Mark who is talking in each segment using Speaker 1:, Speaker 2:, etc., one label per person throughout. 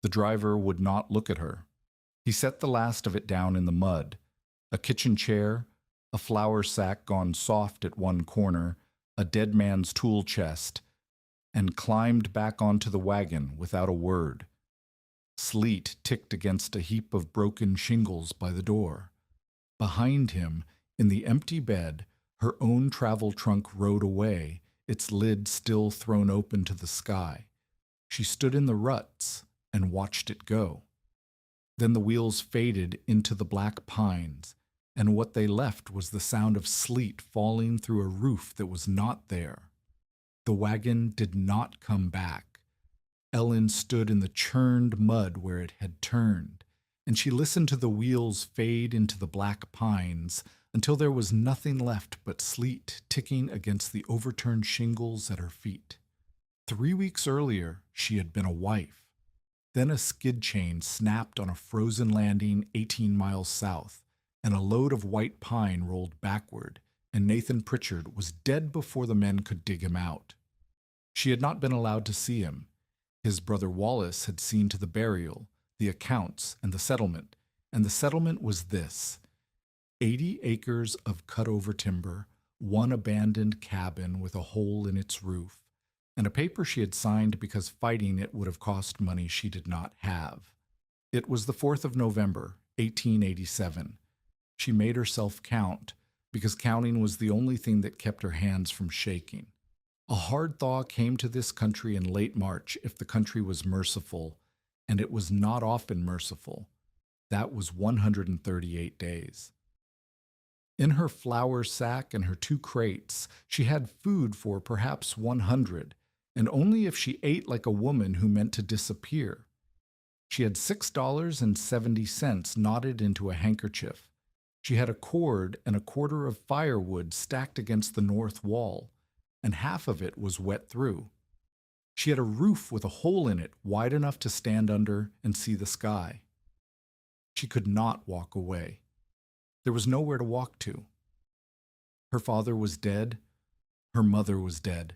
Speaker 1: The driver would not look at her. He set the last of it down in the mud, a kitchen chair, a flour sack gone soft at one corner, a dead man's tool chest, and climbed back onto the wagon without a word. Sleet ticked against a heap of broken shingles by the door. Behind him, in the empty bed, her own travel trunk rode away, its lid still thrown open to the sky. She stood in the ruts and watched it go. Then the wheels faded into the black pines, and what they left was the sound of sleet falling through a roof that was not there. The wagon did not come back. Ellen stood in the churned mud where it had turned, and she listened to the wheels fade into the black pines until there was nothing left but sleet ticking against the overturned shingles at her feet. 3 weeks earlier, she had been a wife. Then a skid chain snapped on a frozen landing 18 miles south, and a load of white pine rolled backward, and Nathan Pritchard was dead before the men could dig him out. She had not been allowed to see him. His brother Wallace had seen to the burial, the accounts, and the settlement was this: 80 acres of cut-over timber, one abandoned cabin with a hole in its roof, and a paper she had signed because fighting it would have cost money she did not have. It was the 4th of November, 1887. She made herself count, because counting was the only thing that kept her hands from shaking. A hard thaw came to this country in late March if the country was merciful, and it was not often merciful. That was 138 days. In her flour sack and her 2 crates, she had food for perhaps 100, and only if she ate like a woman who meant to disappear. She had $6.70 knotted into a handkerchief. She had a cord and a quarter of firewood stacked against the north wall, and half of it was wet through. She had a roof with a hole in it wide enough to stand under and see the sky. She could not walk away. There was nowhere to walk to. Her father was dead, her mother was dead,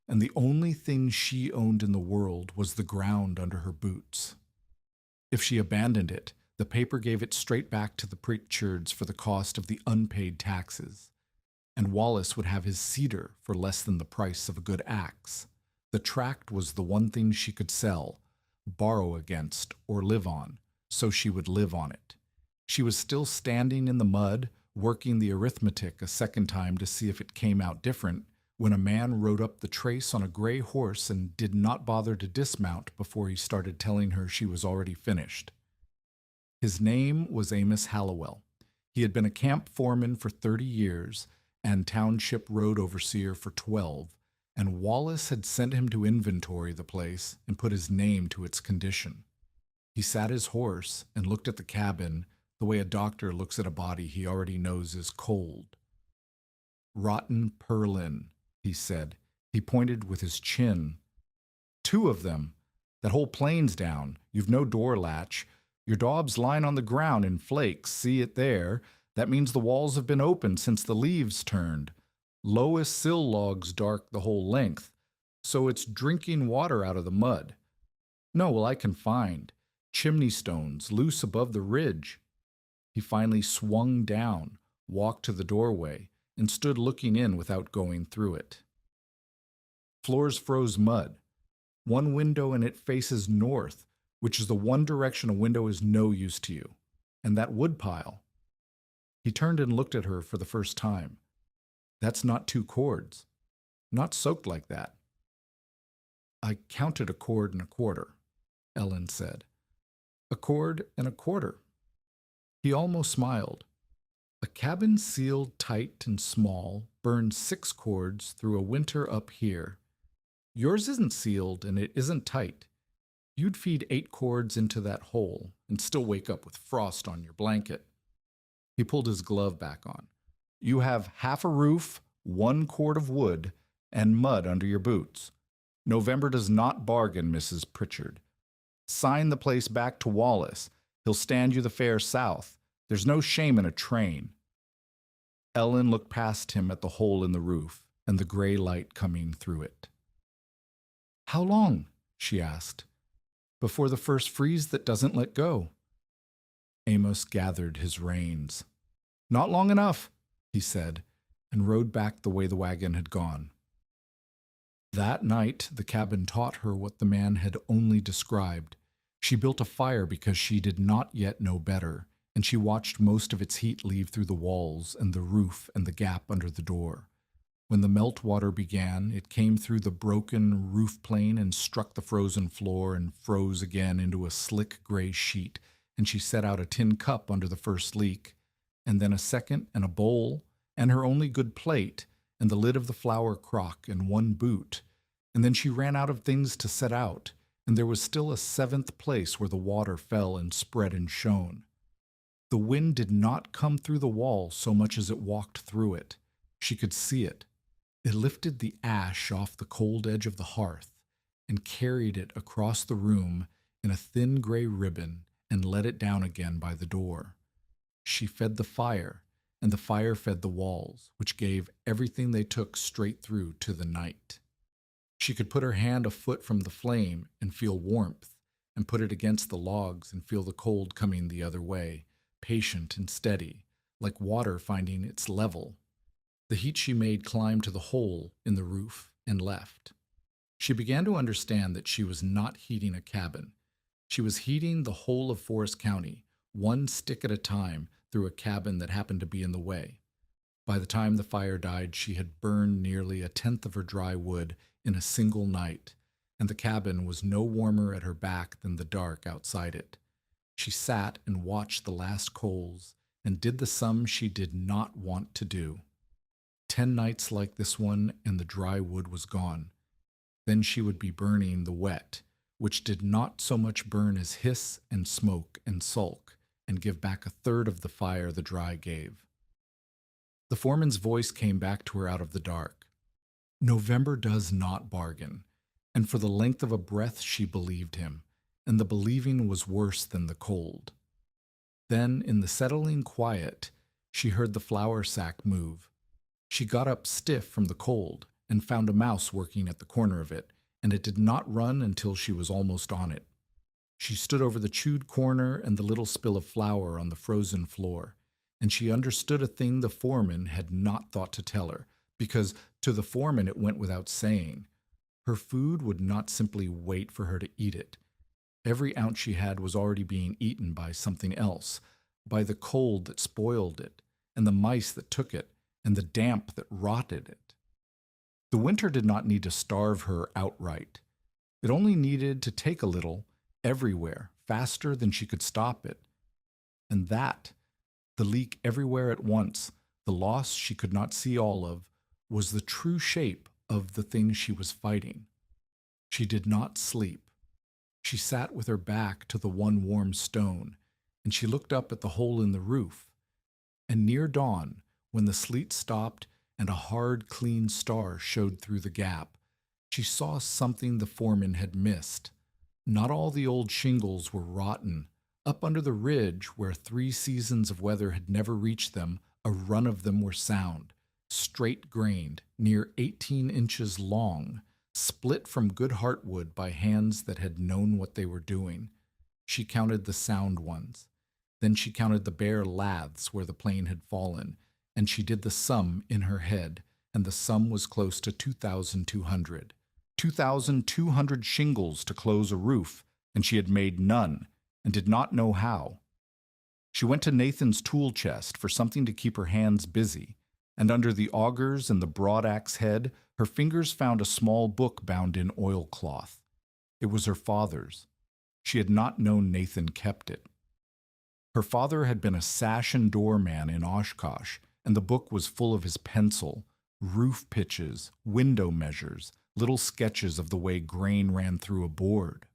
Speaker 1: and the only thing she owned in the world was the ground under her boots. If she abandoned it, the paper gave it straight back to the Pritchards for the cost of the unpaid taxes, and Wallace would have his cedar for less than the price of a good axe. The tract was the one thing she could sell, borrow against, or live on, so she would live on it. She was still standing in the mud, working the arithmetic a second time to see if it came out different, when a man rode up the trace on a gray horse and did not bother to dismount before he started telling her she was already finished. His name was Amos Hallowell. He had been a camp foreman for 30 years and township road overseer for 12, and Wallace had sent him to inventory the place and put his name to its condition. He sat his horse and looked at the cabin the way a doctor looks at a body he already knows is cold. "Rotten purlin," he said. He pointed with his chin. "2 of them. That whole plane's down. You've no door latch. Your daub's lying on the ground in flakes. See it there? That means the walls have been open since the leaves turned. Lowest sill logs dark the whole length, so it's drinking water out of the mud. No, well, I can find. Chimney stones loose above the ridge." He finally swung down, walked to the doorway, and stood looking in without going through it. Floors froze mud. One window in it faces north, which is the one direction a window is no use to you, and that woodpile. He turned and looked at her for the first time. "That's not 2 cords. Not soaked like that." "I counted a cord and a quarter," Ellen said. "A cord and a quarter." He almost smiled. "A cabin sealed tight and small burns 6 cords through a winter up here. Yours isn't sealed and it isn't tight. You'd feed 8 cords into that hole and still wake up with frost on your blanket." He pulled his glove back on. "You have half a roof, 1 cord of wood, and mud under your boots. November does not bargain, Mrs. Pritchard. Sign the place back to Wallace. He'll stand you the fare south. There's no shame in a train." Ellen looked past him at the hole in the roof and the gray light coming through it. "How long?" she asked. before the first freeze that doesn't let go. Amos gathered his reins. Not long enough, he said, and rode back the way the wagon had gone. That night, the cabin taught her what the man had only described. She built a fire because she did not yet know better, and she watched most of its heat leave through the walls and the roof and the gap under the door. When the meltwater began, it came through the broken roof plane and struck the frozen floor and froze again into a slick gray sheet, and she set out a tin cup under the first leak, and then a second and a bowl, and her only good plate, and the lid of the flour crock and one boot, and then she ran out of things to set out, and there was still a seventh place where the water fell and spread and shone. The wind did not come through the wall so much as it walked through it. She could see it. It lifted the ash off the cold edge of the hearth and carried it across the room in a thin gray ribbon and let it down again by the door. She fed the fire, and the fire fed the walls, which gave everything they took straight through to the night. She could put her hand a foot from the flame and feel warmth, and put it against the logs and feel the cold coming the other way, patient and steady, like water finding its level. The heat she made climbed to the hole in the roof and left. She began to understand that she was not heating a cabin. She was heating the whole of Forest County, one stick at a time, through a cabin that happened to be in the way. By the time the fire died, she had burned nearly a tenth of her dry wood in a single night, and the cabin was no warmer at her back than the dark outside it. She sat and watched the last coals and did the sum she did not want to do. 10 nights like this one, and the dry wood was gone. Then she would be burning the wet, which did not so much burn as hiss and smoke and sulk, and give back a third of the fire the dry gave. The foreman's voice came back to her out of the dark. November does not bargain, and for the length of a breath she believed him, and the believing was worse than the cold. Then, in the settling quiet, she heard the flour sack move. She got up stiff from the cold and found a mouse working at the corner of it, and it did not run until she was almost on it. She stood over the chewed corner and the little spill of flour on the frozen floor, and she understood a thing the foreman had not thought to tell her, because to the foreman it went without saying. Her food would not simply wait for her to eat it. Every ounce she had was already being eaten by something else, by the cold that spoiled it, and the mice that took it, and the damp that rotted it. The winter did not need to starve her outright. It only needed to take a little, everywhere, faster than she could stop it. And that, the leak everywhere at once, the loss she could not see all of, was the true shape of the thing she was fighting. She did not sleep. She sat with her back to the one warm stone, and she looked up at the hole in the roof. And near dawn, when the sleet stopped and a hard, clean star showed through the gap, she saw something the foreman had missed. Not all the old shingles were rotten. Up under the ridge, where 3 seasons of weather had never reached them, a run of them were sound, straight-grained, near 18 inches long, split from good heartwood by hands that had known what they were doing. She counted the sound ones. Then she counted the bare laths where the plane had fallen, and she did the sum in her head, and the sum was close to 2,200. 2,200 shingles to close a roof, and she had made none, and did not know how. She went to Nathan's tool chest for something to keep her hands busy, and under the augers and the broad-axe head, her fingers found a small book bound in oilcloth. It was her father's. She had not known Nathan kept it. Her father had been a sash and door man in Oshkosh, and the book was full of his pencil, roof pitches, window measures, little sketches of the way grain ran through a board.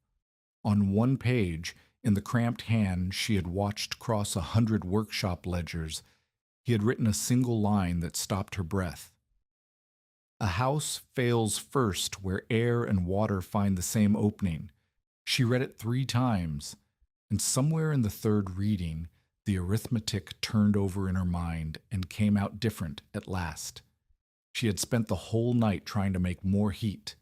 Speaker 1: On one page, in the cramped hand she had watched cross 100 workshop ledgers, he had written a single line that stopped her breath. A house fails first where air and water find the same opening. She read it 3 times, and somewhere in the third reading, the arithmetic turned over in her mind and came out different at last. She had spent the whole night trying to make more heat.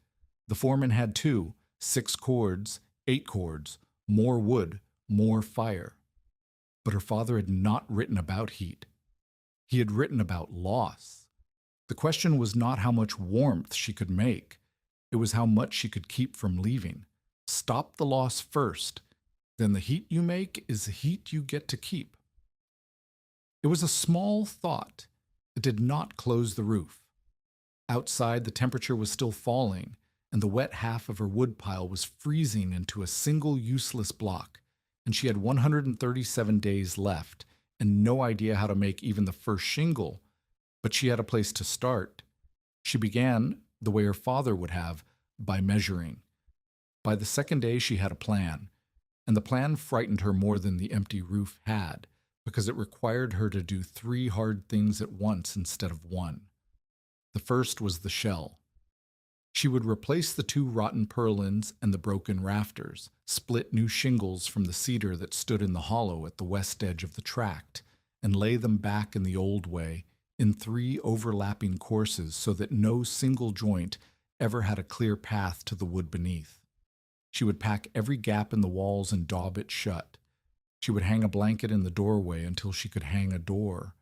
Speaker 1: The foreman had too, 6 cords, 8 cords, more wood, more fire. But her father had not written about heat. He had written about loss. The question was not how much warmth she could make. It was how much she could keep from leaving. Stop the loss first. Then the heat you make is the heat you get to keep. It was a small thought. It did not close the roof. Outside, the temperature was still falling, and the wet half of her wood pile was freezing into a single useless block, and she had 137 days left, and no idea how to make even the first shingle, but she had a place to start. She began, the way her father would have, by measuring. By the second day, she had a plan, and the plan frightened her more than the empty roof had, because it required her to do 3 hard things at once instead of 1. The first was the shell. She would replace the 2 rotten purlins and the broken rafters, split new shingles from the cedar that stood in the hollow at the west edge of the tract, and lay them back in the old way, in 3 overlapping courses so that no single joint ever had a clear path to the wood beneath. She would pack every gap in the walls and daub it shut. She would hang a blanket in the doorway until she could hang a door.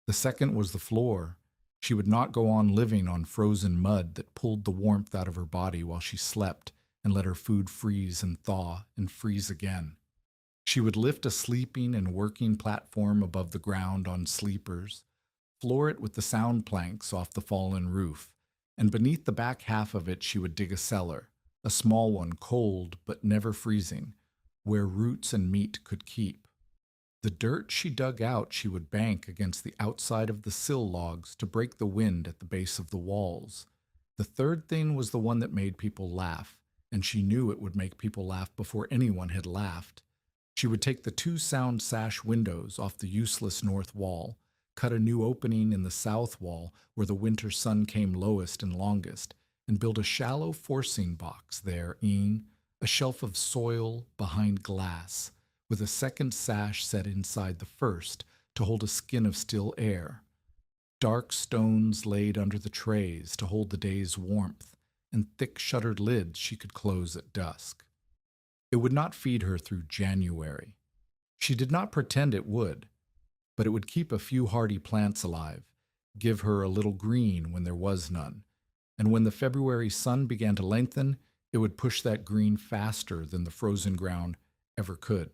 Speaker 1: The second was the floor. She would not go on living on frozen mud that pulled the warmth out of her body while she slept and let her food freeze and thaw and freeze again. She would lift a sleeping and working platform above the ground on sleepers, floor it with the sound planks off the fallen roof, and beneath the back half of it she would dig a cellar, a small one, cold but never freezing, where roots and meat could keep. The dirt she dug out she would bank against the outside of the sill logs to break the wind at the base of the walls. The third thing was the one that made people laugh, and she knew it would make people laugh before anyone had laughed. She would take the 2 sound sash windows off the useless north wall, cut a new opening in the south wall where the winter sun came lowest and longest, and build a shallow forcing box there a shelf of soil behind glass, with a second sash set inside the first to hold a skin of still air. Dark stones laid under the trays to hold the day's warmth, and thick shuttered lids she could close at dusk. It would not feed her through January. She did not pretend it would, but it would keep a few hardy plants alive, give her a little green when there was none, and when the February sun began to lengthen, it would push that green faster than the frozen ground ever could.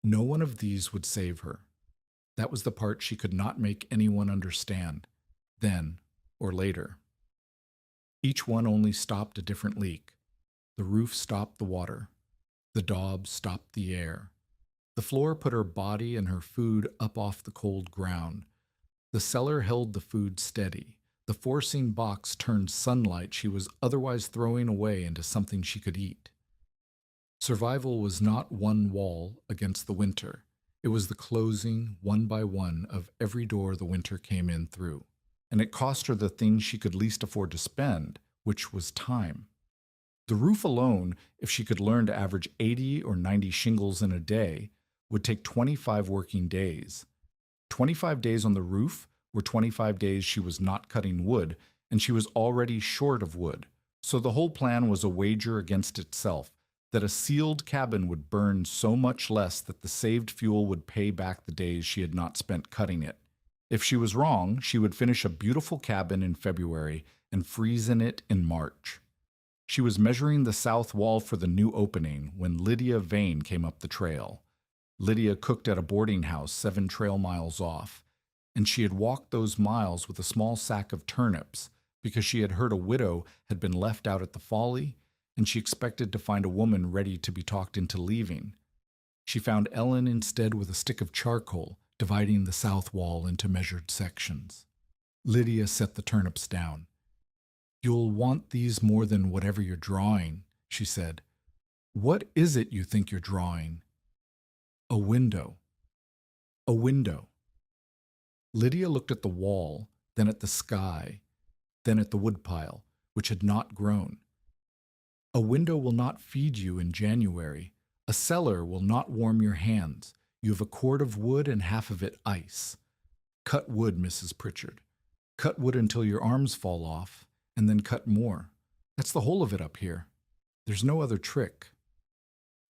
Speaker 1: No one of these would save her. That was the part she could not make anyone understand, then or later. Each one only stopped a different leak. The roof stopped the water. The daub stopped the air. The floor put her body and her food up off the cold ground. The cellar held the food steady. The forcing box turned sunlight she was otherwise throwing away into something she could eat. Survival was not one wall against the winter. It was the closing, one by one, of every door the winter came in through. And it cost her the thing she could least afford to spend, which was time. The roof alone, if she could learn to average 80 or 90 shingles in a day, would take 25 working days. 25 days on the roof were 25 days she was not cutting wood, and she was already short of wood. So the whole plan was a wager against itself, that a sealed cabin would burn so much less that the saved fuel would pay back the days she had not spent cutting it. If she was wrong, she would finish a beautiful cabin in February and freeze in it in March. She was measuring the south wall for the new opening when Lydia Vane came up the trail. Lydia cooked at a boarding house 7 trail miles off, and she had walked those miles with a small sack of turnips because she had heard a widow had been left out at the Folly, and she expected to find a woman ready to be talked into leaving. She found Ellen instead with a stick of charcoal, dividing the south wall into measured sections. Lydia set the turnips down. "You'll want these more than whatever you're drawing," she said. "What is it you think you're drawing?" "A window." "A window." Lydia looked at the wall, then at the sky, then at the woodpile, which had not grown. "A window will not feed you in January. A cellar will not warm your hands. You have a cord of wood and half of it ice. Cut wood, Mrs. Pritchard. Cut wood until your arms fall off, and then cut more. That's the whole of it up here. There's no other trick."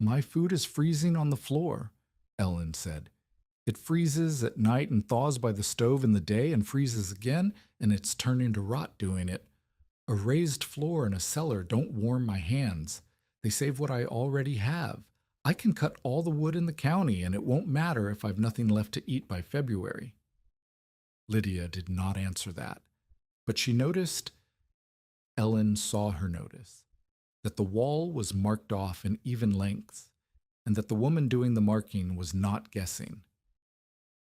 Speaker 1: My food is freezing on the floor, Ellen said. It freezes at night and thaws by the stove in the day and freezes again, and it's turning to rot doing it. A raised floor and a cellar don't warm my hands. They save what I already have. I can cut all the wood in the county, and it won't matter if I've nothing left to eat by February. Lydia did not answer that, but she noticed, Ellen saw her notice, that the wall was marked off in even lengths, and that the woman doing the marking was not guessing.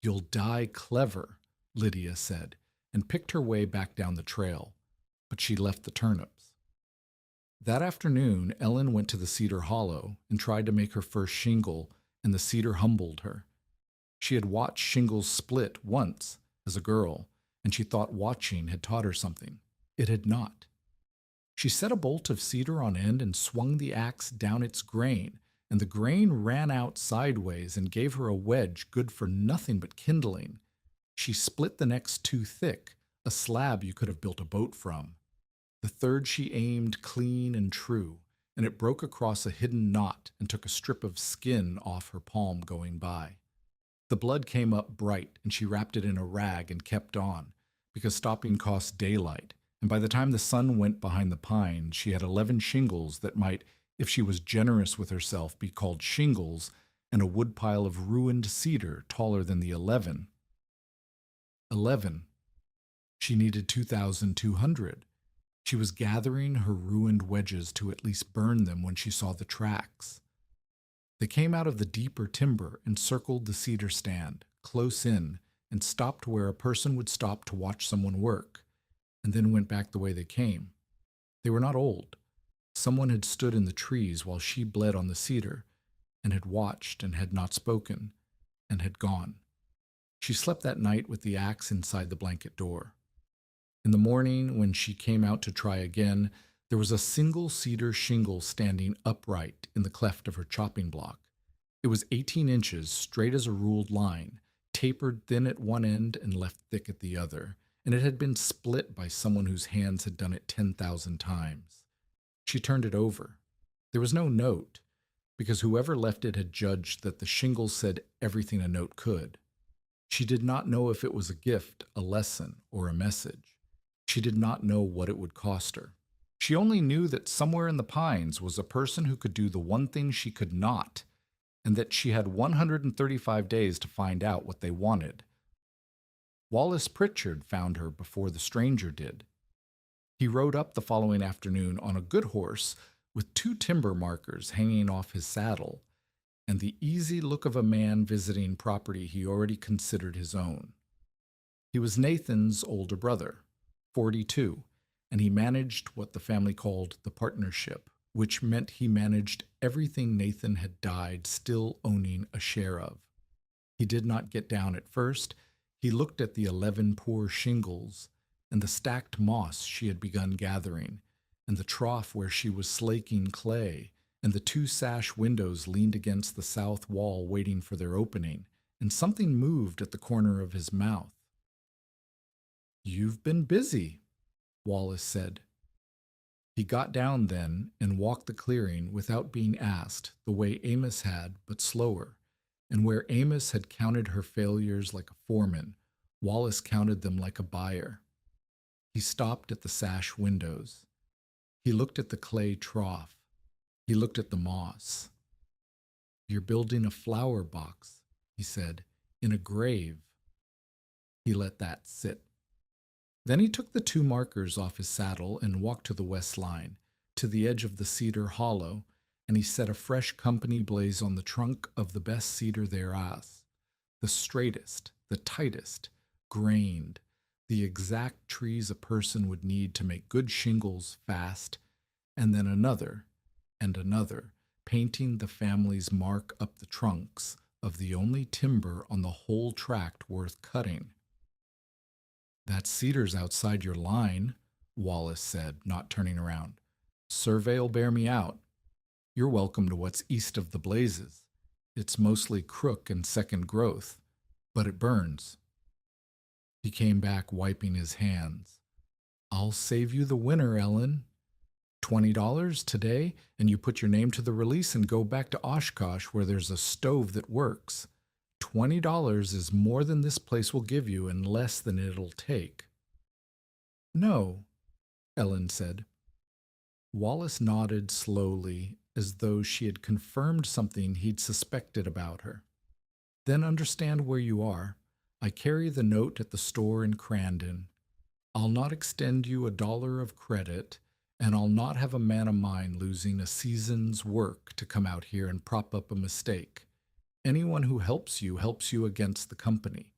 Speaker 1: You'll die clever, Lydia said, and picked her way back down the trail, but she left the turnips. That afternoon, Ellen went to the cedar hollow and tried to make her first shingle, and the cedar humbled her. She had watched shingles split once as a girl, and she thought watching had taught her something. It had not. She set a bolt of cedar on end and swung the axe down its grain, and the grain ran out sideways and gave her a wedge good for nothing but kindling. She split the next two thick, a slab you could have built a boat from. The third she aimed clean and true, and it broke across a hidden knot and took a strip of skin off her palm going by. The blood came up bright, and she wrapped it in a rag and kept on, because stopping cost daylight, and by the time the sun went behind the pines, she had 11 shingles that might, if she was generous with herself, be called shingles, and a woodpile of ruined cedar taller than the 11. 11. She needed 2,200. She was gathering her ruined wedges to at least burn them when she saw the tracks. They came out of the deeper timber and circled the cedar stand, close in, and stopped where a person would stop to watch someone work, and then went back the way they came. They were not old. Someone had stood in the trees while she bled on the cedar, and had watched and had not spoken, and had gone. She slept that night with the axe inside the blanket door. In the morning, when she came out to try again, there was a single cedar shingle standing upright in the cleft of her chopping block. It was 18 inches, straight as a ruled line, tapered thin at one end and left thick at the other, and it had been split by someone whose hands had done it 10,000 times. She turned it over. There was no note, because whoever left it had judged that the shingle said everything a note could. She did not know if it was a gift, a lesson, or a message. She did not know what it would cost her. She only knew that somewhere in the pines was a person who could do the one thing she could not, and that she had 135 days to find out what they wanted. Wallace Pritchard found her before the stranger did. He rode up the following afternoon on a good horse with 2 timber markers hanging off his saddle, and the easy look of a man visiting property he already considered his own. He was Nathan's older brother, 42, and he managed what the family called the partnership, which meant he managed everything Nathan had died still owning a share of. He did not get down at first. He looked at the 11 poor shingles and the stacked moss she had begun gathering, and the trough where she was slaking clay, and the 2 sash windows leaned against the south wall waiting for their opening, and something moved at the corner of his mouth. "You've been busy," Wallace said. He got down then and walked the clearing without being asked, the way Amos had, but slower, and where Amos had counted her failures like a foreman, Wallace counted them like a buyer. He stopped at the sash windows. He looked at the clay trough. He looked at the moss. "You're building a flower box," he said, "in a grave." He let that sit. Then he took the 2 markers off his saddle and walked to the west line, to the edge of the cedar hollow, and he set a fresh company blaze on the trunk of the best cedar thereas, the straightest, the tightest, grained, the exact trees a person would need to make good shingles fast, and then another, and another, painting the family's mark up the trunks of the only timber on the whole tract worth cutting. "That cedar's outside your line," Wallace said, not turning around. "Survey'll bear me out. You're welcome to what's east of the blazes. It's mostly crook and second growth, but it burns." He came back wiping his hands. "I'll save you the winter, Ellen. $20 today, and you put your name to the release and go back to Oshkosh where there's a stove that works. $20 is more than this place will give you and less than it'll take. No, Ellen said. Wallace nodded slowly, as though she had confirmed something he'd suspected about her. Then understand where you are. I carry the note at the store in Crandon. I'll not extend you $1 of credit, and I'll not have a man of mine losing a season's work to come out here and prop up a mistake. Anyone who helps you against the company.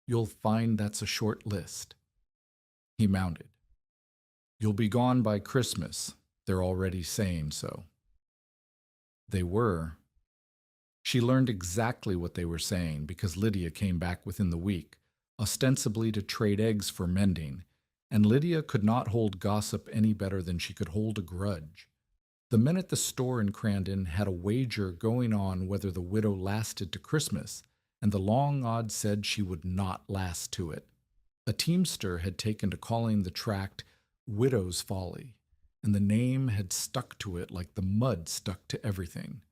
Speaker 1: You'll find that's a short list. He mounted. You'll be gone by Christmas. They're already saying so. They were. She learned exactly what they were saying because Lydia came back within the week, ostensibly to trade eggs for mending, and Lydia could not hold gossip any better than she could hold a grudge. The men at the store in Crandon had a wager going on whether the widow lasted to Christmas, and the long odds said she would not last to it. A teamster had taken to calling the tract Widow's Folly, and the name had stuck to it like the mud stuck to everything.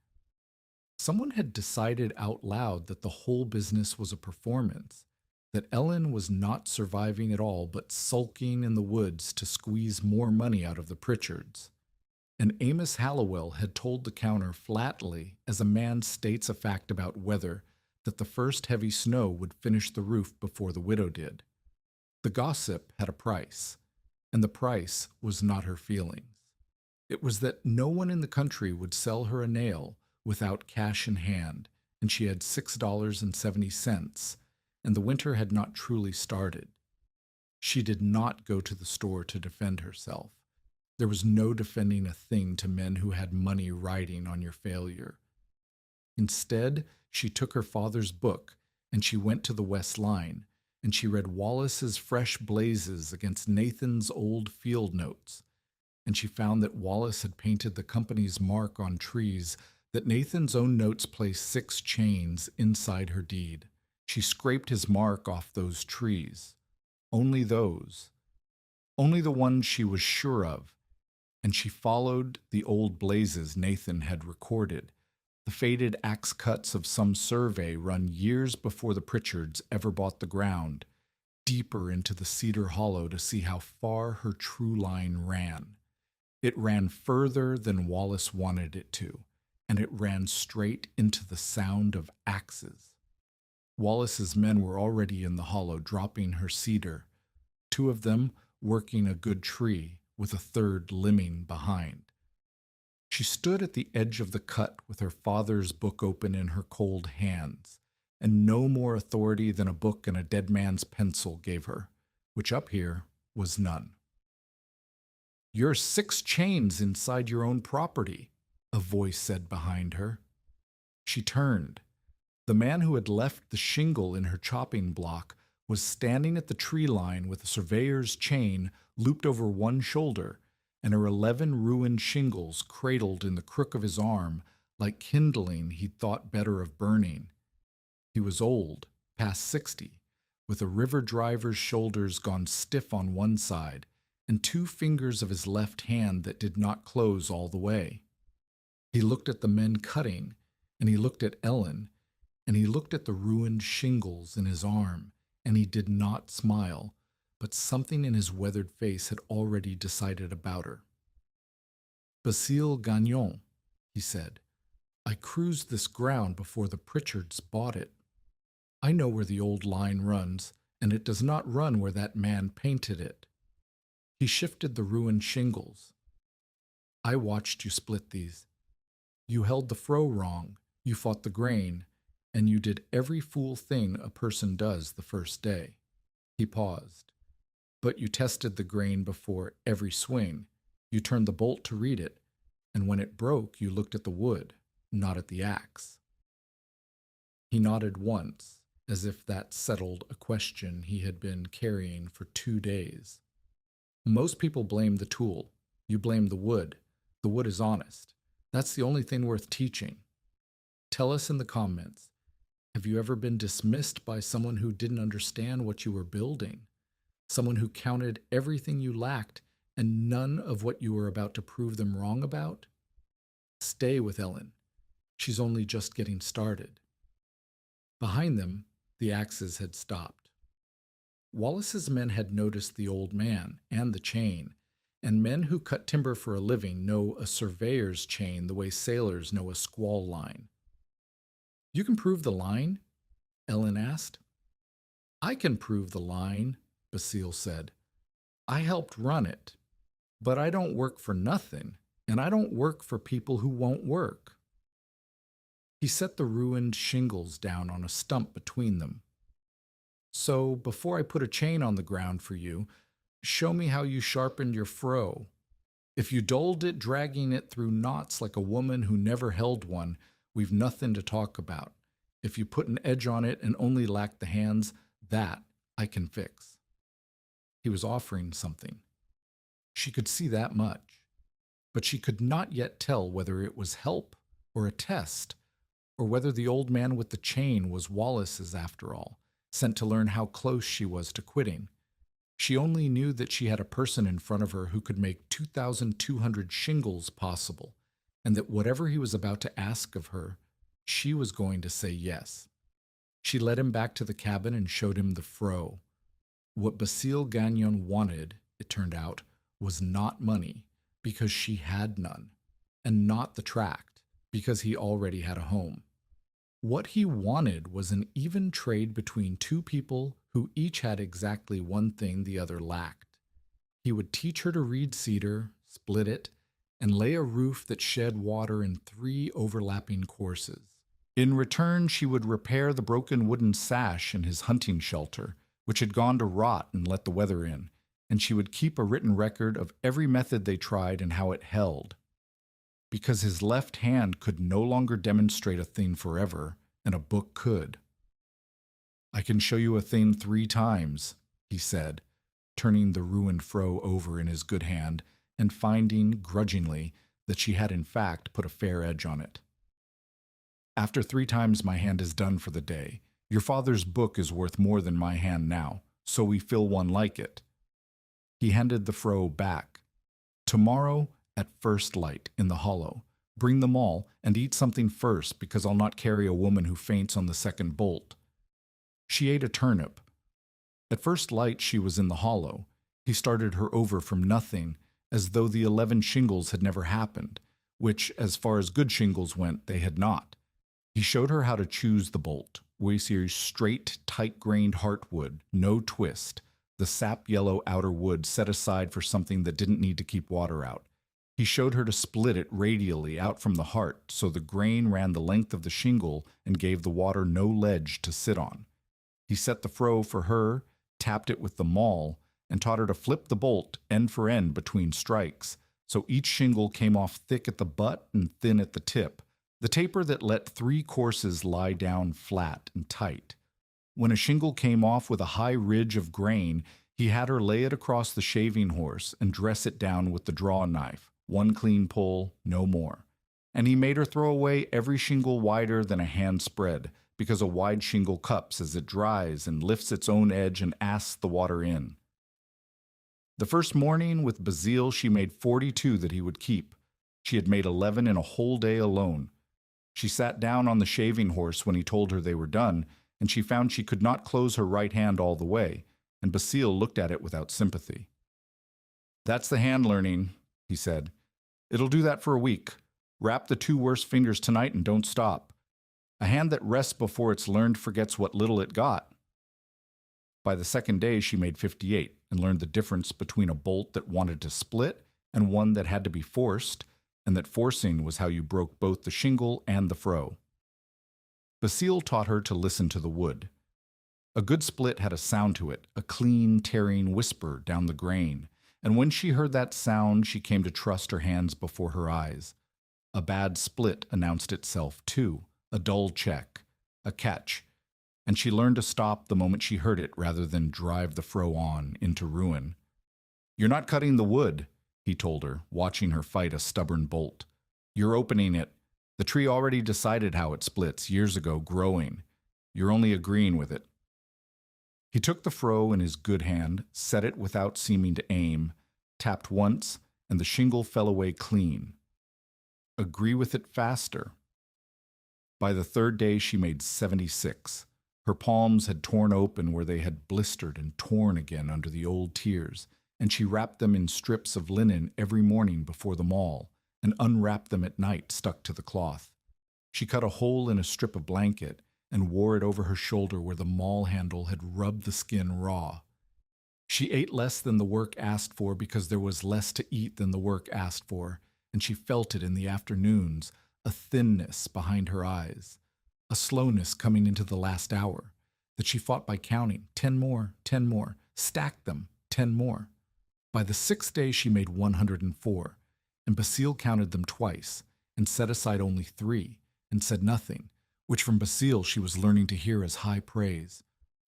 Speaker 1: Someone had decided out loud that the whole business was a performance, that Ellen was not surviving at all but sulking in the woods to squeeze more money out of the Pritchards. And Amos Hallowell had told the counter flatly, as a man states a fact about weather, that the first heavy snow would finish the roof before the widow did. The gossip had a price, and the price was not her feelings. It was that no one in the country would sell her a nail without cash in hand, and she had $6.70, and the winter had not truly started. She did not go to the store to defend herself. There was no defending a thing to men who had money riding on your failure. Instead, she took her father's book, and she went to the West Line, and she read Wallace's fresh blazes against Nathan's old field notes, and she found that Wallace had painted the company's mark on trees, that Nathan's own notes placed 6 chains inside her deed. She scraped his mark off those trees. Only those. Only the ones she was sure of. And she followed the old blazes Nathan had recorded, the faded axe cuts of some survey run years before the Pritchards ever bought the ground, deeper into the cedar hollow to see how far her true line ran. It ran further than Wallace wanted it to, and it ran straight into the sound of axes. Wallace's men were already in the hollow, dropping her cedar, 2 of them working a good tree, with a 3rd limbing behind. She stood at the edge of the cut with her father's book open in her cold hands, and no more authority than a book and a dead man's pencil gave her, which up here was none. "You're 6 chains inside your own property," a voice said behind her. She turned. The man who had left the shingle in her chopping block was standing at the tree line with a surveyor's chain looped over one shoulder and her 11 ruined shingles cradled in the crook of his arm like kindling he'd thought better of burning. He was old, past 60, with a river driver's shoulders gone stiff on one side and 2 fingers of his left hand that did not close all the way. He looked at the men cutting, and he looked at Ellen, and he looked at the ruined shingles in his arm, and he did not smile, but something in his weathered face had already decided about her. "Basile Gagnon," he said, "I cruised this ground before the Pritchards bought it. I know where the old line runs, and it does not run where that man painted it." He shifted the ruined shingles. "I watched you split these. You held the froe wrong, you fought the grain, and you did every fool thing a person does the first day." He paused. "But you tested the grain before every swing. You turned the bolt to read it, and when it broke, you looked at the wood, not at the axe." He nodded once, as if that settled a question he had been carrying for 2 days. "Most people blame the tool. You blame the wood. The wood is honest. That's the only thing worth teaching. Tell us in the comments, have you ever been dismissed by someone who didn't understand what you were building? Someone who counted everything you lacked and none of what you are about to prove them wrong about? Stay with Ellen. She's only just getting started. Behind them, the axes had stopped. Wallace's men had noticed the old man and the chain, and men who cut timber for a living know a surveyor's chain the way sailors know a squall line. You can prove the line? Ellen asked. I can prove the line, Basile said. I helped run it, but I don't work for nothing, and I don't work for people who won't work. He set the ruined shingles down on a stump between them. So, before I put a chain on the ground for you, show me how you sharpened your froe. If you dulled it, dragging it through knots like a woman who never held one, we've nothing to talk about. If you put an edge on it and only lack the hands, that I can fix. He was offering something. She could see that much, but she could not yet tell whether it was help or a test, or whether the old man with the chain was Wallace's after all, sent to learn how close she was to quitting. She only knew that she had a person in front of her who could make 2,200 shingles possible, and that whatever he was about to ask of her, she was going to say yes. She led him back to the cabin and showed him the froe. What Basile Gagnon wanted, it turned out, was not money, because she had none, and not the tract, because he already had a home. What he wanted was an even trade between two people who each had exactly one thing the other lacked. He would teach her to read cedar, split it, and lay a roof that shed water in 3 overlapping courses. In return, she would repair the broken wooden sash in his hunting shelter, which had gone to rot and let the weather in, and she would keep a written record of every method they tried and how it held. Because his left hand could no longer demonstrate a thing forever, and a book could. I can show you a thing 3 times, he said, turning the ruined froe over in his good hand and finding, grudgingly, that she had in fact put a fair edge on it. After 3 times my hand is done for the day. Your father's book is worth more than my hand now, so we fill one like it. He handed the froe back. Tomorrow, at first light, in the hollow, bring them all, and eat something first, because I'll not carry a woman who faints on the second bolt. She ate a turnip. At first light she was in the hollow. He started her over from nothing, as though the 11 shingles had never happened, which, as far as good shingles went, they had not. He showed her how to choose the bolt, Waysier's straight, tight-grained heartwood, no twist, the sap-yellow outer wood set aside for something that didn't need to keep water out. He showed her to split it radially out from the heart so the grain ran the length of the shingle and gave the water no ledge to sit on. He set the froe for her, tapped it with the maul, and taught her to flip the bolt end for end between strikes, so each shingle came off thick at the butt and thin at the tip, the taper that let 3 courses lie down flat and tight. When a shingle came off with a high ridge of grain, he had her lay it across the shaving horse and dress it down with the draw knife, 1 clean pull, no more. And he made her throw away every shingle wider than a hand spread, because a wide shingle cups as it dries and lifts its own edge and asks the water in. The first morning with Basile she made 42 that he would keep. She had made 11 in a whole day alone. She sat down on the shaving horse when he told her they were done, and she found she could not close her right hand all the way, and Basile looked at it without sympathy. That's the hand learning, he said. It'll do that for a week. Wrap the 2 worst fingers tonight and don't stop. A hand that rests before it's learned forgets what little it got. By the second day, she made 58 and learned the difference between a bolt that wanted to split and one that had to be forced, and that forcing was how you broke both the shingle and the froe. Basile taught her to listen to the wood. A good split had a sound to it, a clean, tearing whisper down the grain, and when she heard that sound, she came to trust her hands before her eyes. A bad split announced itself, too, a dull check, a catch, and she learned to stop the moment she heard it rather than drive the froe on into ruin. You're not cutting the wood, he told her, watching her fight a stubborn bolt. You're opening it. The tree already decided how it splits years ago, growing. You're only agreeing with it. He took the froe in his good hand, set it without seeming to aim, tapped once, and the shingle fell away clean. Agree with it faster. By the third day, she made 76. Her palms had torn open where they had blistered and torn again under the old tears, and she wrapped them in strips of linen every morning before the maul, and unwrapped them at night stuck to the cloth. She cut a hole in a strip of blanket and wore it over her shoulder where the maul handle had rubbed the skin raw. She ate less than the work asked for because there was less to eat than the work asked for, and she felt it in the afternoons, a thinness behind her eyes, a slowness coming into the last hour, that she fought by counting 10 more, 10 more, stacked them, 10 more. By the sixth day she made 104, and Basile counted them twice, and set aside only 3, and said nothing, which from Basile she was learning to hear as high praise.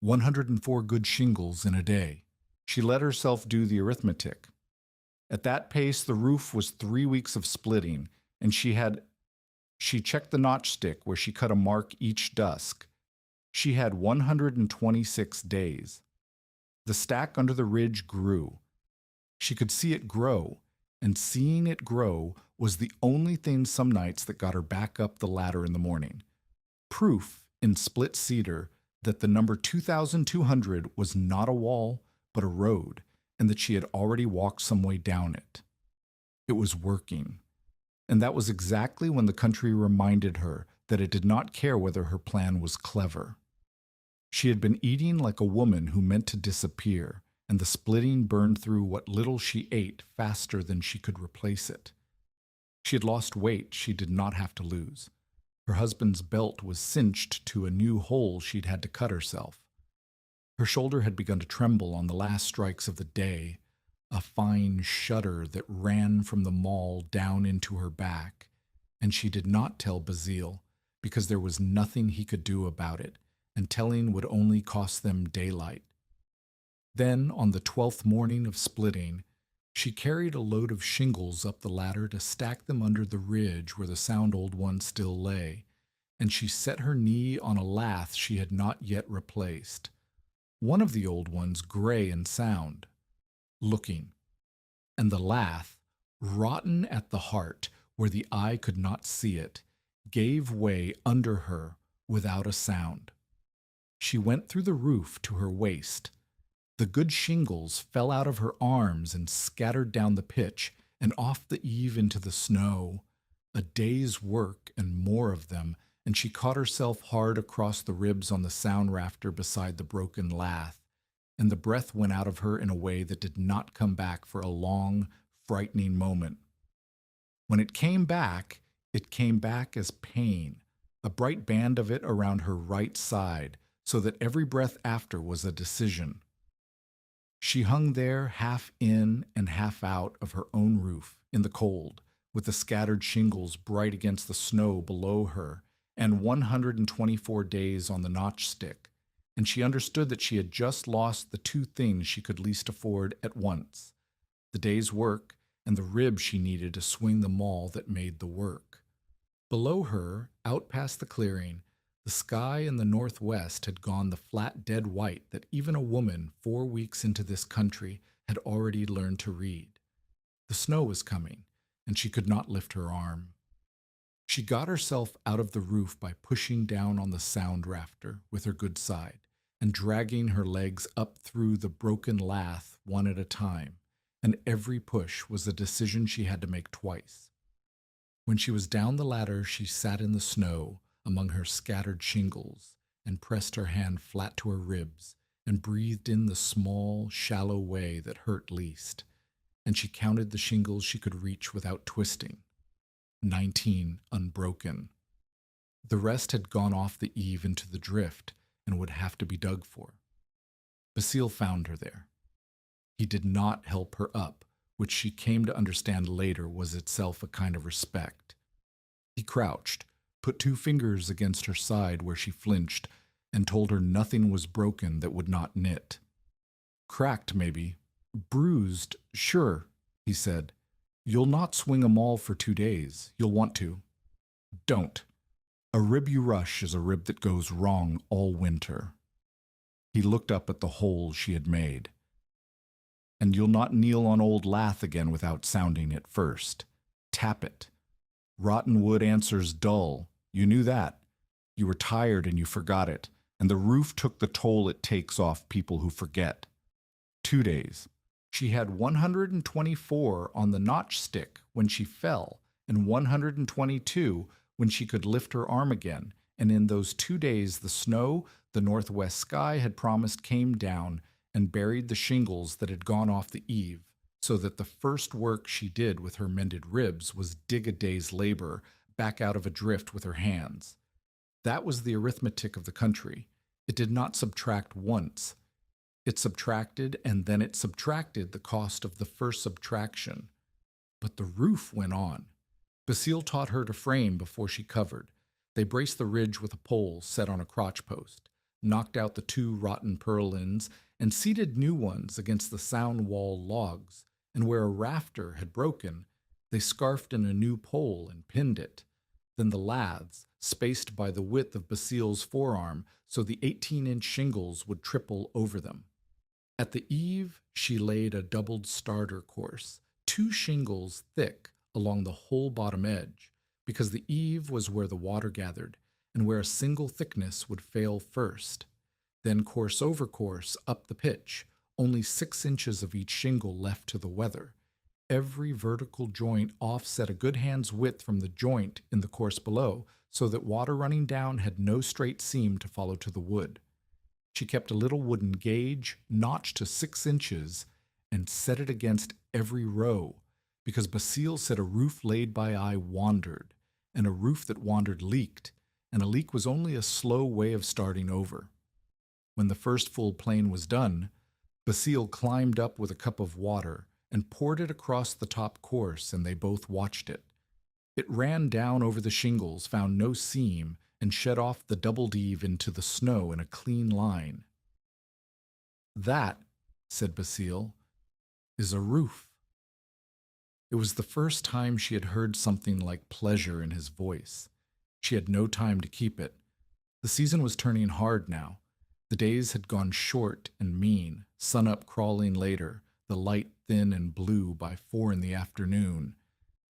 Speaker 1: 104 good shingles in a day. She let herself do the arithmetic. At that pace, the roof was 3 weeks of splitting, and she checked the notchstick where she cut a mark each dusk. She had 126 days. The stack under the ridge grew. She could see it grow, and seeing it grow was the only thing some nights that got her back up the ladder in the morning. Proof, in split cedar, that the number 2,200 was not a wall, but a road, and that she had already walked some way down it. It was working. And that was exactly when the country reminded her that it did not care whether her plan was clever. She had been eating like a woman who meant to disappear, and the splitting burned through what little she ate faster than she could replace it. She had lost weight she did not have to lose. Her husband's belt was cinched to a new hole she'd had to cut herself. Her shoulder had begun to tremble on the last strikes of the day, a fine shudder that ran from the maul down into her back, and she did not tell Basile, because there was nothing he could do about it, and telling would only cost them daylight. Then, on the 12th morning of splitting, she carried a load of shingles up the ladder to stack them under the ridge where the sound old one still lay, and she set her knee on a lath she had not yet replaced. One of the old ones gray and sound, looking, and the lath, rotten at the heart where the eye could not see it, gave way under her without a sound. She went through the roof to her waist. The good shingles fell out of her arms and scattered down the pitch and off the eave into the snow. A day's work and more of them, and she caught herself hard across the ribs on the sound rafter beside the broken lath, and the breath went out of her in a way that did not come back for a long, frightening moment. When it came back as pain, a bright band of it around her right side, so that every breath after was a decision. She hung there half in and half out of her own roof in the cold, with the scattered shingles bright against the snow below her, and 124 days on the notchstick, and she understood that she had just lost the 2 things she could least afford at once, the day's work and the rib she needed to swing the maul that made the work. Below her, out past the clearing, the sky in the northwest had gone the flat dead white that even a woman 4 weeks into this country had already learned to read. The snow was coming, and she could not lift her arm. She got herself out of the roof by pushing down on the sound rafter with her good side and dragging her legs up through the broken lath one at a time, and every push was a decision she had to make twice. When she was down the ladder, she sat in the snow among her scattered shingles and pressed her hand flat to her ribs and breathed in the small, shallow way that hurt least, and she counted the shingles she could reach without twisting. 19 unbroken. The rest had gone off the eave into the drift and would have to be dug for. Basile found her there. He did not help her up, which she came to understand later was itself a kind of respect. He crouched, put 2 fingers against her side where she flinched, and told her nothing was broken that would not knit. Cracked, maybe. Bruised, sure, he said. You'll not swing a maul for 2 days. You'll want to. Don't. A rib you rush is a rib that goes wrong all winter. He looked up at the hole she had made. And you'll not kneel on old lath again without sounding it first. Tap it. Rotten wood answers dull. You knew that. You were tired and you forgot it, and the roof took the toll it takes off people who forget. 2 days. She had 124 on the notch stick when she fell, and 122 when she could lift her arm again, and in those 2 days the snow the northwest sky had promised came down and buried the shingles that had gone off the eave, so that the first work she did with her mended ribs was dig a day's labor back out of a drift with her hands. That was the arithmetic of the country. It did not subtract once. It subtracted, and then it subtracted the cost of the first subtraction. But the roof went on. Basile taught her to frame before she covered. They braced the ridge with a pole set on a crotch post, knocked out the 2 rotten purlins, and seated new ones against the sound wall logs, and where a rafter had broken, they scarfed in a new pole and pinned it. Then the laths, spaced by the width of Basile's forearm so the 18-inch shingles would triple over them. At the eave, she laid a doubled starter course, 2 shingles thick along the whole bottom edge, because the eave was where the water gathered, and where a single thickness would fail first. Then course over course up the pitch, only 6 inches of each shingle left to the weather. Every vertical joint offset a good hand's width from the joint in the course below, so that water running down had no straight seam to follow to the wood. She kept a little wooden gauge notched to 6 inches and set it against every row, because Basile said a roof laid by eye wandered, and a roof that wandered leaked, and a leak was only a slow way of starting over. When the first full plane was done, Basile climbed up with a cup of water and poured it across the top course, and they both watched it. It ran down over the shingles, found no seam, and shed off the doubled eave into the snow in a clean line. "That," said Basile, "is a roof." It was the first time she had heard something like pleasure in his voice. She had no time to keep it. The season was turning hard now. The days had gone short and mean, sun-up crawling later, the light thin and blue by 4 in the afternoon,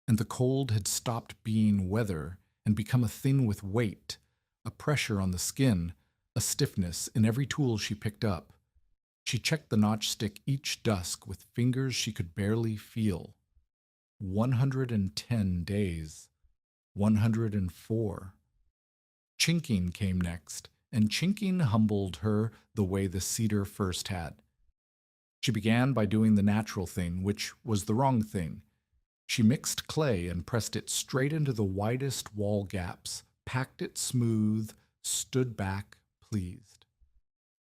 Speaker 1: and the cold had stopped being weather and become a thing with weight, a pressure on the skin, a stiffness in every tool she picked up. She checked the notchstick each dusk with fingers she could barely feel. 110 days. 104. Chinking came next, and chinking humbled her the way the cedar first had. She began by doing the natural thing, which was the wrong thing. She mixed clay and pressed it straight into the widest wall gaps, packed it smooth, stood back, pleased.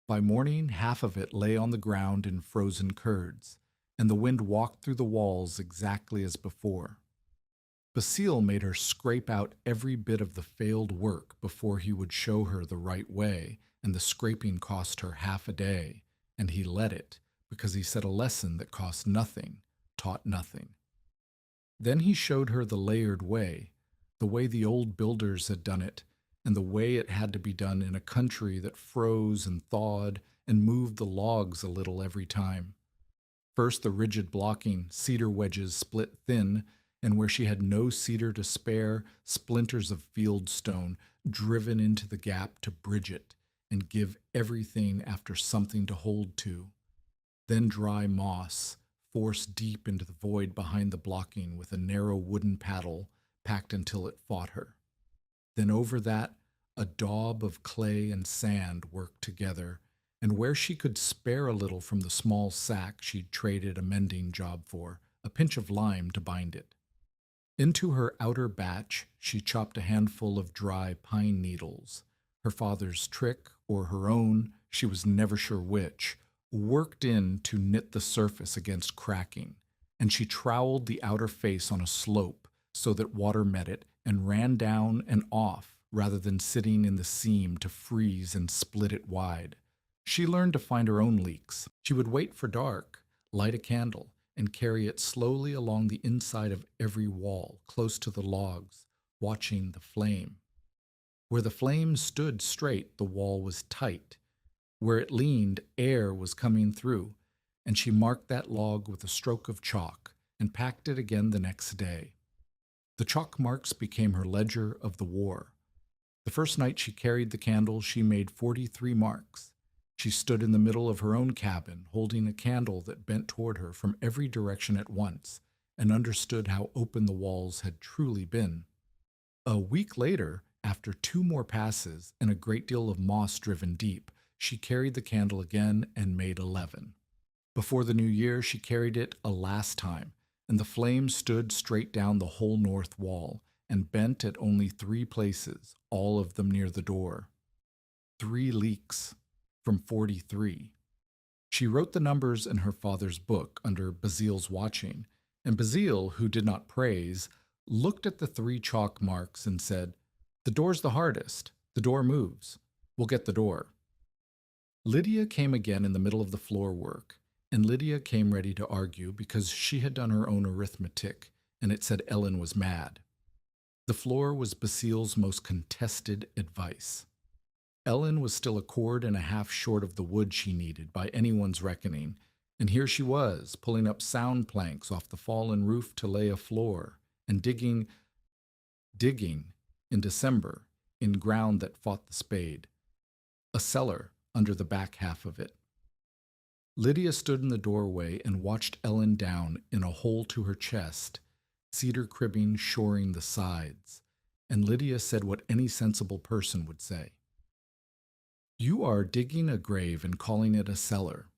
Speaker 1: By morning, half of it lay on the ground in frozen curds, and the wind walked through the walls exactly as before. Basile made her scrape out every bit of the failed work before he would show her the right way, and the scraping cost her half a day, and he let it, because he said a lesson that cost nothing, taught nothing. Then he showed her the layered way, the way the old builders had done it, and the way it had to be done in a country that froze and thawed and moved the logs a little every time. First the rigid blocking, cedar wedges split thin, and where she had no cedar to spare, splinters of field stone driven into the gap to bridge it and give everything after something to hold to. Then dry moss, forced deep into the void behind the blocking with a narrow wooden paddle packed until it fought her. Then over that, a daub of clay and sand worked together, and where she could spare a little from the small sack she'd traded a mending job for, a pinch of lime to bind it. Into her outer batch she chopped a handful of dry pine needles. Her father's trick, or her own, she was never sure which, worked in to knit the surface against cracking, and she troweled the outer face on a slope so that water met it and ran down and off rather than sitting in the seam to freeze and split it wide. She learned to find her own leaks. She would wait for dark, light a candle, and carry it slowly along the inside of every wall, close to the logs, watching the flame. Where the flame stood straight, the wall was tight. Where it leaned, air was coming through, and she marked that log with a stroke of chalk and packed it again the next day. The chalk marks became her ledger of the war. The first night she carried the candle, she made 43 marks. She stood in the middle of her own cabin, holding a candle that bent toward her from every direction at once, and understood how open the walls had truly been. A week later, after 2 more passes and a great deal of moss driven deep, she carried the candle again and made 11. Before the new year, she carried it a last time, and the flame stood straight down the whole north wall and bent at only 3 places, all of them near the door. 3 leaks from 43. She wrote the numbers in her father's book under Basil's watching, and Basil, who did not praise, looked at the 3 chalk marks and said, "The door's the hardest. The door moves. We'll get the door." Lydia came again in the middle of the floor work, and Lydia came ready to argue because she had done her own arithmetic, and it said Ellen was mad. The floor was Basil's most contested advice. Ellen was still a cord and a half short of the wood she needed by anyone's reckoning, and here she was, pulling up sound planks off the fallen roof to lay a floor, and digging in December in ground that fought the spade, a cellar under the back half of it. Lydia stood in the doorway and watched Ellen down in a hole to her chest, cedar cribbing shoring the sides, and Lydia said what any sensible person would say. "You are digging a grave and calling it a cellar.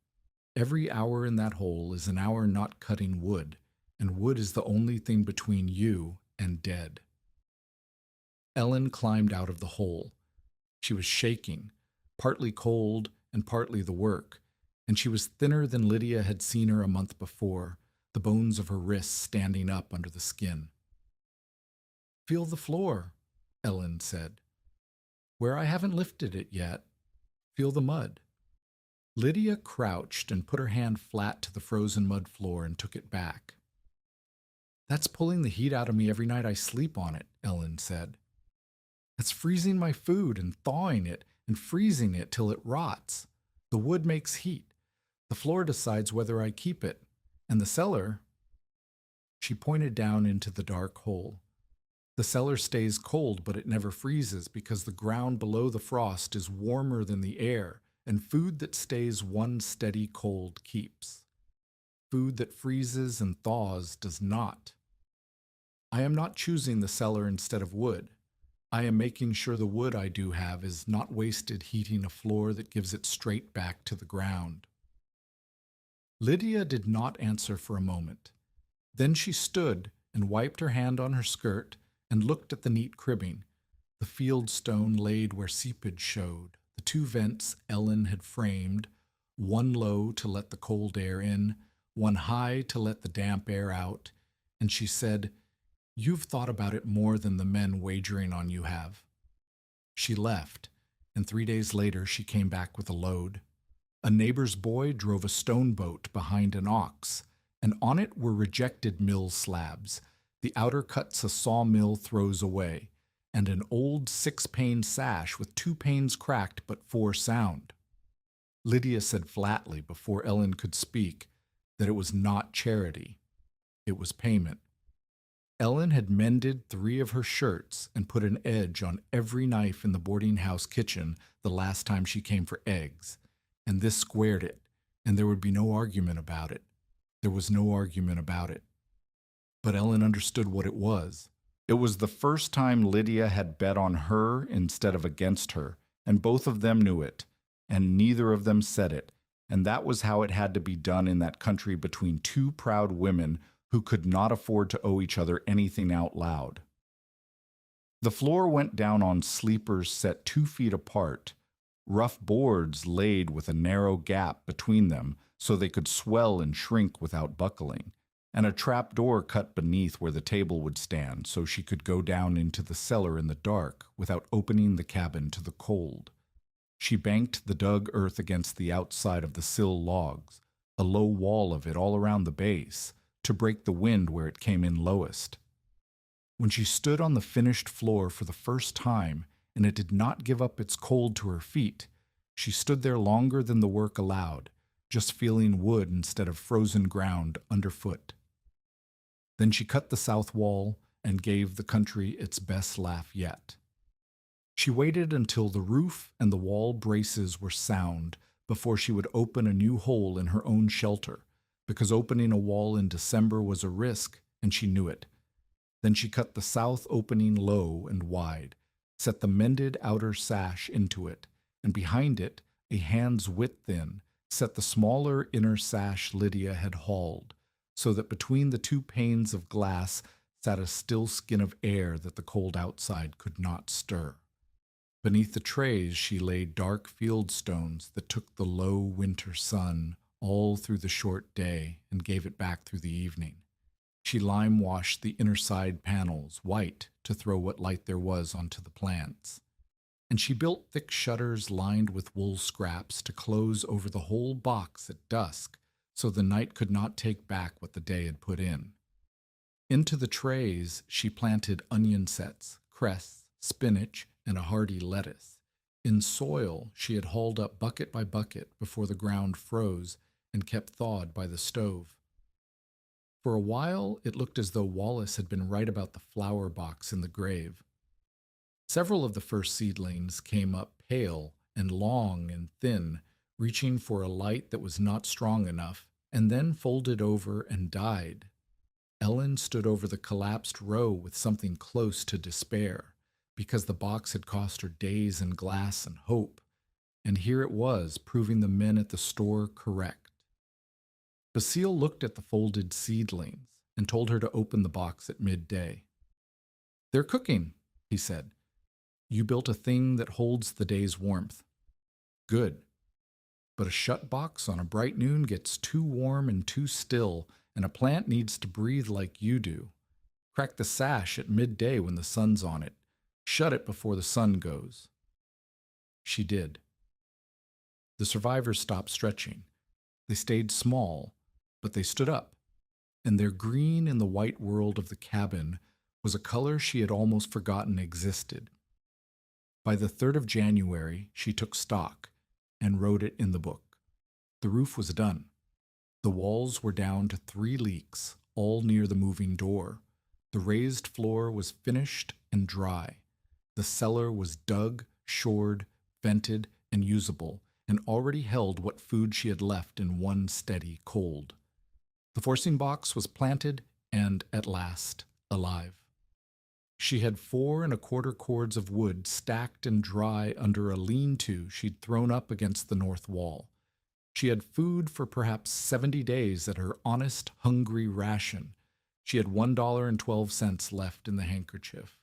Speaker 1: Every hour in that hole is an hour not cutting wood, and wood is the only thing between you and dead." Ellen climbed out of the hole. She was shaking, partly cold and partly the work, and she was thinner than Lydia had seen her a month before, the bones of her wrists standing up under the skin. "Feel the floor," Ellen said. "Where I haven't lifted it yet, feel the mud." Lydia crouched and put her hand flat to the frozen mud floor and took it back. "That's pulling the heat out of me every night I sleep on it," Ellen said. "That's freezing my food and thawing it and freezing it till it rots. The wood makes heat. The floor decides whether I keep it. And the cellar—" She pointed down into the dark hole. "The cellar stays cold, but it never freezes because the ground below the frost is warmer than the air, and food that stays one steady cold keeps. Food that freezes and thaws does not. I am not choosing the cellar instead of wood. I am making sure the wood I do have is not wasted heating a floor that gives it straight back to the ground." Lydia did not answer for a moment. Then she stood and wiped her hand on her skirt and looked at the neat cribbing, the field stone laid where seepage showed, the 2 vents Ellen had framed, one low to let the cold air in, one high to let the damp air out, and she said, "You've thought about it more than the men wagering on you have." She left, and 3 days later she came back with a load. A neighbor's boy drove a stone boat behind an ox, and on it were rejected mill slabs, the outer cuts a sawmill throws away, and an old 6-pane sash with 2 panes cracked but 4 sound. Lydia said flatly, before Ellen could speak, that it was not charity. It was payment. Ellen had mended 3 of her shirts and put an edge on every knife in the boarding house kitchen the last time she came for eggs, and this squared it, and there would be no argument about it. There was no argument about it. But Ellen understood what it was. It was the first time Lydia had bet on her instead of against her, and both of them knew it, and neither of them said it, and that was how it had to be done in that country between 2 proud women who could not afford to owe each other anything out loud. The floor went down on sleepers set 2 feet apart, rough boards laid with a narrow gap between them so they could swell and shrink without buckling, and a trap door cut beneath where the table would stand so she could go down into the cellar in the dark without opening the cabin to the cold. She banked the dug earth against the outside of the sill logs, a low wall of it all around the base, to break the wind where it came in lowest. When she stood on the finished floor for the first time, and it did not give up its cold to her feet, she stood there longer than the work allowed, just feeling wood instead of frozen ground underfoot. Then she cut the south wall and gave the country its best laugh yet. She waited until the roof and the wall braces were sound before she would open a new hole in her own shelter, because opening a wall in December was a risk, and she knew it. Then she cut the south opening low and wide, set the mended outer sash into it, and behind it, a hand's width thin, set the smaller inner sash Lydia had hauled, so that between the two panes of glass sat a still skin of air that the cold outside could not stir. Beneath the trays she laid dark field stones that took the low winter sun all through the short day and gave it back through the evening. She lime-washed the inner side panels white to throw what light there was onto the plants. And she built thick shutters lined with wool scraps to close over the whole box at dusk so the night could not take back what the day had put in. Into the trays she planted onion sets, cress, spinach, and a hardy lettuce. In soil she had hauled up bucket by bucket before the ground froze and kept thawed by the stove. For a while it looked as though Wallace had been right about the flower box in the grave. Several of the first seedlings came up pale and long and thin, reaching for a light that was not strong enough, and then folded over and died. Ellen stood over the collapsed row with something close to despair, because the box had cost her days and glass and hope, and here it was, proving the men at the store correct. Basile looked at the folded seedlings and told her to open the box at midday. "They're cooking," he said. "You built a thing that holds the day's warmth. Good. But a shut box on a bright noon gets too warm and too still, and a plant needs to breathe like you do. Crack the sash at midday when the sun's on it. Shut it before the sun goes." She did. The survivors stopped stretching. They stayed small, but they stood up, and their green in the white world of the cabin was a color she had almost forgotten existed. By the 3rd of January, she took stock and wrote it in the book. The roof was done. The walls were down to 3 leaks, all near the moving door. The raised floor was finished and dry. The cellar was dug, shored, vented, and usable, and already held what food she had left in one steady cold. The forcing box was planted and, at last, alive. She had 4 1/4 cords of wood stacked and dry under a lean-to she'd thrown up against the north wall. She had food for perhaps 70 days at her honest, hungry ration. She had $1.12 left in the handkerchief.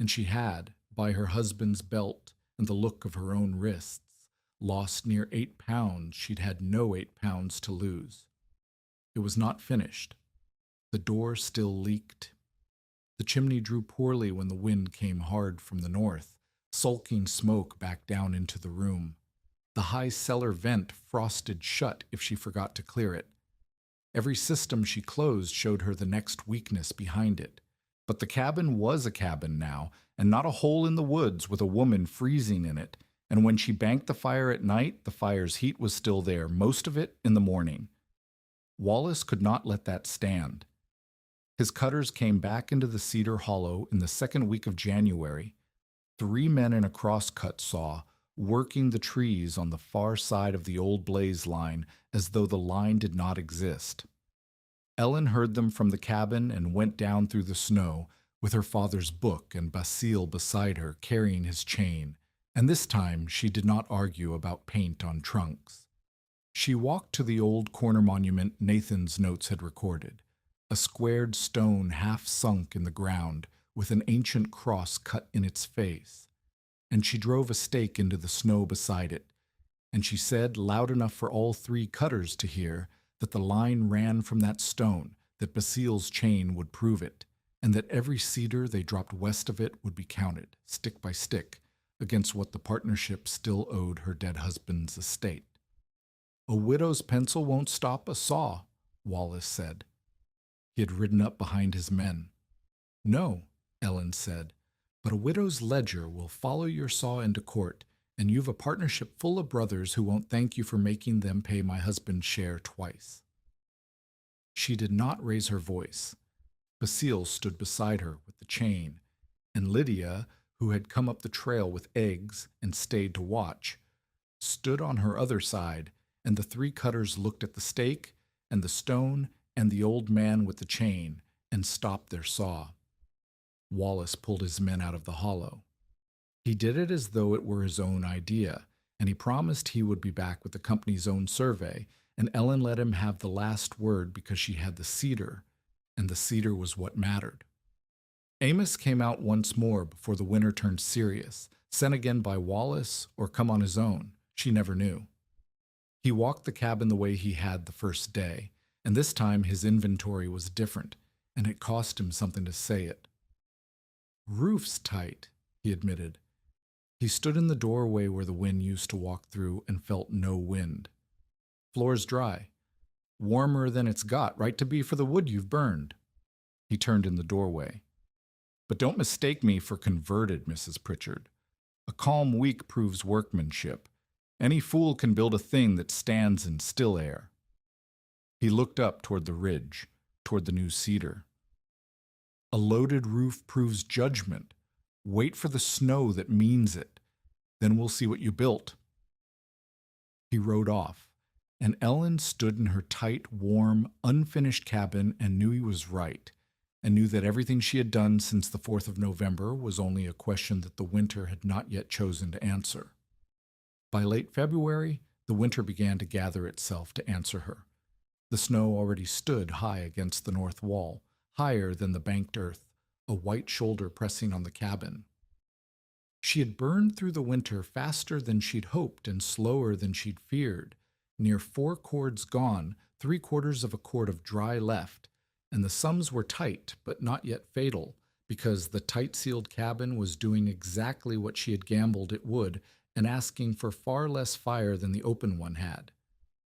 Speaker 1: And she had, by her husband's belt and the look of her own wrists, lost near 8 pounds she'd had no 8 pounds to lose. It was not finished. The door still leaked. The chimney drew poorly when the wind came hard from the north, sulking smoke back down into the room. The high cellar vent frosted shut if she forgot to clear it. Every system she closed showed her the next weakness behind it. But the cabin was a cabin now, and not a hole in the woods with a woman freezing in it, and when she banked the fire at night, the fire's heat was still there, most of it in the morning. Wallace could not let that stand. His cutters came back into the cedar hollow in the 2nd week of January, 3 men in a crosscut saw, working the trees on the far side of the old blaze line as though the line did not exist. Ellen heard them from the cabin and went down through the snow, with her father's book and Basile beside her carrying his chain, and this time she did not argue about paint on trunks. She walked to the old corner monument Nathan's notes had recorded, a squared stone half sunk in the ground with an ancient cross cut in its face, and she drove a stake into the snow beside it, and she said, loud enough for all 3 cutters to hear, that the line ran from that stone, that Basile's chain would prove it, and that every cedar they dropped west of it would be counted, stick by stick, against what the partnership still owed her dead husband's estate. "A widow's pencil won't stop a saw," Wallace said. He had ridden up behind his men. "No," Ellen said, "but a widow's ledger will follow your saw into court, and you've a partnership full of brothers who won't thank you for making them pay my husband's share twice." She did not raise her voice. Basile stood beside her with the chain, and Lydia, who had come up the trail with eggs and stayed to watch, stood on her other side, and the three cutters looked at the stake and the stone and the old man with the chain and stopped their saw. Wallace pulled his men out of the hollow. He did it as though it were his own idea, and he promised he would be back with the company's own survey, and Ellen let him have the last word because she had the cedar, and the cedar was what mattered. Amos came out once more before the winter turned serious, sent again by Wallace or come on his own. She never knew. He walked the cabin the way he had the first day, and this time his inventory was different, and it cost him something to say it. "Roof's tight," he admitted. He stood in the doorway where the wind used to walk through and felt no wind. "Floor's dry. Warmer than it's got, right to be for the wood you've burned." He turned in the doorway. "But don't mistake me for converted, Mrs. Pritchard. A calm week proves workmanship. Any fool can build a thing that stands in still air." He looked up toward the ridge, toward the new cedar. "A loaded roof proves judgment. Wait for the snow that means it. Then we'll see what you built." He rode off, and Ellen stood in her tight, warm, unfinished cabin and knew he was right, and knew that everything she had done since the 4th of November was only a question that the winter had not yet chosen to answer. By late February, the winter began to gather itself to answer her. The snow already stood high against the north wall, higher than the banked earth, a white shoulder pressing on the cabin. She had burned through the winter faster than she'd hoped and slower than she'd feared. Near 4 cords gone, 3/4 of a cord of dry left, and the sums were tight, but not yet fatal, because the tight-sealed cabin was doing exactly what she had gambled it would, and asking for far less fire than the open one had.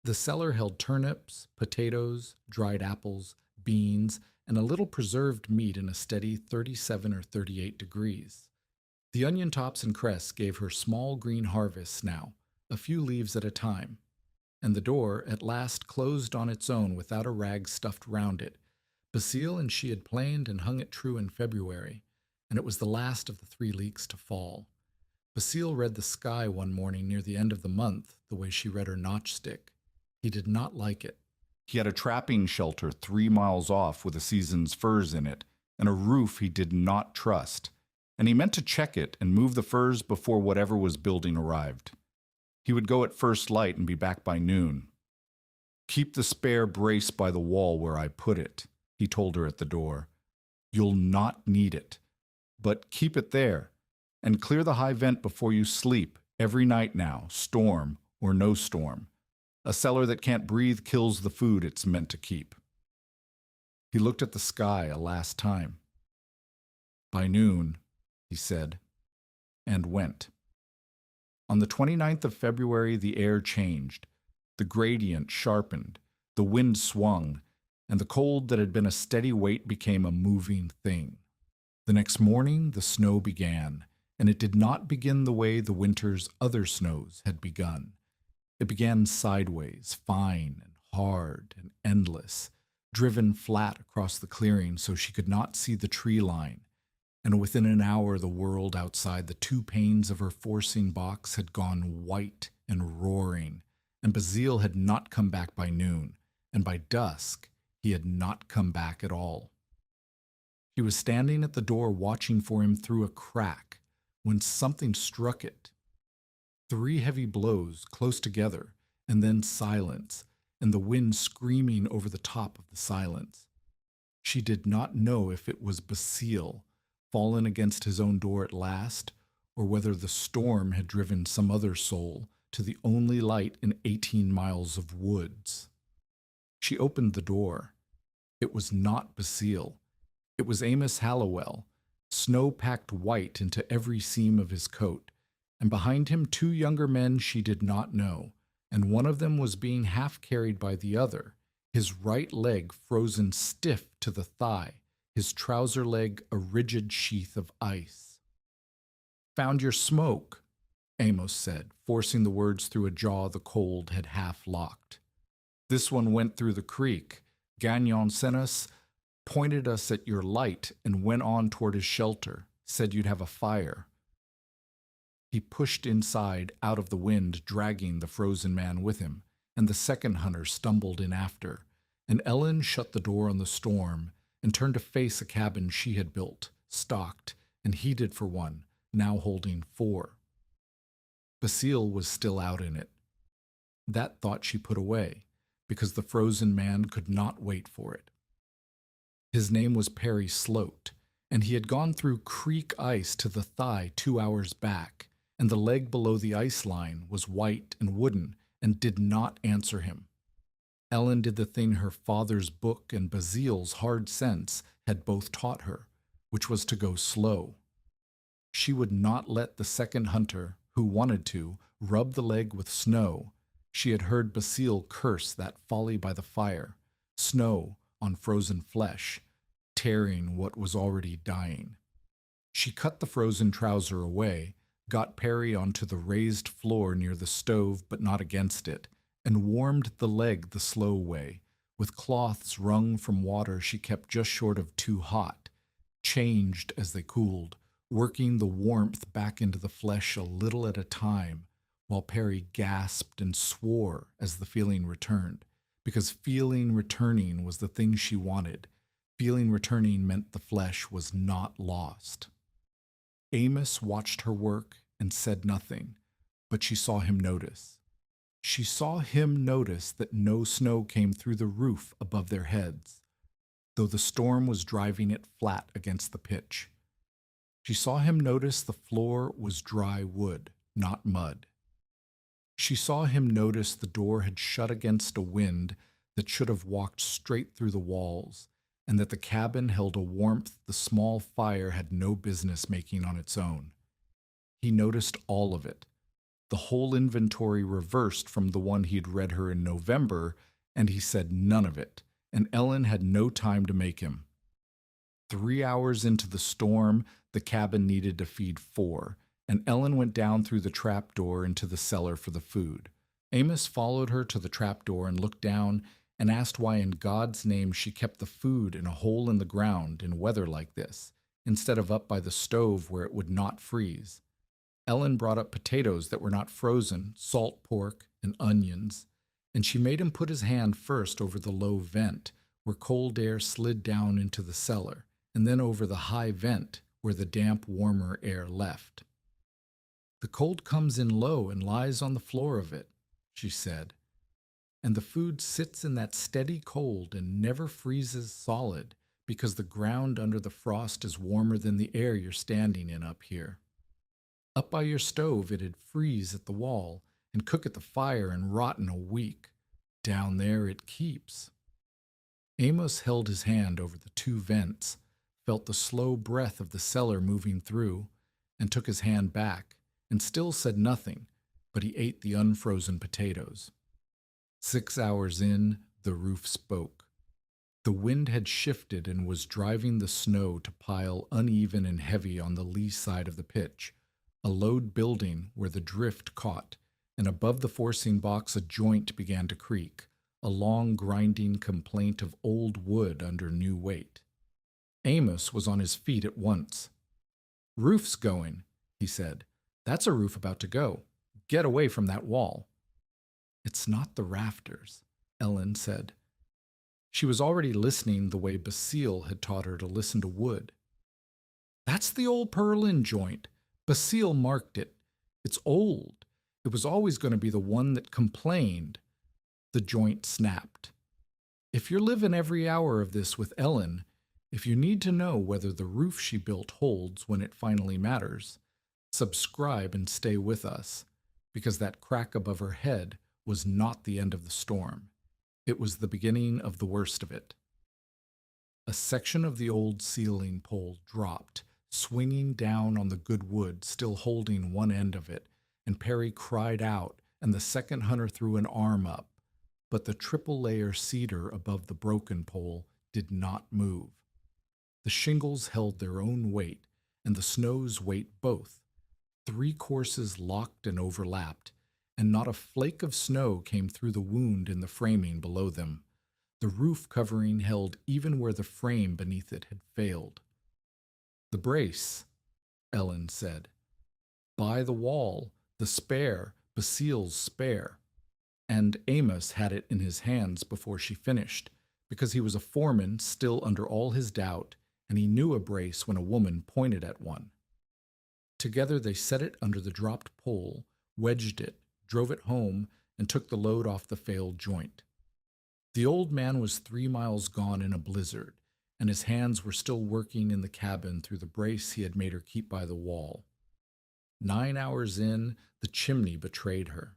Speaker 1: The cellar held turnips, potatoes, dried apples, beans, and a little preserved meat in a steady 37 or 38 degrees. The onion tops and cress gave her small green harvests now, a few leaves at a time, and the door at last closed on its own without a rag stuffed round it. Basile and she had planed and hung it true in February, and it was the last of the 3 leaks to fall. Basile read the sky one morning near the end of the month the way she read her notchstick. He did not like it. He had a trapping shelter 3 miles off with a season's furs in it, and a roof he did not trust, and he meant to check it and move the furs before whatever was building arrived. He would go at first light and be back by noon. "Keep the spare brace by the wall where I put it," he told her at the door. "You'll not need it, but keep it there, and clear the high vent before you sleep, every night now, storm or no storm. A cellar that can't breathe kills the food it's meant to keep." He looked at the sky a last time. "By noon," he said, and went. On the 29th of February, the air changed. The gradient sharpened, the wind swung, and the cold that had been a steady weight became a moving thing. The next morning, the snow began, and it did not begin the way the winter's other snows had begun. It began sideways, fine and hard and endless, driven flat across the clearing so she could not see the tree line, and within an hour the world outside the 2 panes of her forcing box had gone white and roaring, and Basile had not come back by noon, and by dusk he had not come back at all. She was standing at the door watching for him through a crack when something struck it. 3 heavy blows close together, and then silence, and the wind screaming over the top of the silence. She did not know if it was Basile, fallen against his own door at last, or whether the storm had driven some other soul to the only light in 18 miles of woods. She opened the door. It was not Basile. It was Amos Hallowell, snow packed white into every seam of his coat, and behind him 2 younger men she did not know, and one of them was being half carried by the other, his right leg frozen stiff to the thigh, his trouser leg a rigid sheath of ice. "Found your smoke." Amos said, forcing the words through a jaw the cold had half locked. This one went through the creek. Gagnon sent us, pointed us at your light, and went on toward his shelter, said you'd have a fire. He pushed inside, out of the wind, dragging the frozen man with him, and the second hunter stumbled in after, and Ellen shut the door on the storm and turned to face a cabin she had built, stocked, and heated for one, now holding 4. Basile was still out in it. That thought she put away, because the frozen man could not wait for it. His name was Perry Sloat, and he had gone through creek ice to the thigh 2 hours back, and the leg below the ice line was white and wooden and did not answer him. Ellen did the thing her father's book and Basile's hard sense had both taught her, which was to go slow. She would not let the second hunter, who wanted to, rub the leg with snow. She had heard Basile curse that folly by the fire, snow on frozen flesh, tearing what was already dying. She cut the frozen trouser away, got Perry onto the raised floor near the stove but not against it, and warmed the leg the slow way, with cloths wrung from water she kept just short of too hot, changed as they cooled, working the warmth back into the flesh a little at a time, while Perry gasped and swore as the feeling returned, because feeling returning was the thing she wanted. Feeling returning meant the flesh was not lost. Amos watched her work and said nothing, but she saw him notice. She saw him notice that no snow came through the roof above their heads, though the storm was driving it flat against the pitch. She saw him notice the floor was dry wood, not mud. She saw him notice the door had shut against a wind that should have walked straight through the walls, and that the cabin held a warmth the small fire had no business making on its own. He noticed all of it, the whole inventory reversed from the one he'd read her in November, and he said none of it, and Ellen had no time to make him. 3 hours into the storm, the cabin needed to feed 4, and Ellen went down through the trap door into the cellar for the food. Amos followed her to the trap door and looked down and asked why in God's name she kept the food in a hole in the ground in weather like this, instead of up by the stove where it would not freeze. Ellen brought up potatoes that were not frozen, salt pork, and onions, and she made him put his hand first over the low vent where cold air slid down into the cellar, and then over the high vent where the damp, warmer air left. The cold comes in low and lies on the floor of it, she said, and the food sits in that steady cold and never freezes solid because the ground under the frost is warmer than the air you're standing in up here. Up by your stove it'd freeze at the wall and cook at the fire and rot in a week. Down there it keeps. Amos held his hand over the 2 vents, felt the slow breath of the cellar moving through, and took his hand back, and still said nothing, but he ate the unfrozen potatoes. 6 hours in, the roof spoke. The wind had shifted and was driving the snow to pile uneven and heavy on the lee side of the pitch, a load building where the drift caught, and above the forcing box a joint began to creak, a long grinding complaint of old wood under new weight. Amos was on his feet at once. "Roof's going," he said. "That's a roof about to go. Get away from that wall." "It's not the rafters," Ellen said. She was already listening the way Basile had taught her to listen to wood. "That's the old purlin joint. Basile marked it. It's old. It was always going to be the one that complained." The joint snapped. "If you're living every hour of this with Ellen, if you need to know whether the roof she built holds when it finally matters, subscribe and stay with us, because that crack above her head was not the end of the storm. It was the beginning of the worst of it." A section of the old ceiling pole dropped, swinging down on the good wood, still holding one end of it, and Perry cried out, and the second hunter threw an arm up, but the triple-layer cedar above the broken pole did not move. The shingles held their own weight, and the snow's weight both, 3 courses locked and overlapped, and not a flake of snow came through the wound in the framing below them. The roof covering held even where the frame beneath it had failed. "The brace," Ellen said. "By the wall, the spare, Basile's spare." And Amos had it in his hands before she finished, because he was a foreman still under all his doubt, and he knew a brace when a woman pointed at one. Together they set it under the dropped pole, wedged it, drove it home, and took the load off the failed joint. The old man was 3 miles gone in a blizzard, and his hands were still working in the cabin through the brace he had made her keep by the wall. 9 hours in, the chimney betrayed her.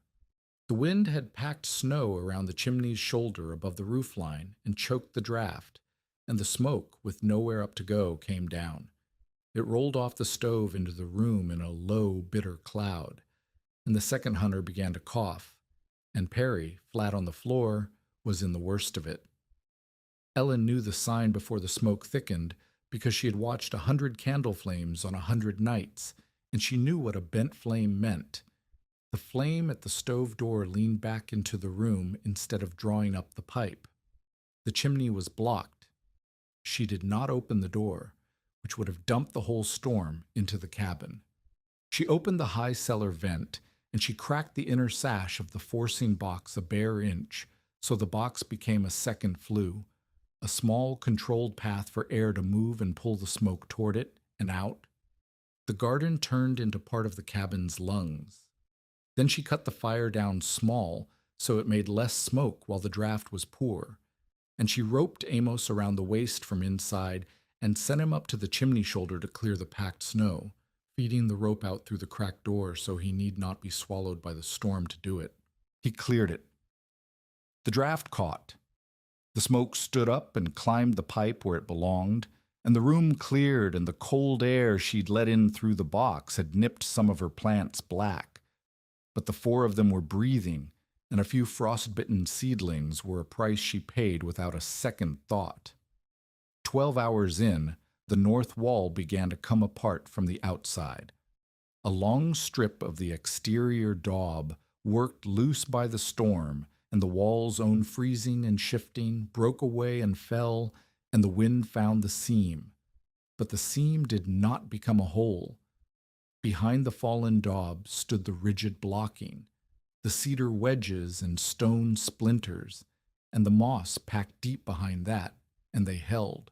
Speaker 1: The wind had packed snow around the chimney's shoulder above the roof line and choked the draft, and the smoke, with nowhere up to go, came down. It rolled off the stove into the room in a low, bitter cloud, and the second hunter began to cough, and Perry, flat on the floor, was in the worst of it. Ellen knew the sign before the smoke thickened because she had watched 100 candle flames on 100 nights, and she knew what a bent flame meant. The flame at the stove door leaned back into the room instead of drawing up the pipe. The chimney was blocked. She did not open the door, which would have dumped the whole storm into the cabin. She opened the high cellar vent, and she cracked the inner sash of the forcing box a bare inch, so the box became a second flue, a small controlled path for air to move and pull the smoke toward it and out. The garden turned into part of the cabin's lungs. Then she cut the fire down small so it made less smoke while the draft was poor, and she roped Amos around the waist from inside and sent him up to the chimney shoulder to clear the packed snow, feeding the rope out through the cracked door so he need not be swallowed by the storm to do it. He cleared it. The draft caught. The smoke stood up and climbed the pipe where it belonged, and the room cleared, and the cold air she'd let in through the box had nipped some of her plants black. But the 4 of them were breathing, and a few frostbitten seedlings were a price she paid without a second thought. 12 hours in, the north wall began to come apart from the outside. A long strip of the exterior daub, worked loose by the storm, and the wall's own freezing and shifting, broke away and fell, and the wind found the seam. But the seam did not become a hole. Behind the fallen daub stood the rigid blocking, the cedar wedges and stone splinters, and the moss packed deep behind that, and they held.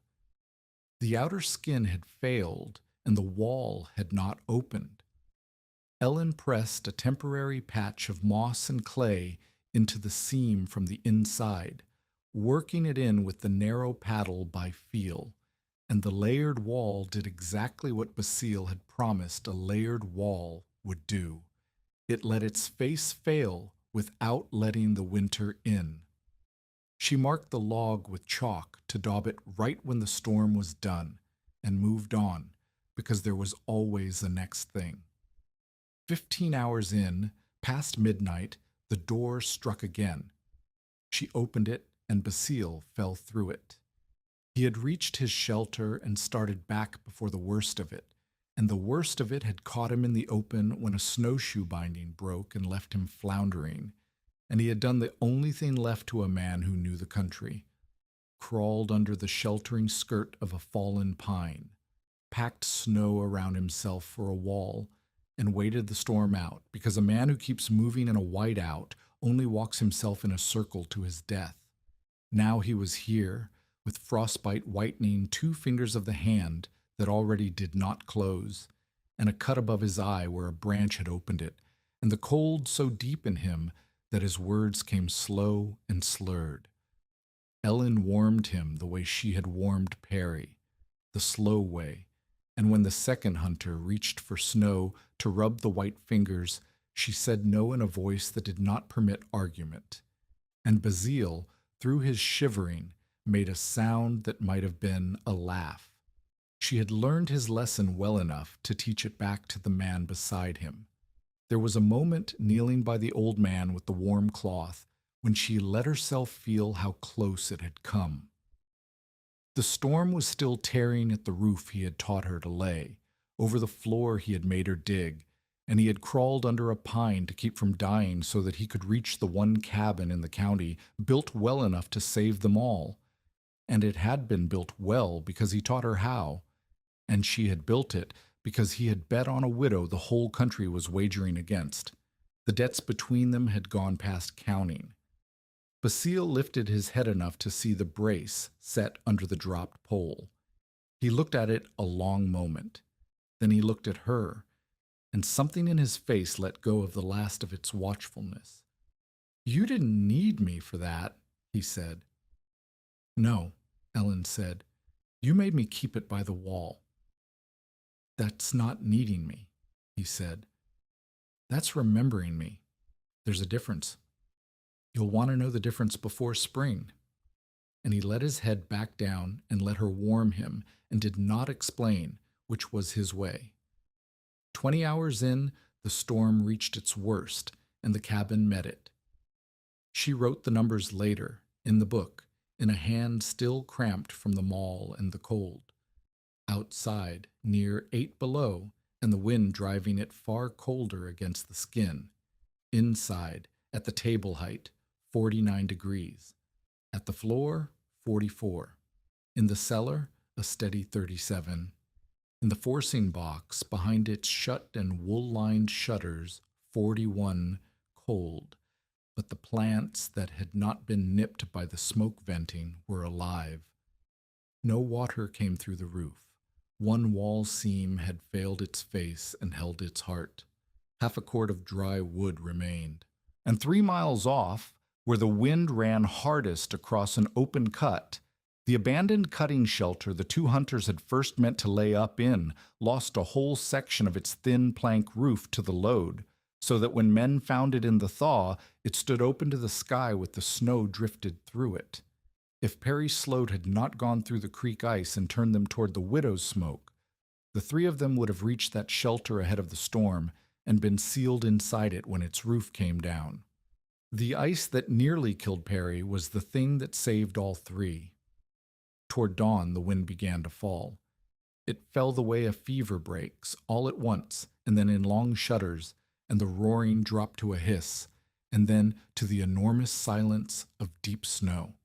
Speaker 1: The outer skin had failed, and the wall had not opened. Ellen pressed a temporary patch of moss and clay into the seam from the inside, working it in with the narrow paddle by feel, and the layered wall did exactly what Basile had promised a layered wall would do. It let its face fail without letting the winter in. She marked the log with chalk to daub it right when the storm was done, and moved on, because there was always the next thing. 15 hours in, past midnight, the door struck again. She opened it, and Basile fell through it. He had reached his shelter and started back before the worst of it, and the worst of it had caught him in the open when a snowshoe binding broke and left him floundering, and he had done the only thing left to a man who knew the country: crawled under the sheltering skirt of a fallen pine, packed snow around himself for a wall, and waited the storm out, because a man who keeps moving in a whiteout only walks himself in a circle to his death. Now he was here, with frostbite whitening 2 fingers of the hand that already did not close, and a cut above his eye where a branch had opened it, and the cold so deep in him that his words came slow and slurred. Ellen warmed him the way she had warmed Perry, the slow way, and when the second hunter reached for snow to rub the white fingers, she said no in a voice that did not permit argument. And Basile, through his shivering, made a sound that might have been a laugh. She had learned his lesson well enough to teach it back to the man beside him. There was a moment kneeling by the old man with the warm cloth when she let herself feel how close it had come. The storm was still tearing at the roof he had taught her to lay, over the floor he had made her dig, and he had crawled under a pine to keep from dying so that he could reach the one cabin in the county built well enough to save them all. And it had been built well because he taught her how, and she had built it because he had bet on a widow the whole country was wagering against. The debts between them had gone past counting. Basile lifted his head enough to see the brace set under the dropped pole. He looked at it a long moment. Then he looked at her, and something in his face let go of the last of its watchfulness. "You didn't need me for that," he said. "No," Ellen said. "You made me keep it by the wall." "That's not needing me," he said. "That's remembering me. There's a difference. You'll want to know the difference before spring." And he let his head back down and let her warm him and did not explain, which was his way. 20 hours in, the storm reached its worst, and the cabin met it. She wrote the numbers later, in the book, in a hand still cramped from the maul and the cold. Outside, near 8 below, and the wind driving it far colder against the skin. Inside, at the table height, 49 degrees. At the floor, 44. In the cellar, a steady 37. In the forcing box, behind its shut and wool-lined shutters, 41, cold. But the plants that had not been nipped by the smoke venting were alive. No water came through the roof. One wall seam had failed its face and held its heart. Half a cord of dry wood remained. And 3 miles off, where the wind ran hardest across an open cut, the abandoned cutting shelter the two hunters had first meant to lay up in lost a whole section of its thin plank roof to the load, so that when men found it in the thaw, it stood open to the sky with the snow drifted through it. If Perry Sloat had not gone through the creek ice and turned them toward the widow's smoke, the 3 of them would have reached that shelter ahead of the storm and been sealed inside it when its roof came down. The ice that nearly killed Perry was the thing that saved all 3. Toward dawn, the wind began to fall. It fell the way a fever breaks, all at once, and then in long shudders, and the roaring dropped to a hiss, and then to the enormous silence of deep snow.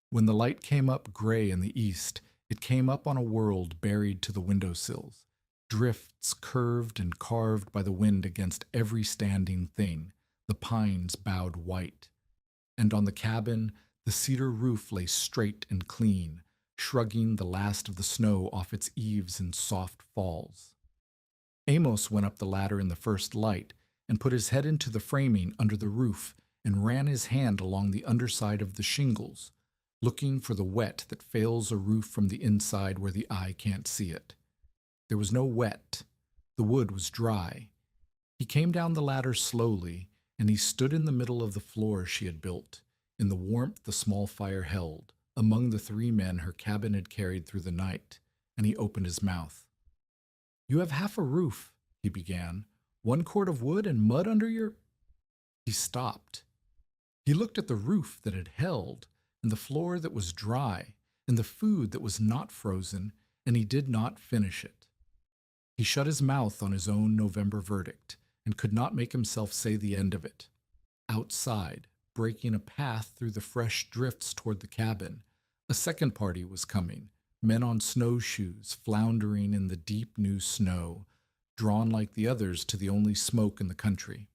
Speaker 1: When the light came up gray in the east, it came up on a world buried to the windowsills, drifts curved and carved by the wind against every standing thing, the pines bowed white. And on the cabin, the cedar roof lay straight and clean, shrugging the last of the snow off its eaves in soft falls. Amos went up the ladder in the first light and put his head into the framing under the roof and ran his hand along the underside of the shingles, looking for the wet that fails a roof from the inside where the eye can't see it. There was no wet. The wood was dry. He came down the ladder slowly, and he stood in the middle of the floor she had built, in the warmth the small fire held, among the 3 men her cabin had carried through the night, and he opened his mouth. "You have half a roof," he began. "1 cord of wood and mud under your—" He stopped. He looked at the roof that had held, and the floor that was dry, and the food that was not frozen, and he did not finish it. He shut his mouth on his own November verdict, and could not make himself say the end of it. Outside, breaking a path through the fresh drifts toward the cabin, a second party was coming, men on snowshoes floundering in the deep new snow, drawn like the others to the only smoke in the country.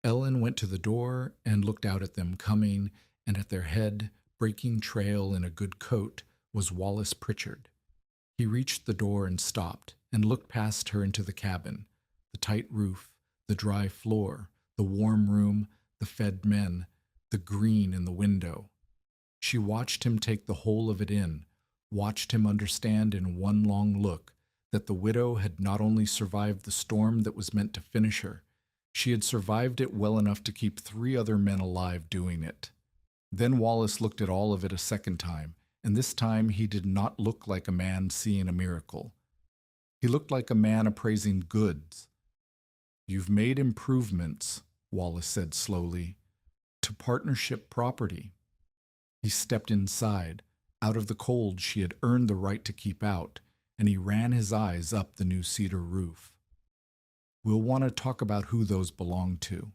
Speaker 1: Ellen went to the door and looked out at them coming, and at their head, breaking trail in a good coat, was Wallace Pritchard. He reached the door and stopped, and looked past her into the cabin, the tight roof, the dry floor, the warm room, the fed men, the green in the window. She watched him take the whole of it in, watched him understand in one long look that the widow had not only survived the storm that was meant to finish her, she had survived it well enough to keep 3 other men alive doing it. Then Wallace looked at all of it a second time, and this time he did not look like a man seeing a miracle. He looked like a man appraising goods. "You've made improvements," Wallace said slowly, "to partnership property." He stepped inside, out of the cold she had earned the right to keep out, and he ran his eyes up the new cedar roof. We'll want to talk about who those belong to.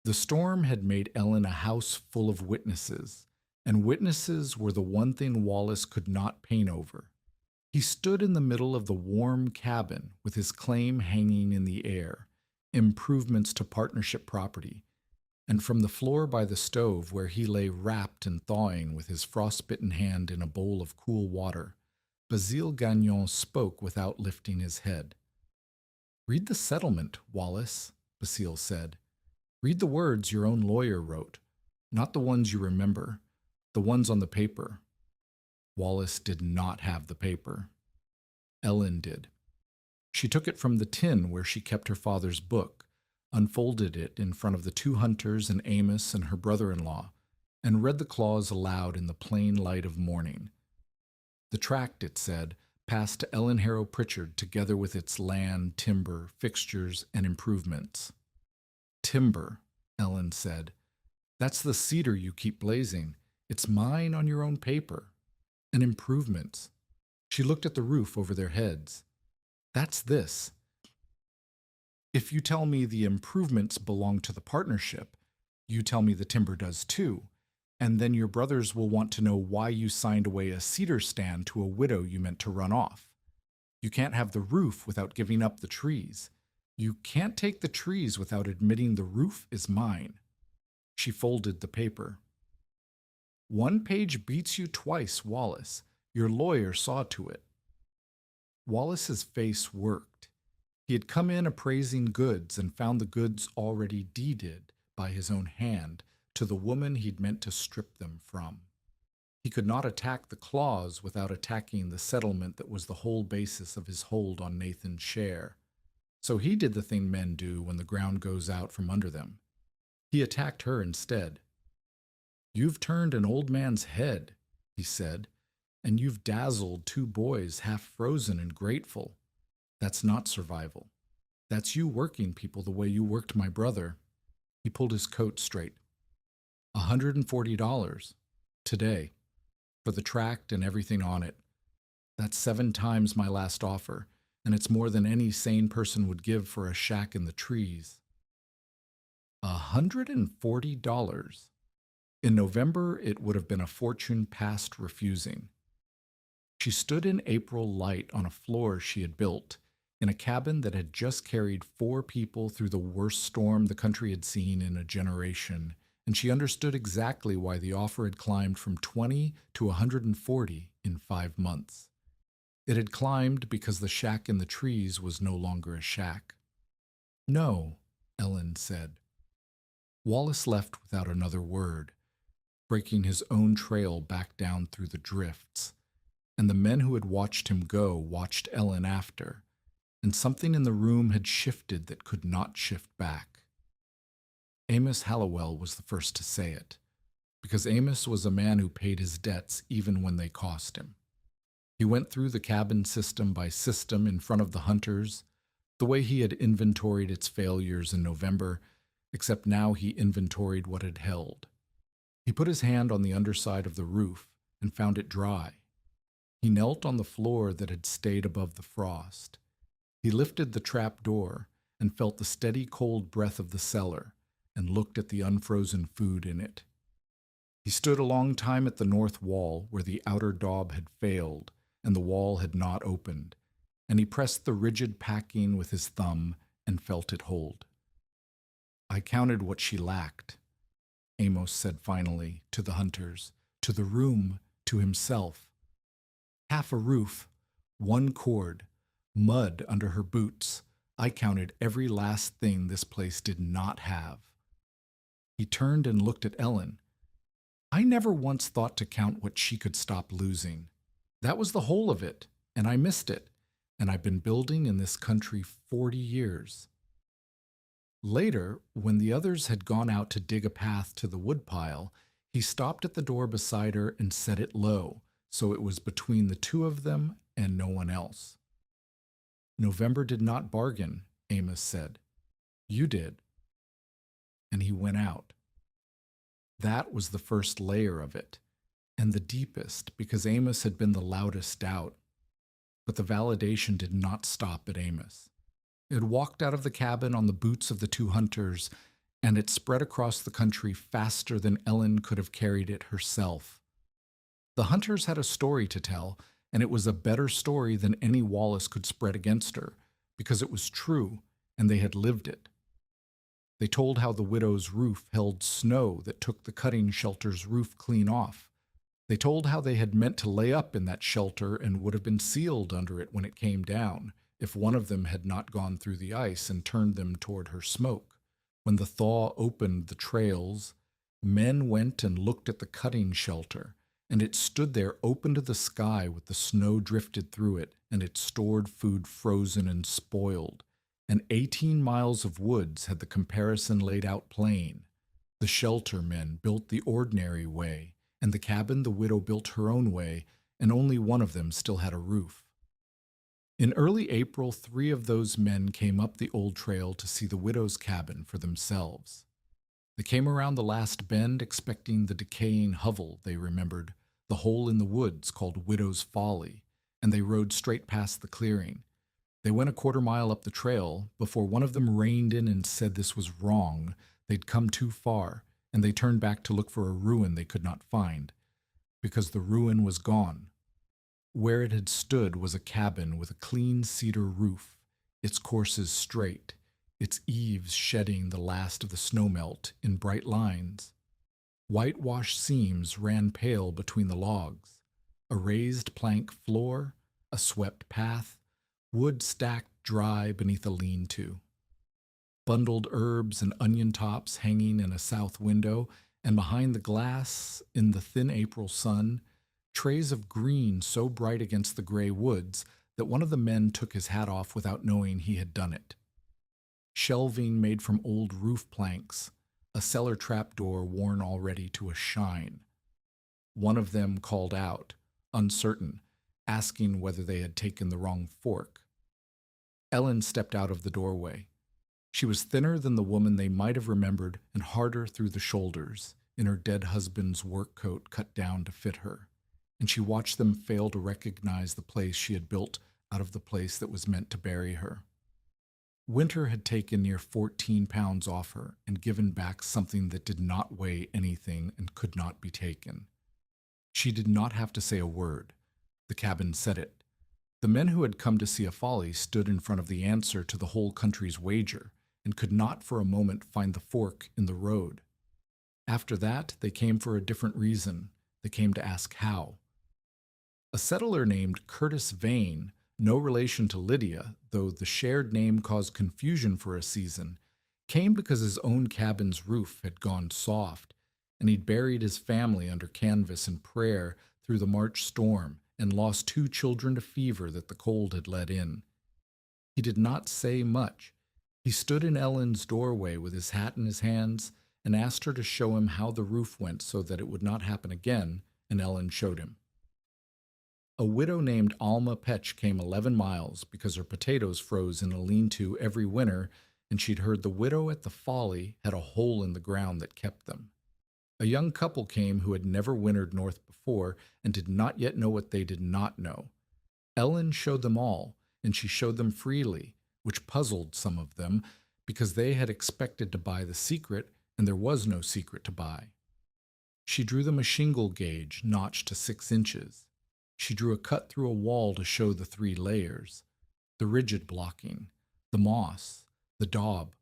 Speaker 1: The storm had made Ellen a house full of witnesses, and witnesses were the one thing Wallace could not paint over. He stood in the middle of the warm cabin with his claim hanging in the air, improvements to partnership property, and from the floor by the stove where he lay wrapped and thawing with his frostbitten hand in a bowl of cool water, Basile Gagnon spoke without lifting his head. "Read the settlement, Wallace," Basile said. "Read the words your own lawyer wrote, not the ones you remember, the ones on the paper." Wallace did not have the paper. Ellen did. She took it from the tin where she kept her father's book, unfolded it in front of the two hunters and Amos and her brother-in-law, and read the clause aloud in the plain light of morning. The tract, it said, passed to Ellen Harrow Pritchard together with its land, timber, fixtures, and improvements. "Timber," Ellen said. "That's the cedar you keep blazing. It's mine on your own paper. And improvements." She looked at the roof over their heads. "That's this. If you tell me the improvements belong to the partnership, you tell me the timber does too, and then your brothers will want to know why you signed away a cedar stand to a widow you meant to run off. You can't have the roof without giving up the trees. You can't take the trees without admitting the roof is mine." She folded the paper. "One page beats you twice, Wallace. Your lawyer saw to it." Wallace's face worked. He had come in appraising goods and found the goods already deeded by his own hand to the woman he'd meant to strip them from. He could not attack the clause without attacking the settlement that was the whole basis of his hold on Nathan's share. So he did the thing men do when the ground goes out from under them. He attacked her instead. "You've turned an old man's head," he said, "and you've dazzled two boys half frozen and grateful. That's not survival. That's you working people the way you worked my brother." He pulled his coat straight. $140 today for the tract and everything on it. That's 7 times my last offer, and it's more than any sane person would give for a shack in the trees. $140. In November, it would have been a fortune past refusing. She stood in April light on a floor she had built, in a cabin that had just carried 4 people through the worst storm the country had seen in a generation, and she understood exactly why the offer had climbed from 20 to 140 in 5 months. It had climbed because the shack in the trees was no longer a shack. "No," Ellen said. Wallace left without another word, breaking his own trail back down through the drifts, and the men who had watched him go watched Ellen after, and something in the room had shifted that could not shift back. Amos Hallowell was the first to say it, because Amos was a man who paid his debts even when they cost him. He went through the cabin system by system in front of the hunters, the way he had inventoried its failures in November, except now he inventoried what it held. He put his hand on the underside of the roof and found it dry. He knelt on the floor that had stayed above the frost. He lifted the trap door and felt the steady cold breath of the cellar and looked at the unfrozen food in it. He stood a long time at the north wall where the outer daub had failed and the wall had not opened, and he pressed the rigid packing with his thumb and felt it hold. "I counted what she lacked," Amos said finally, to the hunters, to the room, to himself. "Half a roof, 1 cord, mud under her boots. I counted every last thing this place did not have." He turned and looked at Ellen. "I never once thought to count what she could stop losing. That was the whole of it, and I missed it, and I've been building in this country 40 years. Later, when the others had gone out to dig a path to the woodpile, he stopped at the door beside her and set it low, so it was between the two of them and no one else. "November did not bargain," Amos said. "You did." And he went out. That was the first layer of it, and the deepest, because Amos had been the loudest out. But the validation did not stop at Amos. It walked out of the cabin on the boots of the two hunters, and it spread across the country faster than Ellen could have carried it herself. The hunters had a story to tell, and it was a better story than any Wallace could spread against her, because it was true, and they had lived it. They told how the widow's roof held snow that took the cutting shelter's roof clean off. They told how they had meant to lay up in that shelter and would have been sealed under it when it came down, if one of them had not gone through the ice and turned them toward her smoke. When the thaw opened the trails, men went and looked at the cutting shelter, and it stood there open to the sky with the snow drifted through it, and its stored food frozen and spoiled. And 18 miles of woods had the comparison laid out plain. The shelter men built the ordinary way, and the cabin the widow built her own way, and only one of them still had a roof. In early April, 3 of those men came up the old trail to see the widow's cabin for themselves. They came around the last bend expecting the decaying hovel they remembered, the hole in the woods called Widow's Folly, and they rode straight past the clearing. They went a quarter-mile up the trail before one of them reined in and said this was wrong. They'd come too far, and they turned back to look for a ruin they could not find, because the ruin was gone. Where it had stood was a cabin with a clean cedar roof, its courses straight, its eaves shedding the last of the snowmelt in bright lines. Whitewashed seams ran pale between the logs, a raised plank floor, a swept path, wood stacked dry beneath a lean-to. Bundled herbs and onion tops hanging in a south window, and behind the glass, in the thin April sun, trays of green so bright against the gray woods that one of the men took his hat off without knowing he had done it. Shelving made from old roof planks, a cellar trapdoor worn already to a shine. One of them called out, uncertain, asking whether they had taken the wrong fork. Ellen stepped out of the doorway. She was thinner than the woman they might have remembered and harder through the shoulders, in her dead husband's work coat cut down to fit her, and she watched them fail to recognize the place she had built out of the place that was meant to bury her. Winter had taken near 14 pounds off her and given back something that did not weigh anything and could not be taken. She did not have to say a word. The cabin said it. The men who had come to see a folly stood in front of the answer to the whole country's wager and could not for a moment find the fork in the road. After that, they came for a different reason. They came to ask how. A settler named Curtis Vane, no relation to Lydia, though the shared name caused confusion for a season, came because his own cabin's roof had gone soft, and he'd buried his family under canvas and prayer through the March storm and lost 2 children to fever that the cold had let in. He did not say much. He stood in Ellen's doorway with his hat in his hands and asked her to show him how the roof went so that it would not happen again, and Ellen showed him. A widow named Alma Petch came 11 miles because her potatoes froze in a lean-to every winter, and she'd heard the widow at the Folly had a hole in the ground that kept them. A young couple came who had never wintered north before and did not yet know what they did not know. Ellen showed them all, and she showed them freely, which puzzled some of them, because they had expected to buy the secret, and there was no secret to buy. She drew them a shingle gauge notched to 6 inches. She drew a cut through a wall to show the 3 layers, the rigid blocking, the moss, the daub.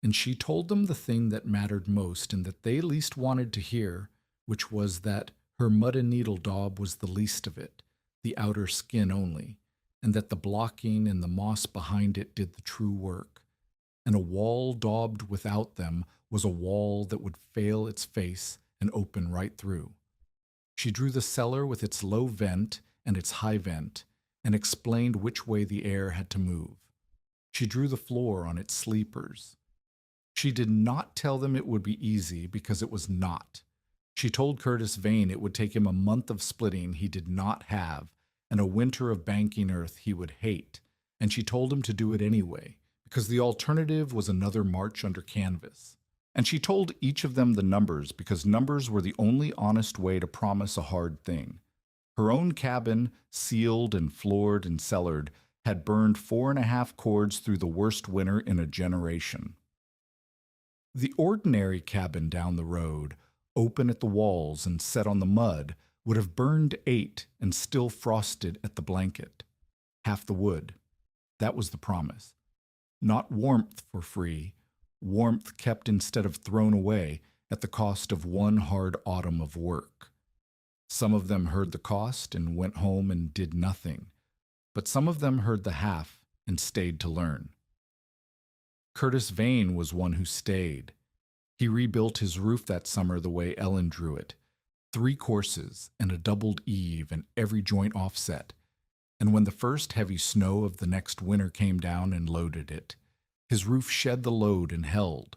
Speaker 1: And she told them the thing that mattered most and that they least wanted to hear, which was that her mud and needle daub was the least of it, the outer skin only, and that the blocking and the moss behind it did the true work. And a wall daubed without them was a wall that would fail its face and open right through. She drew the cellar with its low vent and its high vent, and explained which way the air had to move. She drew the floor on its sleepers. She did not tell them it would be easy, because it was not. She told Curtis Vane it would take him a month of splitting he did not have, and a winter of banking earth he would hate, and she told him to do it anyway, because the alternative was another march under canvas. And she told each of them the numbers, because numbers were the only honest way to promise a hard thing. Her own cabin, sealed and floored and cellared, had burned 4.5 cords through the worst winter in a generation. The ordinary cabin down the road, open at the walls and set on the mud, would have burned 8 and still frosted at the blanket. Half the wood. That was the promise. Not warmth for free, warmth kept instead of thrown away at the cost of one hard autumn of work. Some of them heard the cost and went home and did nothing, but some of them heard the half and stayed to learn. Curtis Vane was one who stayed. He rebuilt his roof that summer the way Ellen drew it, 3 courses and a doubled eave and every joint offset. And when the first heavy snow of the next winter came down and loaded it, his roof shed the load and held,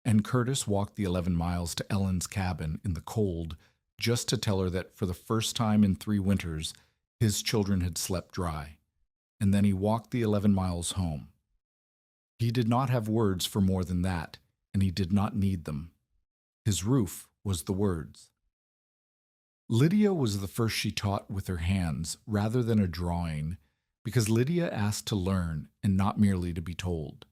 Speaker 1: and Curtis walked the 11 miles to Ellen's cabin in the cold just to tell her that for the first time in 3 winters, his children had slept dry, and then he walked the 11 miles home. He did not have words for more than that, and he did not need them. His roof was the words. Lydia was the first she taught with her hands rather than a drawing, because Lydia asked to learn and not merely to be told.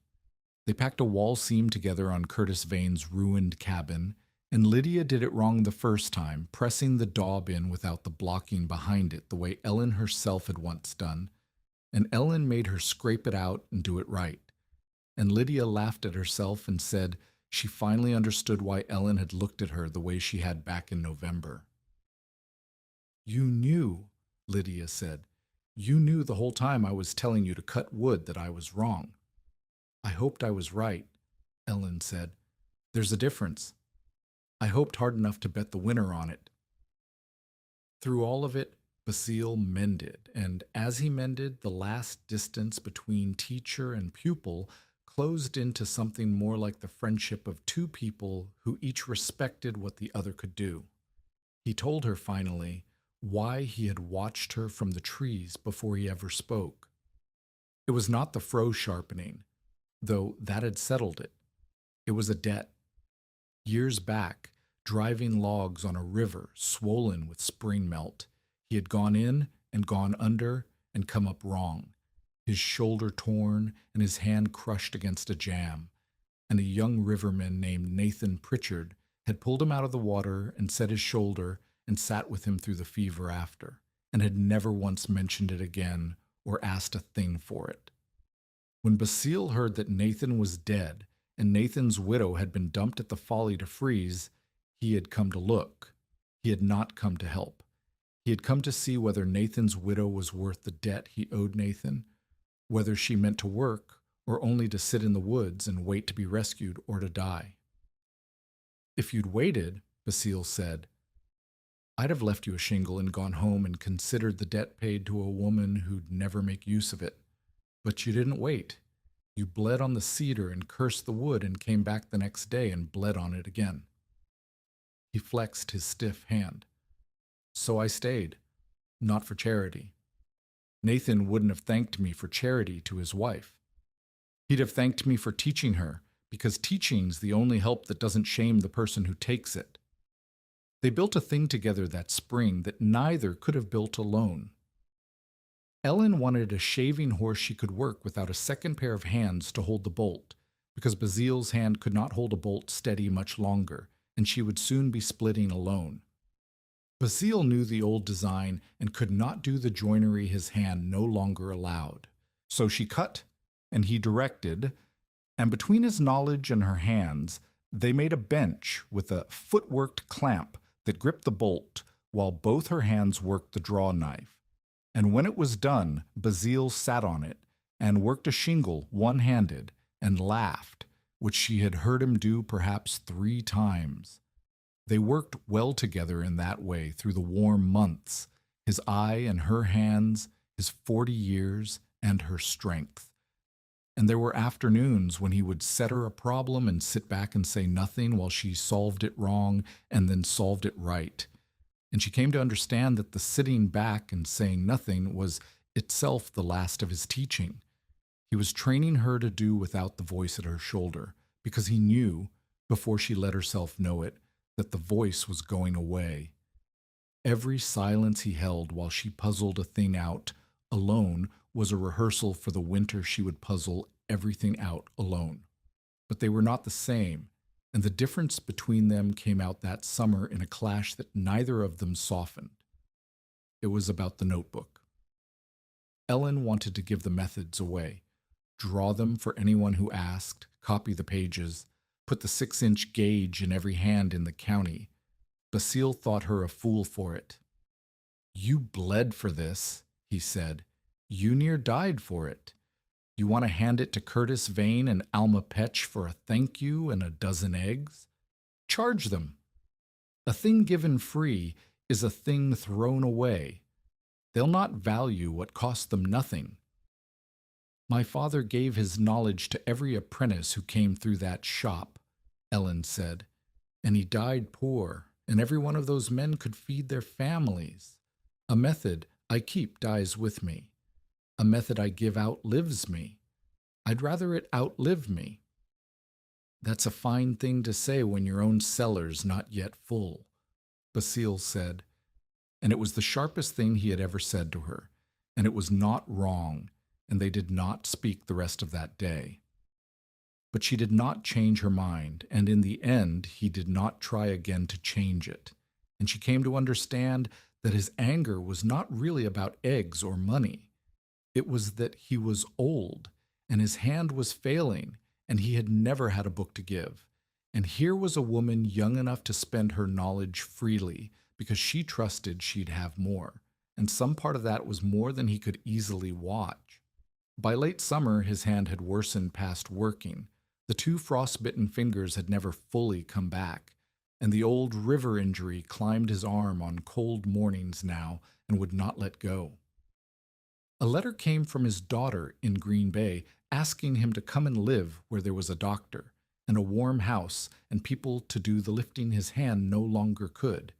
Speaker 1: They packed a wall seam together on Curtis Vane's ruined cabin, and Lydia did it wrong the first time, pressing the daub in without the blocking behind it the way Ellen herself had once done, and Ellen made her scrape it out and do it right. And Lydia laughed at herself and said she finally understood why Ellen had looked at her the way she had back in November. "You knew," Lydia said. "You knew the whole time I was telling you to cut wood that I was wrong." "I hoped I was right," Ellen said. "There's a difference. I hoped hard enough to bet the winner on it." Through all of it, Basile mended, and as he mended, the last distance between teacher and pupil closed into something more like the friendship of 2 people who each respected what the other could do. He told her finally why he had watched her from the trees before he ever spoke. It was not the fro sharpening, though that had settled it. It was a debt. Years back, driving logs on a river swollen with spring melt, he had gone in and gone under and come up wrong, his shoulder torn and his hand crushed against a jam, and a young riverman named Nathan Pritchard had pulled him out of the water and set his shoulder and sat with him through the fever after, and had never once mentioned it again or asked a thing for it. When Basile heard that Nathan was dead and Nathan's widow had been dumped at the Folly to freeze, he had come to look. He had not come to help. He had come to see whether Nathan's widow was worth the debt he owed Nathan, whether she meant to work or only to sit in the woods and wait to be rescued or to die. "If you'd waited," Basile said, "I'd have left you a shingle and gone home and considered the debt paid to a woman who'd never make use of it. But you didn't wait. You bled on the cedar and cursed the wood and came back the next day and bled on it again." He flexed his stiff hand. "So I stayed, not for charity. Nathan wouldn't have thanked me for charity to his wife. He'd have thanked me for teaching her, because teaching's the only help that doesn't shame the person who takes it. They built a thing together that spring that neither could have built alone. Ellen wanted a shaving horse she could work without a second pair of hands to hold the bolt, because Basile's hand could not hold a bolt steady much longer, and she would soon be splitting alone. Basile knew the old design and could not do the joinery his hand no longer allowed. So she cut, and he directed, and between his knowledge and her hands, they made a bench with a footworked clamp that gripped the bolt, while both her hands worked the draw knife. And when it was done, Basile sat on it and worked a shingle one-handed and laughed, which she had heard him do perhaps 3 times. They worked well together in that way through the warm months, his eye and her hands, his 40 years and her strength. And there were afternoons when he would set her a problem and sit back and say nothing while she solved it wrong and then solved it right. And she came to understand that the sitting back and saying nothing was itself the last of his teaching. He was training her to do without the voice at her shoulder, because he knew, before she let herself know it, that the voice was going away. Every silence he held while she puzzled a thing out, alone was a rehearsal for the winter she would puzzle everything out alone. But they were not the same, and the difference between them came out that summer in a clash that neither of them softened. It was about the notebook. Ellen wanted to give the methods away, draw them for anyone who asked, copy the pages, put the 6-inch gauge in every hand in the county. Basile thought her a fool for it. "You bled for this," he said. "You near died for it. You want to hand it to Curtis Vane and Alma Petch for a thank you and a dozen eggs? Charge them. A thing given free is a thing thrown away. They'll not value what cost them nothing. My father gave his knowledge to every apprentice who came through that shop," Ellen said, "and he died poor, and every one of those men could feed their families. A method I keep dies with me. A method I give outlives me. I'd rather it outlive me." "That's a fine thing to say when your own cellar's not yet full," Basile said, and it was the sharpest thing he had ever said to her, and it was not wrong, and they did not speak the rest of that day. But she did not change her mind, and in the end he did not try again to change it, and she came to understand that his anger was not really about eggs or money. It was that he was old, and his hand was failing, and he had never had a book to give. And here was a woman young enough to spend her knowledge freely, because she trusted she'd have more, and some part of that was more than he could easily watch. By late summer, his hand had worsened past working. The 2 frostbitten fingers had never fully come back, and the old river injury climbed his arm on cold mornings now and would not let go. A letter came from his daughter in Green Bay asking him to come and live where there was a doctor and a warm house and people to do the lifting his hand no longer could.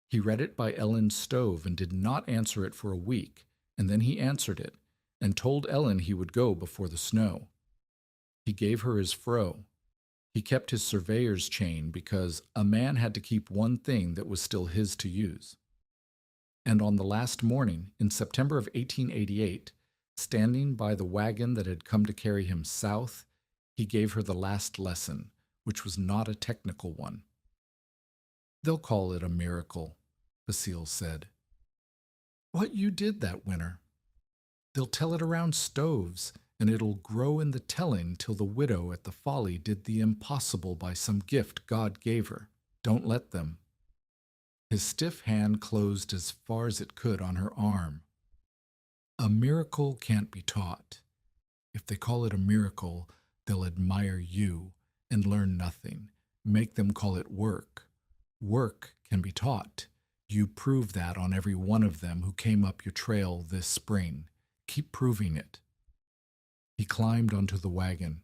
Speaker 1: He read it by Ellen's stove and did not answer it for a week, and then he answered it and told Ellen he would go before the snow. He gave her his fro. He kept his surveyor's chain because a man had to keep one thing that was still his to use. And on the last morning, in September of 1888, standing by the wagon that had come to carry him south, he gave her the last lesson, which was not a technical one. "They'll call it a miracle," Basile said. "What you did that winter. They'll tell it around stoves, and it'll grow in the telling till the widow at the Folly did the impossible by some gift God gave her. Don't let them." His stiff hand closed as far as it could on her arm. "A miracle can't be taught. If they call it a miracle, they'll admire you and learn nothing. Make them call it work. Work can be taught. You prove that on every one of them who came up your trail this spring. Keep proving it." He climbed onto the wagon.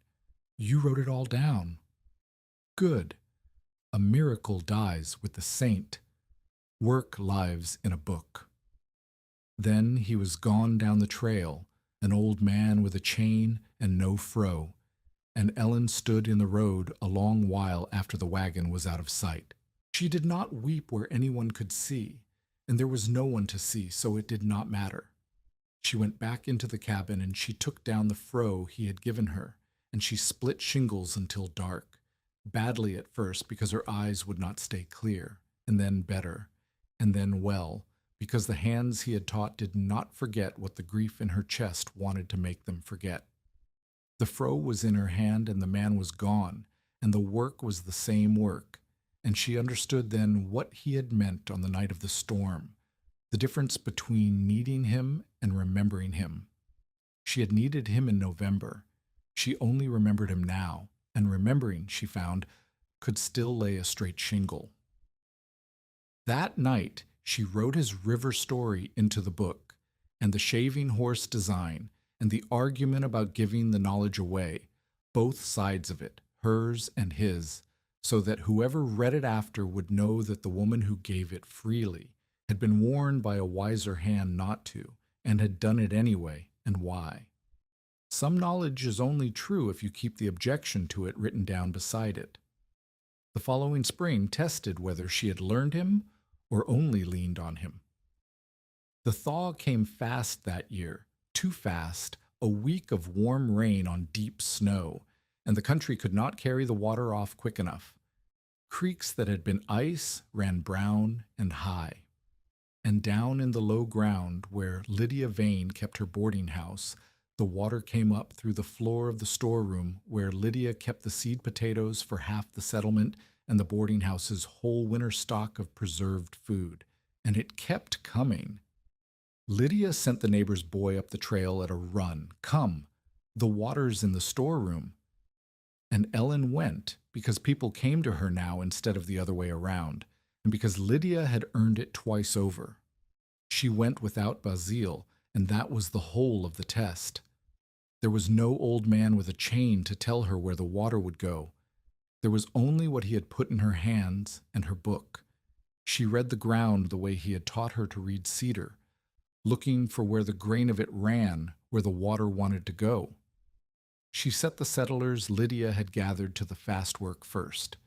Speaker 1: "You wrote it all down." "Good. A miracle dies with the saint. Work lives in a book." Then he was gone down the trail, an old man with a chain and no fro, and Ellen stood in the road a long while after the wagon was out of sight. She did not weep where anyone could see, and there was no one to see, so it did not matter. She went back into the cabin and she took down the fro he had given her, and she split shingles until dark, badly at first because her eyes would not stay clear, and then better, and then well, because the hands he had taught did not forget what the grief in her chest wanted to make them forget. The fro was in her hand and the man was gone, and the work was the same work, and she understood then what he had meant on the night of the storm, the difference between needing him and remembering him. She had needed him in November. She only remembered him now, and remembering, she found, could still lay a straight shingle. That night, she wrote his river story into the book, and the shaving horse design, and the argument about giving the knowledge away, both sides of it, hers and his, so that whoever read it after would know that the woman who gave it freely had been warned by a wiser hand not to, and had done it anyway, and why. Some knowledge is only true if you keep the objection to it written down beside it. The following spring tested whether she had learned him or only leaned on him. The thaw came fast that year, Too fast, a week of warm rain on deep snow, and the country could not carry the water off quick enough. Creeks that had been ice ran brown and high. And down in the low ground where Lydia Vane kept her boarding house, the water came up through the floor of the storeroom where Lydia kept the seed potatoes for half the settlement and the boarding house's whole winter stock of preserved food. And it kept coming. Lydia sent the neighbor's boy up the trail at a run. Come, the water's in the storeroom. And Ellen went because people came to her now instead of the other way around, and because Lydia had earned it twice over. She went without Basile, and that was the whole of the test. There was no old man with a chain to tell her where the water would go. There was only what he had put in her hands and her book. She read the ground the way he had taught her to read cedar, looking for where the grain of it ran, where the water wanted to go. She set the settlers Lydia had gathered to the fast work first.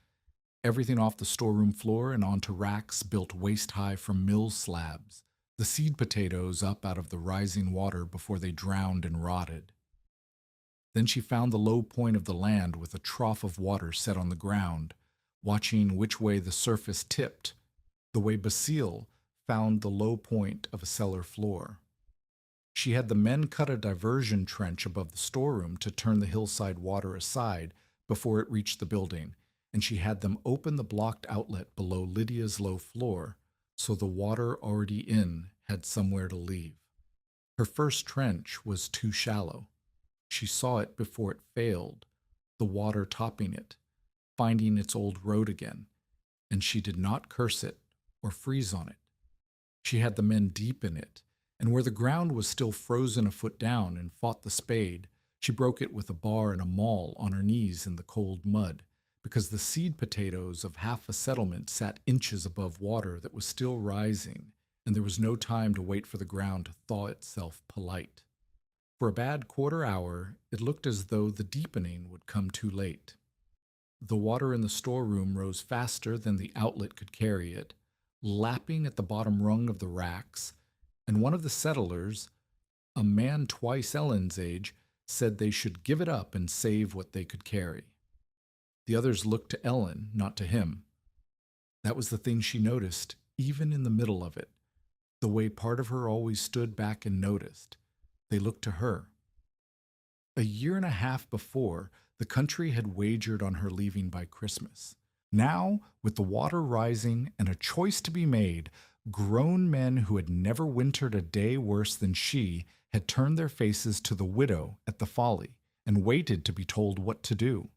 Speaker 1: Everything off the storeroom floor and onto racks built waist-high from mill slabs, the seed potatoes up out of the rising water before they drowned and rotted. Then she found the low point of the land with a trough of water set on the ground, watching which way the surface tipped, the way Basile found the low point of a cellar floor. She had the men cut a diversion trench above the storeroom to turn the hillside water aside before it reached the building, and she had them open the blocked outlet below Lydia's low floor so the water already in had somewhere to leave. Her first trench was too shallow. She saw it before it failed, the water topping it, finding its old road again, and she did not curse it or freeze on it. She had the men deepen it, and where the ground was still frozen a foot down and fought the spade, she broke it with a bar and a maul on her knees in the cold mud, because the seed potatoes of half a settlement sat inches above water that was still rising, and there was no time to wait for the ground to thaw itself polite. For a bad quarter hour, it looked as though the deepening would come too late. The water in the storeroom rose faster than the outlet could carry it, lapping at the bottom rung of the racks, and one of the settlers, a man twice Ellen's age, said they should give it up and save what they could carry. The others looked to Ellen, not to him. That was the thing she noticed, even in the middle of it, the way part of her always stood back and noticed. They looked to her. A year and a half before, the country had wagered on her leaving by Christmas. Now, with the water rising and a choice to be made, grown men who had never wintered a day worse than she had turned their faces to the widow at the Folly and waited to be told what to do.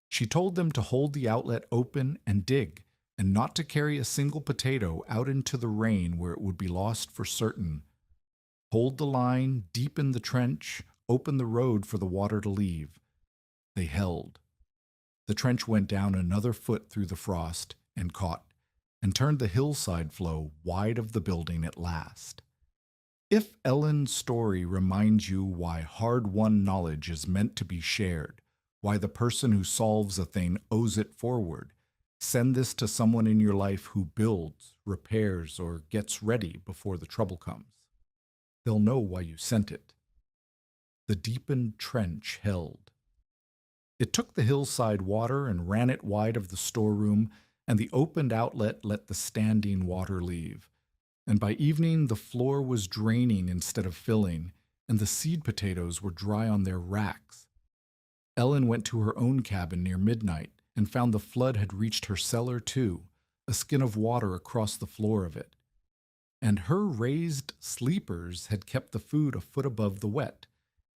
Speaker 1: She told them to hold the outlet open and dig, and not to carry a single potato out into the rain where it would be lost for certain. Hold the line, deepen the trench, open the road for the water to leave. They held. The trench went down another foot through the frost and caught, and turned the hillside flow wide of the building at last. If Ellen's story reminds you why hard-won knowledge is meant to be shared, why the person who solves a thing owes it forward, send this to someone in your life who builds, repairs, or gets ready before the trouble comes. They'll know why you sent it. The deepened trench held. It took the hillside water and ran it wide of the storeroom, and the opened outlet let the standing water leave. And by evening the floor was draining instead of filling, and the seed potatoes were dry on their racks. Ellen went to her own cabin near midnight and found the flood had reached her cellar too, a skin of water across the floor of it. And her raised sleepers had kept the food a foot above the wet,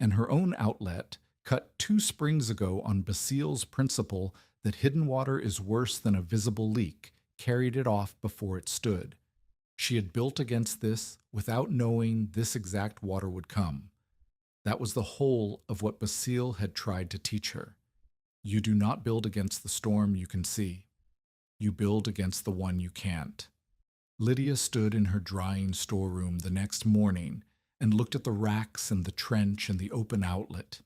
Speaker 1: and her own outlet, cut 2 springs ago on Basile's principle that hidden water is worse than a visible leak, carried it off before it stood. She had built against this without knowing this exact water would come. That was the whole of what Basile had tried to teach her. You do not build against the storm you can see. You build against the one you can't. Lydia stood in her drying storeroom the next morning and looked at the racks and the trench and the open outlet.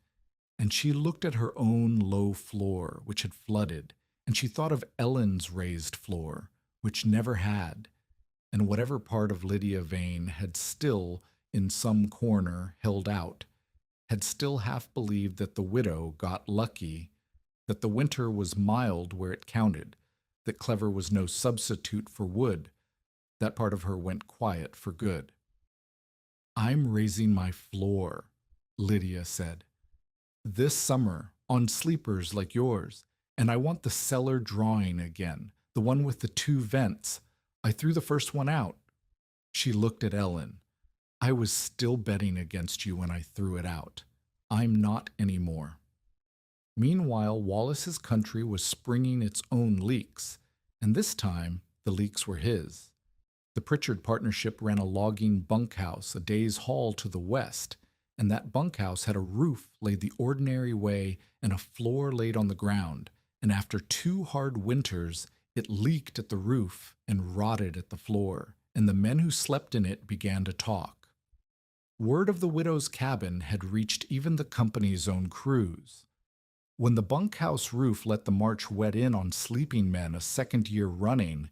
Speaker 1: And she looked at her own low floor, which had flooded, and she thought of Ellen's raised floor, which never had, and whatever part of Lydia Vane had still, in some corner held out, had still half believed that the widow got lucky, that the winter was mild where it counted, that clever was no substitute for wood. That part of her went quiet for good. "I'm raising my floor," Lydia said. "This summer, on sleepers like yours, and I want the cellar drawing again, the one with the 2 vents. I threw the first one out." She looked at Ellen. "I was still betting against you when I threw it out. I'm not anymore." Meanwhile, Wallace's country was springing its own leaks, and this time the leaks were his. The Pritchard partnership ran a logging bunkhouse a day's haul to the west, and that bunkhouse had a roof laid the ordinary way and a floor laid on the ground, and after 2 hard winters it leaked at the roof and rotted at the floor, and the men who slept in it began to talk. Word of the widow's cabin had reached even the company's own crews. When the bunkhouse roof let the March wet in on sleeping men a 2nd year running,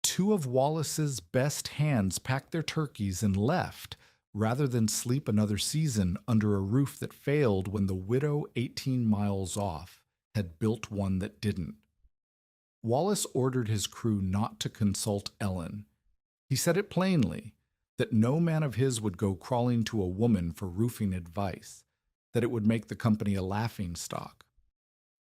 Speaker 1: 2 of Wallace's best hands packed their turkeys and left, rather than sleep another season under a roof that failed when the widow 18 miles off had built one that didn't. Wallace ordered his crew not to consult Ellen. He said it plainly, that no man of his would go crawling to a woman for roofing advice, that it would make the company a laughingstock.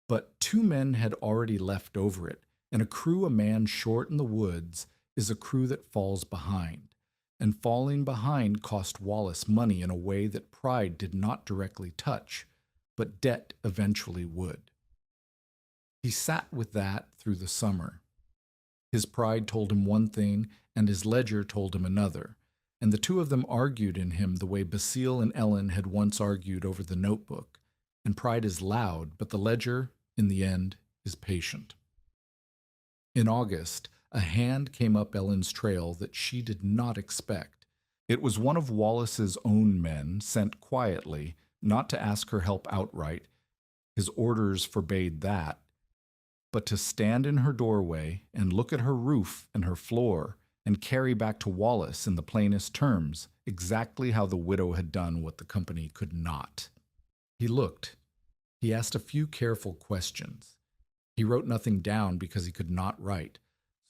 Speaker 1: But 2 men had already left over it, and a crew a man short in the woods is a crew that falls behind, and falling behind cost Wallace money in a way that pride did not directly touch, but debt eventually would. He sat with that through the summer. His pride told him one thing, and his ledger told him another, and the 2 of them argued in him the way Basile and Ellen had once argued over the notebook, and pride is loud, but the ledger, in the end, is patient. In August, a hand came up Ellen's trail that she did not expect. It was one of Wallace's own men, sent quietly, not to ask her help outright. His orders forbade that, but to stand in her doorway and look at her roof and her floor and carry back to Wallace in the plainest terms exactly how the widow had done what the company could not. He looked. He asked a few careful questions. He wrote nothing down because he could not write,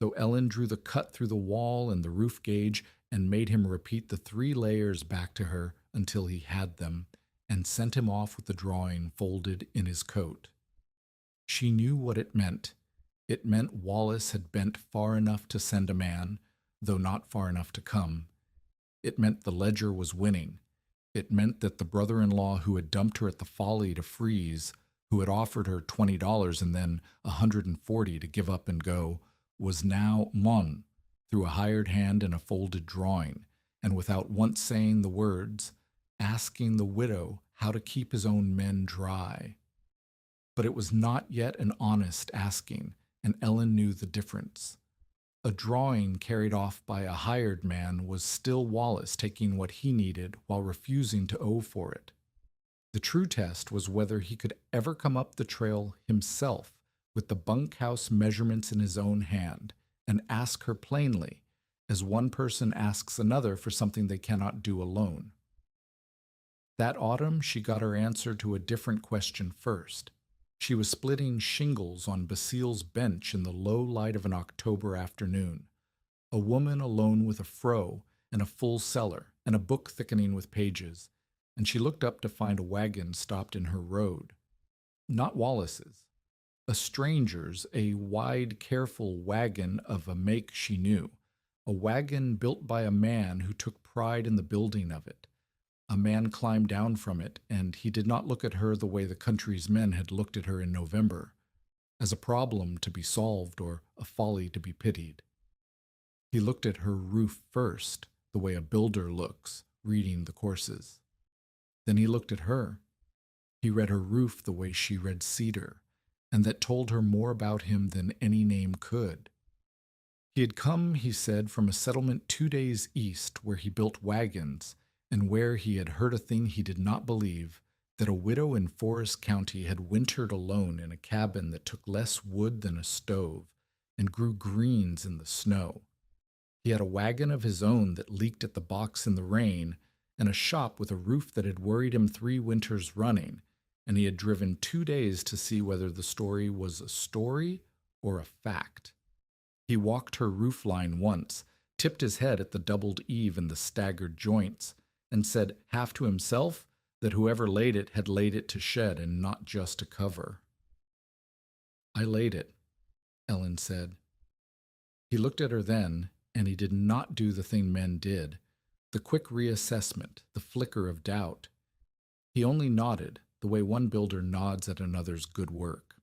Speaker 1: so Ellen drew the cut through the wall and the roof gauge and made him repeat the 3 layers back to her until he had them, and sent him off with the drawing folded in his coat. She knew what it meant. It meant Wallace had bent far enough to send a man, though not far enough to come. It meant the ledger was winning. It meant that the brother-in-law who had dumped her at the Folly to freeze, who had offered her $20 and then $140 to give up and go, was now mon through a hired hand and a folded drawing, and without once saying the words, asking the widow how to keep his own men dry. But it was not yet an honest asking, and Ellen knew the difference. A drawing carried off by a hired man was still Wallace taking what he needed while refusing to owe for it. The true test was whether he could ever come up the trail himself with the bunkhouse measurements in his own hand and ask her plainly, as one person asks another for something they cannot do alone. That autumn she got her answer to a different question first. She was splitting shingles on Basile's bench in the low light of an October afternoon, a woman alone with a fro and a full cellar and a book thickening with pages, and she looked up to find a wagon stopped in her road. Not Wallace's. A stranger's, a wide, careful wagon of a make she knew, a wagon built by a man who took pride in the building of it. A man climbed down from it, and he did not look at her the way the country's men had looked at her in November, as a problem to be solved or a folly to be pitied. He looked at her roof first, the way a builder looks, reading the courses. Then he looked at her. He read her roof the way she read cedar, and that told her more about him than any name could. He had come, he said, from a settlement 2 days east where he built wagons, and where he had heard a thing he did not believe, that a widow in Forest County had wintered alone in a cabin that took less wood than a stove and grew greens in the snow. He had a wagon of his own that leaked at the box in the rain, and a shop with a roof that had worried him 3 winters running, and he had driven 2 days to see whether the story was a story or a fact. He walked her roof line once, tipped his head at the doubled eave and the staggered joints, and said half to himself that whoever laid it had laid it to shed and not just to cover. "I laid it," Ellen said. He looked at her then, and he did not do the thing men did, the quick reassessment, the flicker of doubt. He only nodded, the way one builder nods at another's good work.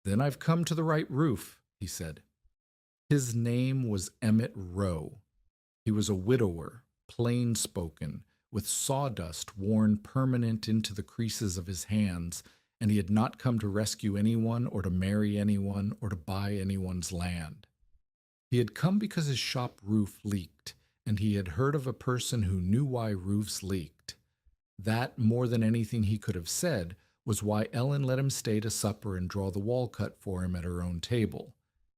Speaker 1: "Then I've come to the right roof," he said. His name was Emmett Rowe. He was a widower, plain-spoken, with sawdust worn permanent into the creases of his hands, and he had not come to rescue anyone or to marry anyone or to buy anyone's land. He had come because his shop roof leaked, and he had heard of a person who knew why roofs leaked. That, more than anything he could have said, was why Ellen let him stay to supper and draw the wall cut for him at her own table,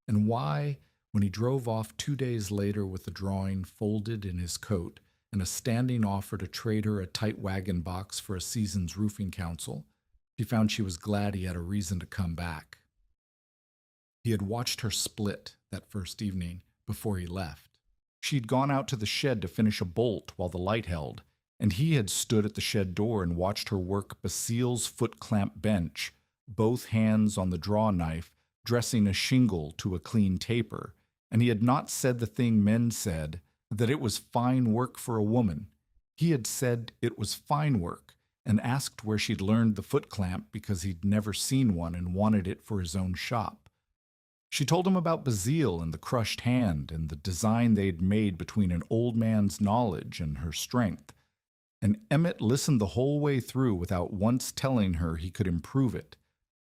Speaker 1: and why, when he drove off 2 days later with the drawing folded in his coat and a standing offer to trade her a tight wagon box for a season's roofing council, she found she was glad he had a reason to come back. He had watched her split that first evening before he left. She'd gone out to the shed to finish a bolt while the light held, and he had stood at the shed door and watched her work Basile's foot-clamp bench, both hands on the draw knife, dressing a shingle to a clean taper, and he had not said the thing men said, that it was fine work for a woman. He had said it was fine work, and asked where she'd learned the foot-clamp because he'd never seen one and wanted it for his own shop. She told him about Basile and the crushed hand and the design they'd made between an old man's knowledge and her strength, and Emmett listened the whole way through without once telling her he could improve it,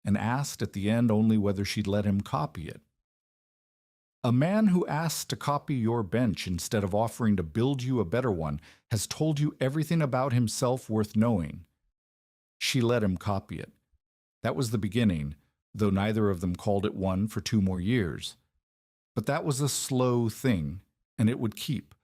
Speaker 1: and asked at the end only whether she'd let him copy it. "A man who asks to copy your bench instead of offering to build you a better one has told you everything about himself worth knowing." She let him copy it. That was the beginning, though neither of them called it one for 2 more years. But that was a slow thing, and it would keep.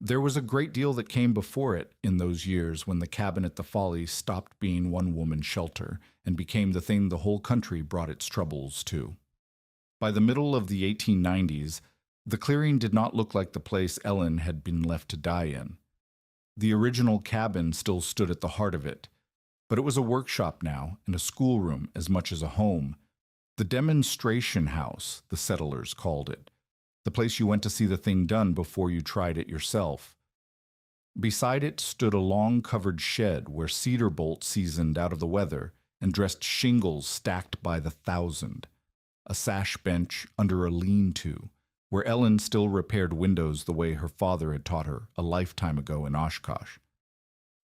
Speaker 1: There was a great deal that came before it in those years when the cabin at the Folly stopped being one-woman shelter and became the thing the whole country brought its troubles to. By the middle of the 1890s, the clearing did not look like the place Ellen had been left to die in. The original cabin still stood at the heart of it, but it was a workshop now and a schoolroom as much as a home. The demonstration house, the settlers called it, the place you went to see the thing done before you tried it yourself. Beside it stood a long covered shed where cedar bolts seasoned out of the weather and dressed shingles stacked by the thousand. A sash bench under a lean-to, where Ellen still repaired windows the way her father had taught her a lifetime ago in Oshkosh.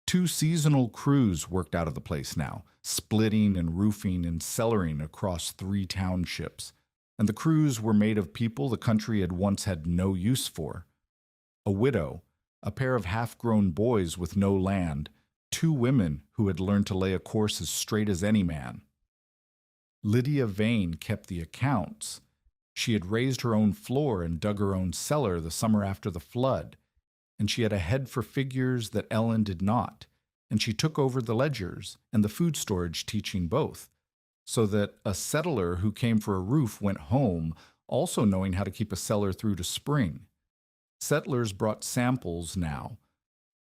Speaker 1: 2 seasonal crews worked out of the place now, splitting and roofing and cellaring across 3 townships, and the crews were made of people the country had once had no use for. A widow, a pair of half-grown boys with no land, 2 women who had learned to lay a course as straight as any man. Lydia Vane kept the accounts. She had raised her own floor and dug her own cellar the summer after the flood, and she had a head for figures that Ellen did not, and she took over the ledgers and the food storage teaching both, so that a settler who came for a roof went home also knowing how to keep a cellar through to spring. Settlers brought samples now,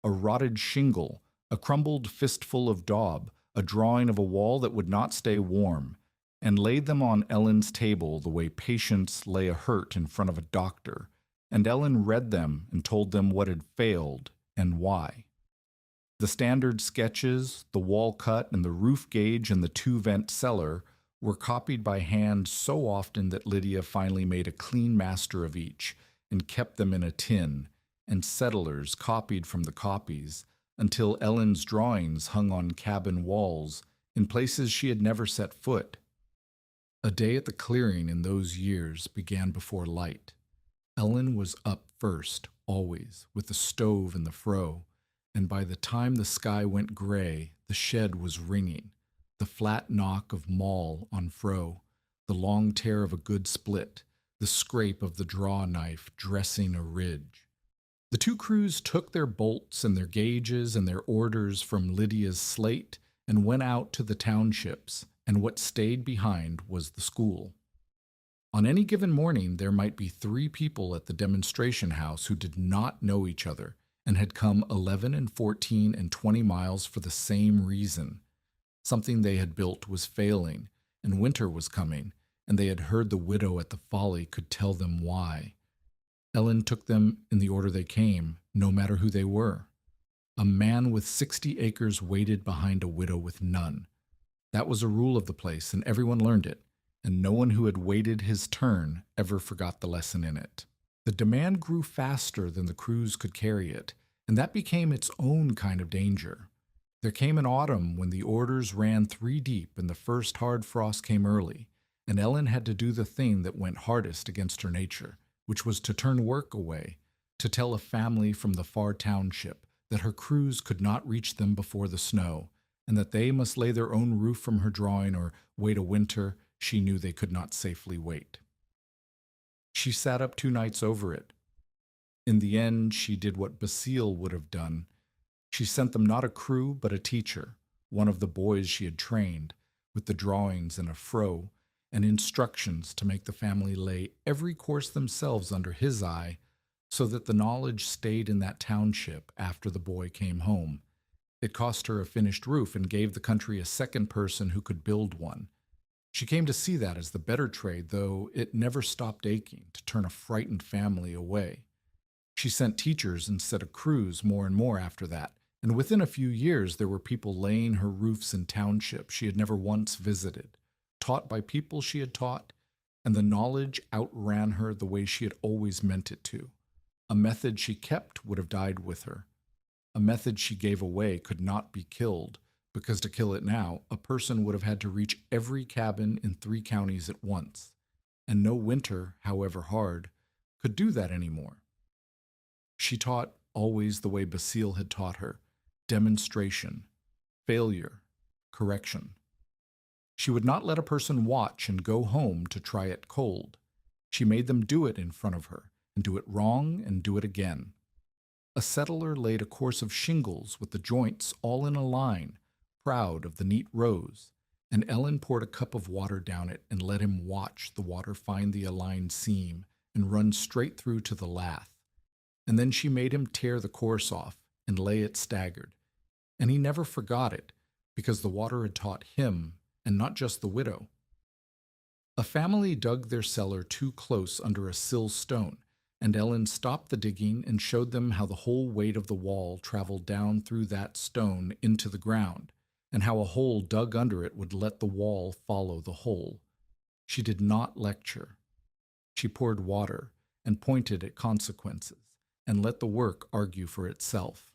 Speaker 1: a rotted shingle, a crumbled fistful of daub, a drawing of a wall that would not stay warm, and laid them on Ellen's table the way patients lay a hurt in front of a doctor, and Ellen read them and told them what had failed and why. The standard sketches, the wall cut, and the roof gauge and the 2-vent cellar were copied by hand so often that Lydia finally made a clean master of each and kept them in a tin, and settlers copied from the copies until Ellen's drawings hung on cabin walls in places she had never set foot. A day at the clearing in those years began before light. Ellen was up first, always, with the stove and the fro, and by the time the sky went gray, the shed was ringing, the flat knock of maul on fro, the long tear of a good split, the scrape of the draw knife dressing a ridge. The two crews took their bolts and their gauges and their orders from Lydia's slate and went out to the townships, and what stayed behind was the school. On any given morning, there might be 3 people at the demonstration house who did not know each other and had come 11 and 14 and 20 miles for the same reason. Something they had built was failing, and winter was coming, and they had heard the widow at the Folly could tell them why. Ellen took them in the order they came, no matter who they were. A man with 60 acres waited behind a widow with none. That was a rule of the place, and everyone learned it, and no one who had waited his turn ever forgot the lesson in it. The demand grew faster than the crews could carry it, and that became its own kind of danger. There came an autumn when the orders ran 3 deep and the first hard frost came early, and Ellen had to do the thing that went hardest against her nature, which was to turn work away, to tell a family from the far township that her crews could not reach them before the snow, and that they must lay their own roof from her drawing or wait a winter she knew they could not safely wait. She sat up 2 nights over it. In the end, she did what Basile would have done. She sent them not a crew, but a teacher, one of the boys she had trained, with the drawings and a froe, and instructions to make the family lay every course themselves under his eye, so that the knowledge stayed in that township after the boy came home. It cost her a finished roof and gave the country a second person who could build one. She came to see that as the better trade, though it never stopped aching to turn a frightened family away. She sent teachers instead of crews more and more after that, and within a few years there were people laying her roofs in townships she had never once visited, taught by people she had taught, and the knowledge outran her the way she had always meant it to. A method she kept would have died with her. A method she gave away could not be killed, because to kill it now, a person would have had to reach every cabin in 3 counties at once, and no winter, however hard, could do that anymore. She taught always the way Basile had taught her: demonstration, failure, correction. She would not let a person watch and go home to try it cold. She made them do it in front of her, and do it wrong and do it again. A settler laid a course of shingles with the joints all in a line, proud of the neat rows, and Ellen poured a cup of water down it and let him watch the water find the aligned seam and run straight through to the lath. And then she made him tear the course off and lay it staggered. And he never forgot it, because the water had taught him, and not just the widow. A family dug their cellar too close under a sill stone, and Ellen stopped the digging and showed them how the whole weight of the wall traveled down through that stone into the ground, and how a hole dug under it would let the wall follow the hole. She did not lecture. She poured water and pointed at consequences, and let the work argue for itself.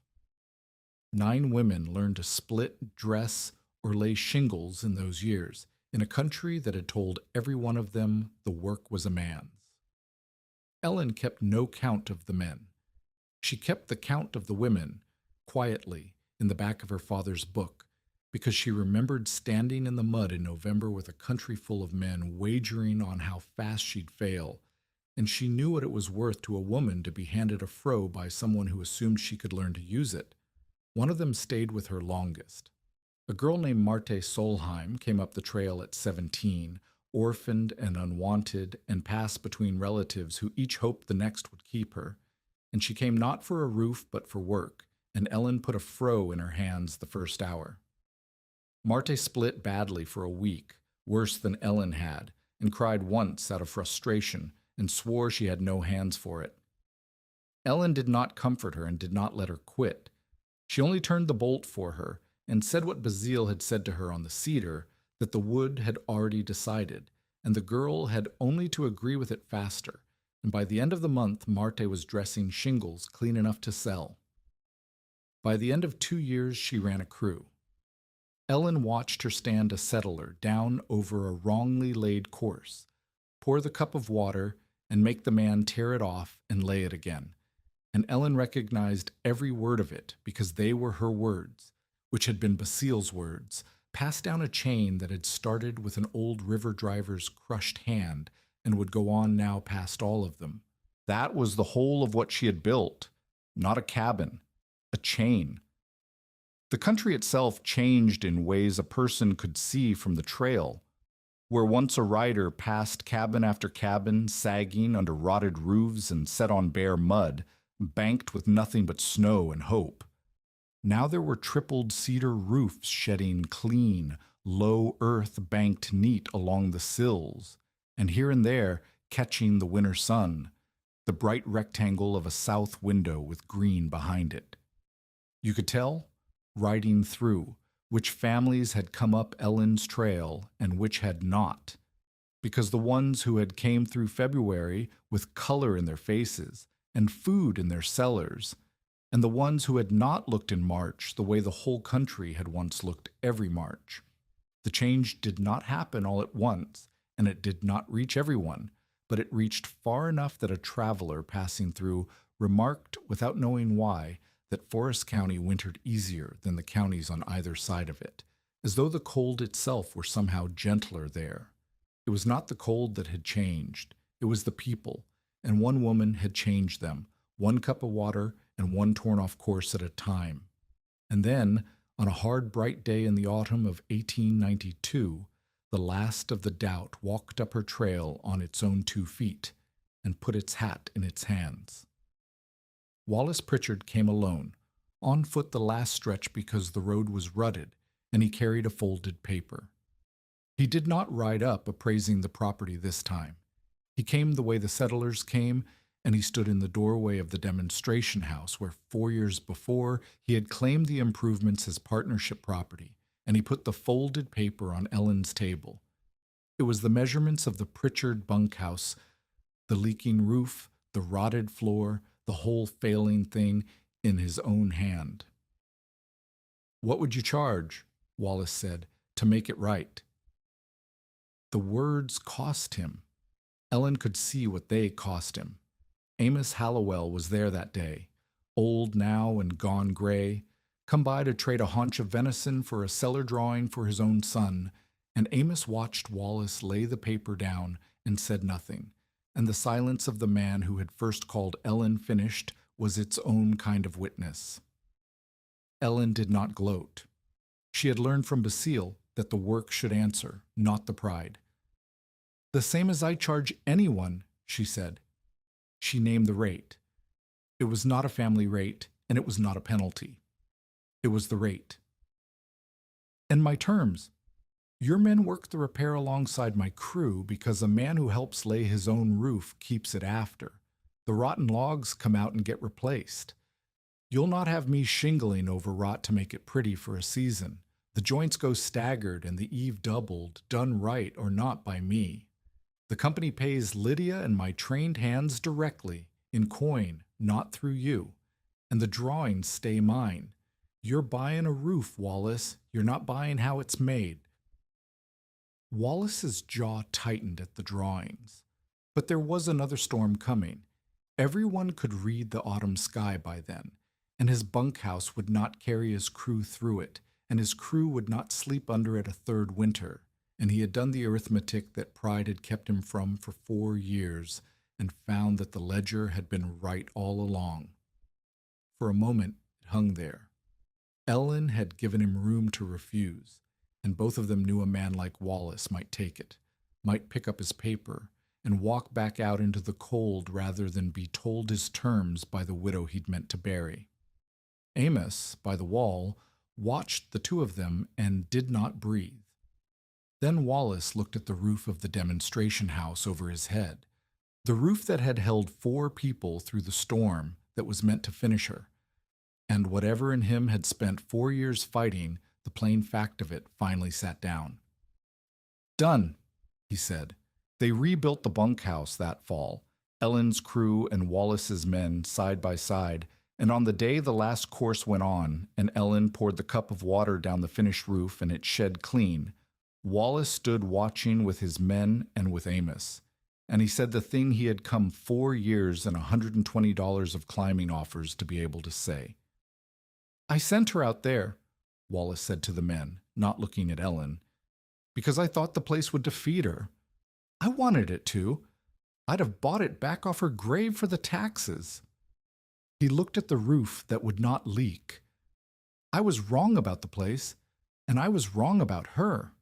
Speaker 1: 9 women learned to split, dress, or lay shingles in those years, in a country that had told every one of them the work was a man's. Ellen kept no count of the men. She kept the count of the women, quietly, in the back of her father's book, because she remembered standing in the mud in November with a country full of men wagering on how fast she'd fail, and she knew what it was worth to a woman to be handed a froe by someone who assumed she could learn to use it. One of them stayed with her longest. A girl named Marthe Solheim came up the trail at 17, orphaned and unwanted, and passed between relatives who each hoped the next would keep her. And she came not for a roof but for work, and Ellen put a froe in her hands the first hour. Marthe split badly for a week, worse than Ellen had, and cried once out of frustration, and swore she had no hands for it. Ellen did not comfort her and did not let her quit. She only turned the bolt for her, and said what Basile had said to her on the cedar, that the wood had already decided, and the girl had only to agree with it faster, and by the end of the month Marthe was dressing shingles clean enough to sell. By the end of 2 years she ran a crew. Ellen watched her stand a settler down over a wrongly laid course, pour the cup of water, and make the man tear it off and lay it again. And Ellen recognized every word of it, because they were her words, which had been Basile's words, passed down a chain that had started with an old river driver's crushed hand and would go on now past all of them. That was the whole of what she had built. not a cabin, a chain. The country itself changed in ways a person could see from the trail, where once a rider passed cabin after cabin, sagging under rotted roofs and set on bare mud, banked with nothing but snow and hope. Now there were tripled cedar roofs shedding clean, low earth banked neat along the sills, and here and there, catching the winter sun, the bright rectangle of a south window with green behind it. You could tell, riding through, which families had come up Ellen's trail and which had not, because the ones who had came through February with color in their faces and food in their cellars, and the ones who had not looked in March the way the whole country had once looked every March. The change did not happen all at once, and it did not reach everyone, but it reached far enough that a traveler passing through remarked, without knowing why, that Forest County wintered easier than the counties on either side of it, as though the cold itself were somehow gentler there. It was not the cold that had changed, it was the people, and one woman had changed them, one cup of water and one torn-off course at a time. And then, on a hard, bright day in the autumn of 1892, the last of the doubt walked up her trail on its own 2 feet and put its hat in its hands. Wallace Pritchard came alone, on foot the last stretch because the road was rutted, and he carried a folded paper. He did not ride up appraising the property this time. He came the way the settlers came, and he stood in the doorway of the demonstration house where 4 years before he had claimed the improvements as partnership property, and he put the folded paper on Ellen's table. It was the measurements of the Pritchard bunkhouse, the leaking roof, the rotted floor, the whole failing thing in his own hand. "What would you charge," Wallace said, "to make it right?" The words cost him. Ellen could see what they cost him. Amos Hallowell was there that day, old now and gone gray, come by to trade a haunch of venison for a cellar drawing for his own son, and Amos watched Wallace lay the paper down and said nothing, and the silence of the man who had first called Ellen finished was its own kind of witness. Ellen did not gloat. She had learned from Basile that the work should answer, not the pride. "The same as I charge anyone," she said. She named the rate. It was not a family rate, and it was not a penalty. It was the rate. "And my terms. Your men work the repair alongside my crew because a man who helps lay his own roof keeps it after. The rotten logs come out and get replaced. You'll not have me shingling over rot to make it pretty for a season. The joints go staggered and the eave doubled, done right or not by me. The company pays Lydia and my trained hands directly, in coin, not through you. And the drawings stay mine. You're buying a roof, Wallace. You're not buying how it's made." Wallace's jaw tightened at the drawings. But there was another storm coming. Everyone could read the autumn sky by then, and his bunkhouse would not carry his crew through it, and his crew would not sleep under it a third winter, and he had done the arithmetic that pride had kept him from for 4 years, and found that the ledger had been right all along. For a moment it hung there. Ellen had given him room to refuse, and both of them knew a man like Wallace might take it, might pick up his paper, and walk back out into the cold rather than be told his terms by the widow he'd meant to bury. Amos, by the wall, watched the two of them and did not breathe. Then Wallace looked at the roof of the demonstration house over his head, the roof that had held 4 people through the storm that was meant to finish her. And whatever in him had spent 4 years fighting, the plain fact of it finally sat down. "Done," he said. They rebuilt the bunkhouse that fall, Ellen's crew and Wallace's men side by side, and on the day the last course went on, and Ellen poured the cup of water down the finished roof and it shed clean, Wallace stood watching with his men and with Amos, and he said the thing he had come 4 years and $120 of climbing offers to be able to say. "I sent her out there," Wallace said to the men, not looking at Ellen, "because I thought the place would defeat her. I wanted it to. I'd have bought it back off her grave for the taxes." He looked at the roof that would not leak. I was wrong about the place, and I was wrong about her.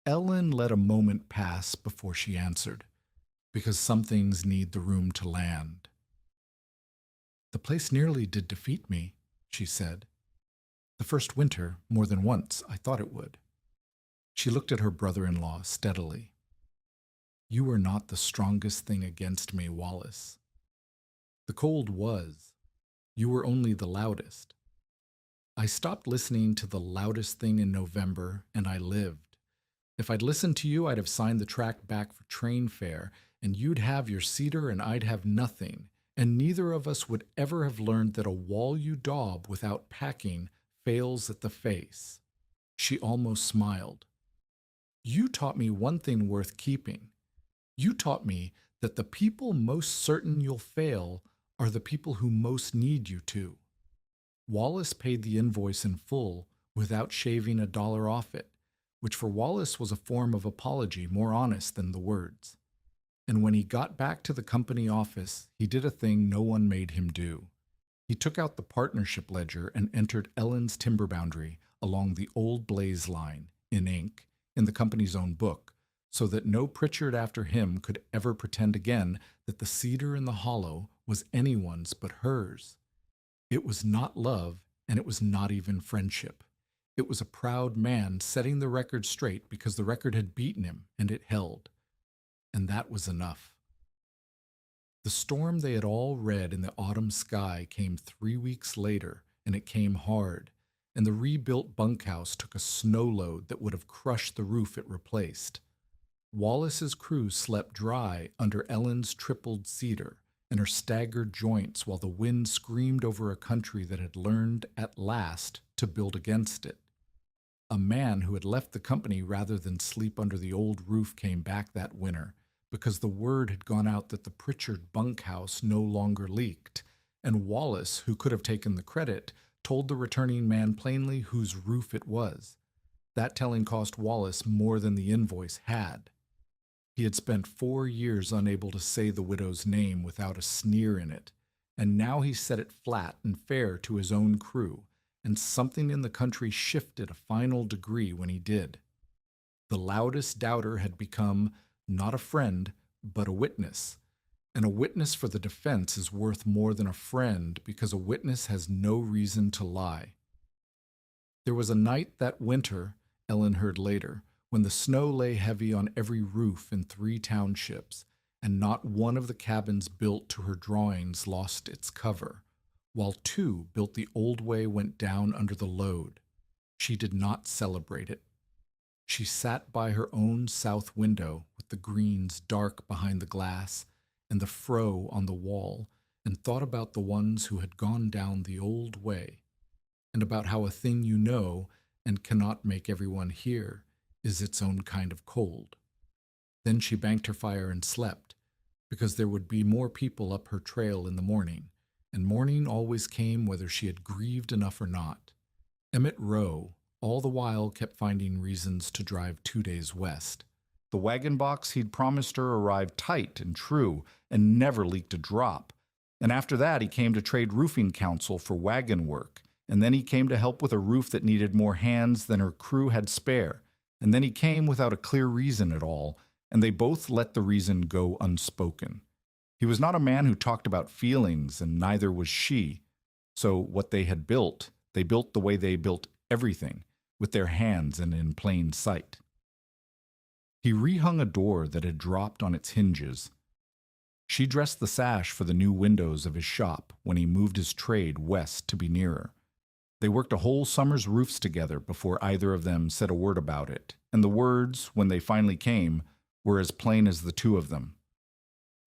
Speaker 1: Ellen let a moment pass before she answered, because some things need the room to land. The place nearly did defeat me, she said. The first winter, more than once, I thought it would. She looked at her brother-in-law steadily. You were not the strongest thing against me, Wallace. The cold was. You were only the loudest. I stopped listening to the loudest thing in November, and I lived. If I'd listened to you, I'd have signed the tract back for train fare, and you'd have your cedar and I'd have nothing, and neither of us would ever have learned that a wall you daub without packing fails at the face. She almost smiled. You taught me one thing worth keeping. You taught me that the people most certain you'll fail are the people who most need you to. Wallace paid the invoice in full without shaving $1 off it, which for Wallace was a form of apology more honest than the words. And when he got back to the company office, he did a thing no one made him do. He took out the partnership ledger and entered Ellen's timber boundary along the old blaze line, in ink, in the company's own book, so that no Pritchard after him could ever pretend again that the cedar in the hollow was anyone's but hers. It was not love, and it was not even friendship. It was a proud man setting the record straight because the record had beaten him, and it held. And that was enough. The storm they had all read in the autumn sky came 3 weeks later, and it came hard, and the rebuilt bunkhouse took a snow load that would have crushed the roof it replaced. Wallace's crew slept dry under Ellen's tripled cedar and her staggered joints while the wind screamed over a country that had learned at last to build against it. A man who had left the company rather than sleep under the old roof came back that winter because the word had gone out that the Pritchard bunkhouse no longer leaked, and Wallace, who could have taken the credit, told the returning man plainly whose roof it was. That telling cost Wallace more than the invoice had. He had spent 4 years unable to say the widow's name without a sneer in it, and now he said it flat and fair to his own crew, and something in the country shifted a final degree when he did. The loudest doubter had become not a friend, but a witness, and a witness for the defense is worth more than a friend because a witness has no reason to lie. There was a night that winter, Ellen heard later, when the snow lay heavy on every roof in 3 townships, and not one of the cabins built to her drawings lost its cover, while 2 built the old way went down under the load. She did not celebrate it. She sat by her own south window with the greens dark behind the glass and the fro on the wall, and thought about the ones who had gone down the old way, and about how a thing you know and cannot make everyone hear is its own kind of cold. Then she banked her fire and slept, because there would be more people up her trail in the morning, and morning always came whether she had grieved enough or not. Emmett Rowe all the while kept finding reasons to drive 2 days west. The wagon box he'd promised her arrived tight and true and never leaked a drop. And after that he came to trade roofing counsel for wagon work, and then he came to help with a roof that needed more hands than her crew had spare, and then he came without a clear reason at all, and they both let the reason go unspoken. He was not a man who talked about feelings, and neither was she. So what they had built, they built the way they built everything, with their hands and in plain sight. He rehung a door that had dropped on its hinges. She dressed the sash for the new windows of his shop when he moved his trade west to be nearer. They worked a whole summer's roofs together before either of them said a word about it, and the words, when they finally came, were as plain as the 2 of them.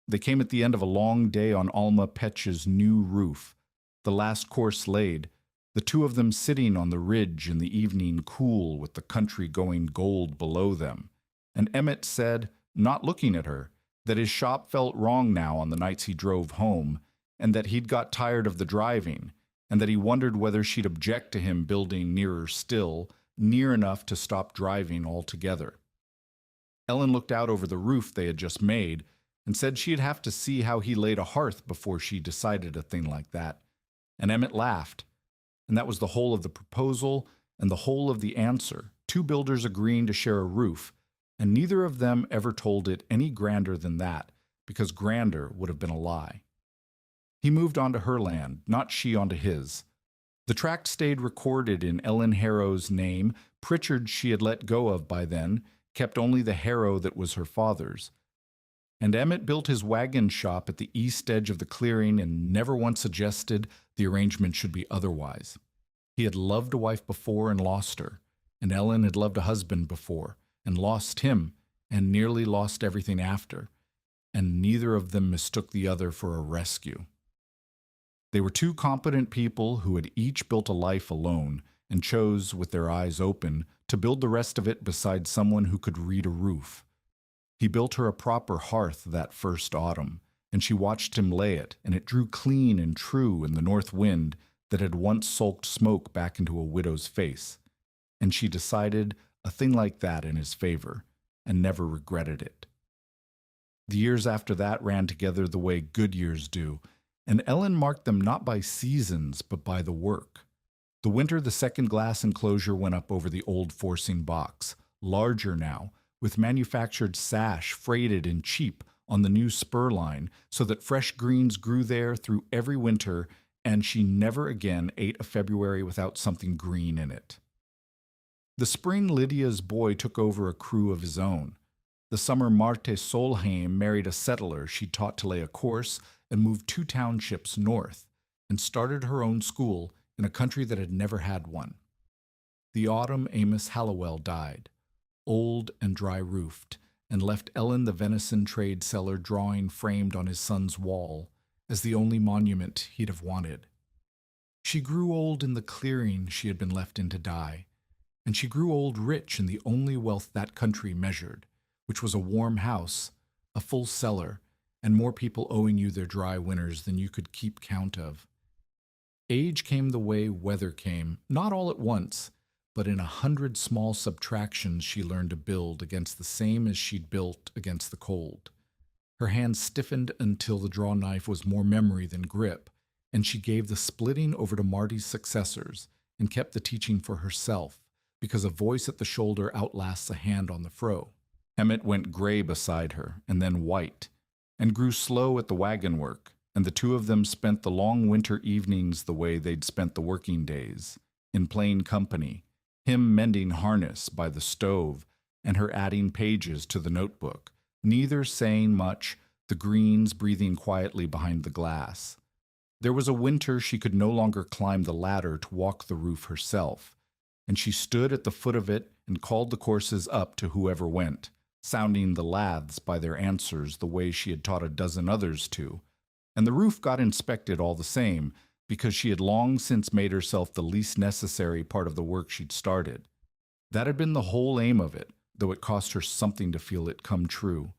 Speaker 1: They came at the end of a long day on Alma Petch's new roof, the last course laid, the 2 of them sitting on the ridge in the evening cool with the country going gold below them. And Emmett said, not looking at her, that his shop felt wrong now on the nights he drove home, and that he'd got tired of the driving, and that he wondered whether she'd object to him building nearer still, near enough to stop driving altogether. Ellen looked out over the roof they had just made, and said she'd have to see how he laid a hearth before she decided a thing like that. And Emmett laughed. And that was the whole of the proposal and the whole of the answer, two builders agreeing to share a roof, and neither of them ever told it any grander than that, because grander would have been a lie. He moved on to her land, not she onto his. The tract stayed recorded in Ellen Harrow's name. Pritchard she had let go of by then, kept only the Harrow that was her father's. And Emmett built his wagon shop at the east edge of the clearing and never once suggested the arrangement should be otherwise. He had loved a wife before and lost her, and Ellen had loved a husband before and lost him and nearly lost everything after, and neither of them mistook the other for a rescue. They were two competent people who had each built a life alone and chose, with their eyes open, to build the rest of it beside someone who could read a roof. He built her a proper hearth that first autumn, and she watched him lay it, and it drew clean and true in the north wind that had once sulked smoke back into a widow's face. And she decided a thing like that in his favor, and never regretted it. The years after that ran together the way good years do, and Ellen marked them not by seasons, but by the work. The winter the second glass enclosure went up over the old forcing box, larger now, with manufactured sash freighted and cheap on the new spur line, so that fresh greens grew there through every winter, and she never again ate a February without something green in it. The spring Lydia's boy took over a crew of his own. The summer Marte Solheim married a settler she taught to lay a course and moved 2 townships north, and started her own school in a country that had never had one. The autumn Amos Hallowell died, old and dry-roofed, and left Ellen the venison trade cellar drawing framed on his son's wall as the only monument he'd have wanted. She grew old in the clearing she had been left in to die, and she grew old rich in the only wealth that country measured, which was a warm house, a full cellar, and more people owing you their dry winters than you could keep count of. Age came the way weather came, not all at once, but in 100 small subtractions she learned to build against the same as she'd built against the cold. Her hands stiffened until the draw knife was more memory than grip, and she gave the splitting over to Marty's successors and kept the teaching for herself, because a voice at the shoulder outlasts a hand on the fro. Emmett went gray beside her, and then white, and grew slow at the wagon work, and the two of them spent the long winter evenings the way they'd spent the working days, in plain company, him mending harness by the stove, and her adding pages to the notebook, neither saying much, the greens breathing quietly behind the glass. There was a winter she could no longer climb the ladder to walk the roof herself, and she stood at the foot of it and called the courses up to whoever went, sounding the laths by their answers the way she had taught a dozen others to, and the roof got inspected all the same, because she had long since made herself the least necessary part of the work she'd started. That had been the whole aim of it, though it cost her something to feel it come true,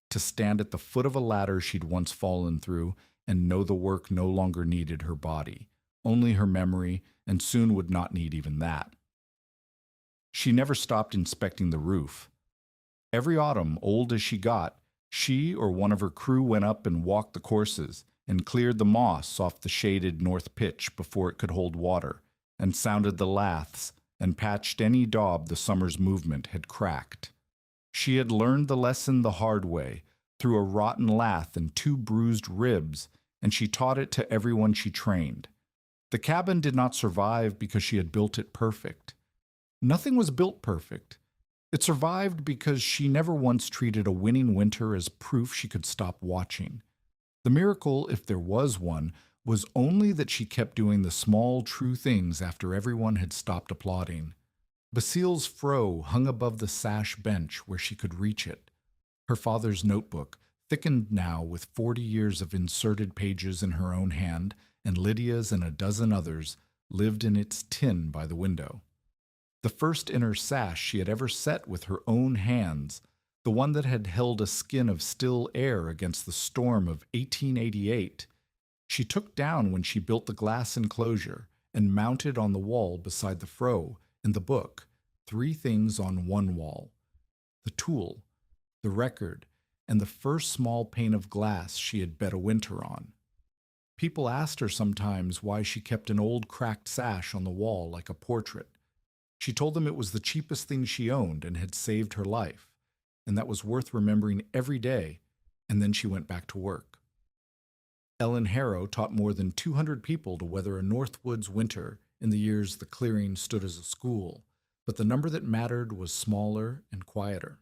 Speaker 1: to stand at the foot of a ladder she'd once fallen through and know the work no longer needed her body, only her memory, and soon would not need even that. She never stopped inspecting the roof. Every autumn, old as she got, she or one of her crew went up and walked the courses, and cleared the moss off the shaded north pitch before it could hold water, and sounded the laths, and patched any daub the summer's movement had cracked. She had learned the lesson the hard way, through a rotten lath and 2 bruised ribs, and she taught it to everyone she trained. The cabin did not survive because she had built it perfect. Nothing was built perfect. It survived because she never once treated a winning winter as proof she could stop watching. The miracle, if there was one, was only that she kept doing the small, true things after everyone had stopped applauding. Basile's fro hung above the sash bench where she could reach it. Her father's notebook, thickened now with 40 years of inserted pages in her own hand, and Lydia's and a dozen others, lived in its tin by the window. The first inner sash she had ever set with her own hands, the one that had held a skin of still air against the storm of 1888, she took down when she built the glass enclosure and mounted on the wall beside the fro and the book, 3 things on one wall: the tool, the record, and the first small pane of glass she had bet a winter on. People asked her sometimes why she kept an old cracked sash on the wall like a portrait. She told them it was the cheapest thing she owned and had saved her life, and that was worth remembering every day, and then she went back to work. Ellen Harrow taught more than 200 people to weather a Northwoods winter in the years the clearing stood as a school, but the number that mattered was smaller and quieter.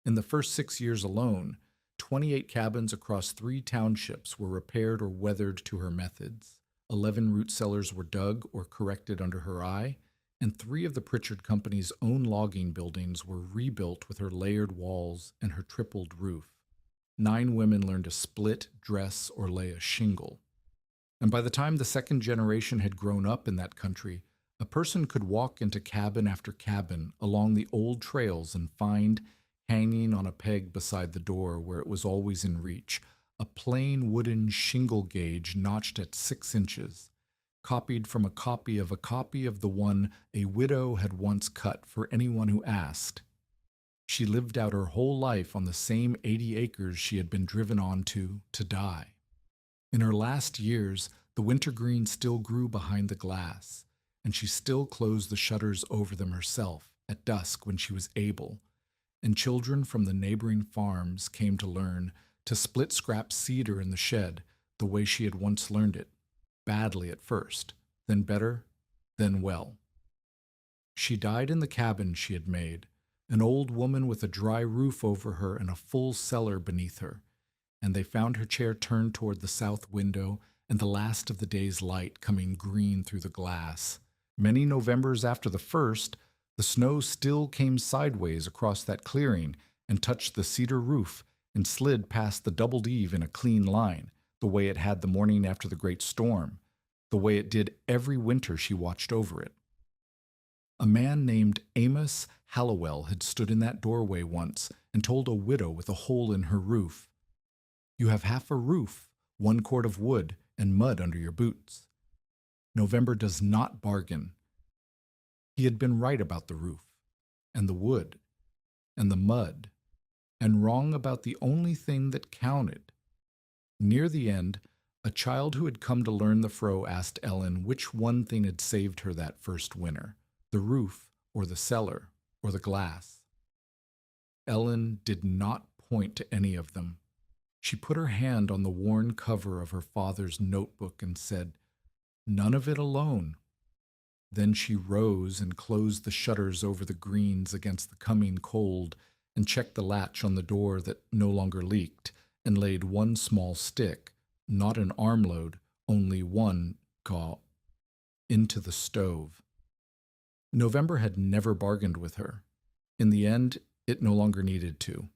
Speaker 1: In the first 6 years alone, 28 cabins across 3 townships were repaired or weathered to her methods. 11 root cellars were dug or corrected under her eye, and 3 of the Pritchard Company's own logging buildings were rebuilt with her layered walls and her tripled roof. 9 women learned to split, dress, or lay a shingle. And by the time the second generation had grown up in that country, a person could walk into cabin after cabin along the old trails and find, hanging on a peg beside the door where it was always in reach, a plain wooden shingle gauge notched at 6 inches, copied from a copy of the one a widow had once cut for anyone who asked. She lived out her whole life on the same 80 acres she had been driven on to die. In her last years, the wintergreen still grew behind the glass, and she still closed the shutters over them herself at dusk when she was able, and children from the neighboring farms came to learn to split scrap cedar in the shed the way she had once learned it, badly at first, then better, then well. She died in the cabin she had made, an old woman with a dry roof over her and a full cellar beneath her, and they found her chair turned toward the south window and the last of the day's light coming green through the glass. Many Novembers after the first, the snow still came sideways across that clearing and touched the cedar roof and slid past the doubled eave in a clean line, the way it had the morning after the great storm, the way it did every winter she watched over it. A man named Amos Hallowell had stood in that doorway once and told a widow with a hole in her roof, "You have half a roof, 1 quart of wood, and mud under your boots." November does not bargain. He had been right about the roof, and the wood, and the mud, and wrong about the only thing that counted. Near the end, a child who had come to learn the fro asked Ellen which one thing had saved her that first winter, the roof or the cellar or the glass. Ellen did not point to any of them. She put her hand on the worn cover of her father's notebook and said, "None of it alone." Then she rose and closed the shutters over the greens against the coming cold and checked the latch on the door that no longer leaked and laid 1 small stick, not an armload, only 1 gaw, into the stove. November had never bargained with her. In the end, it no longer needed to.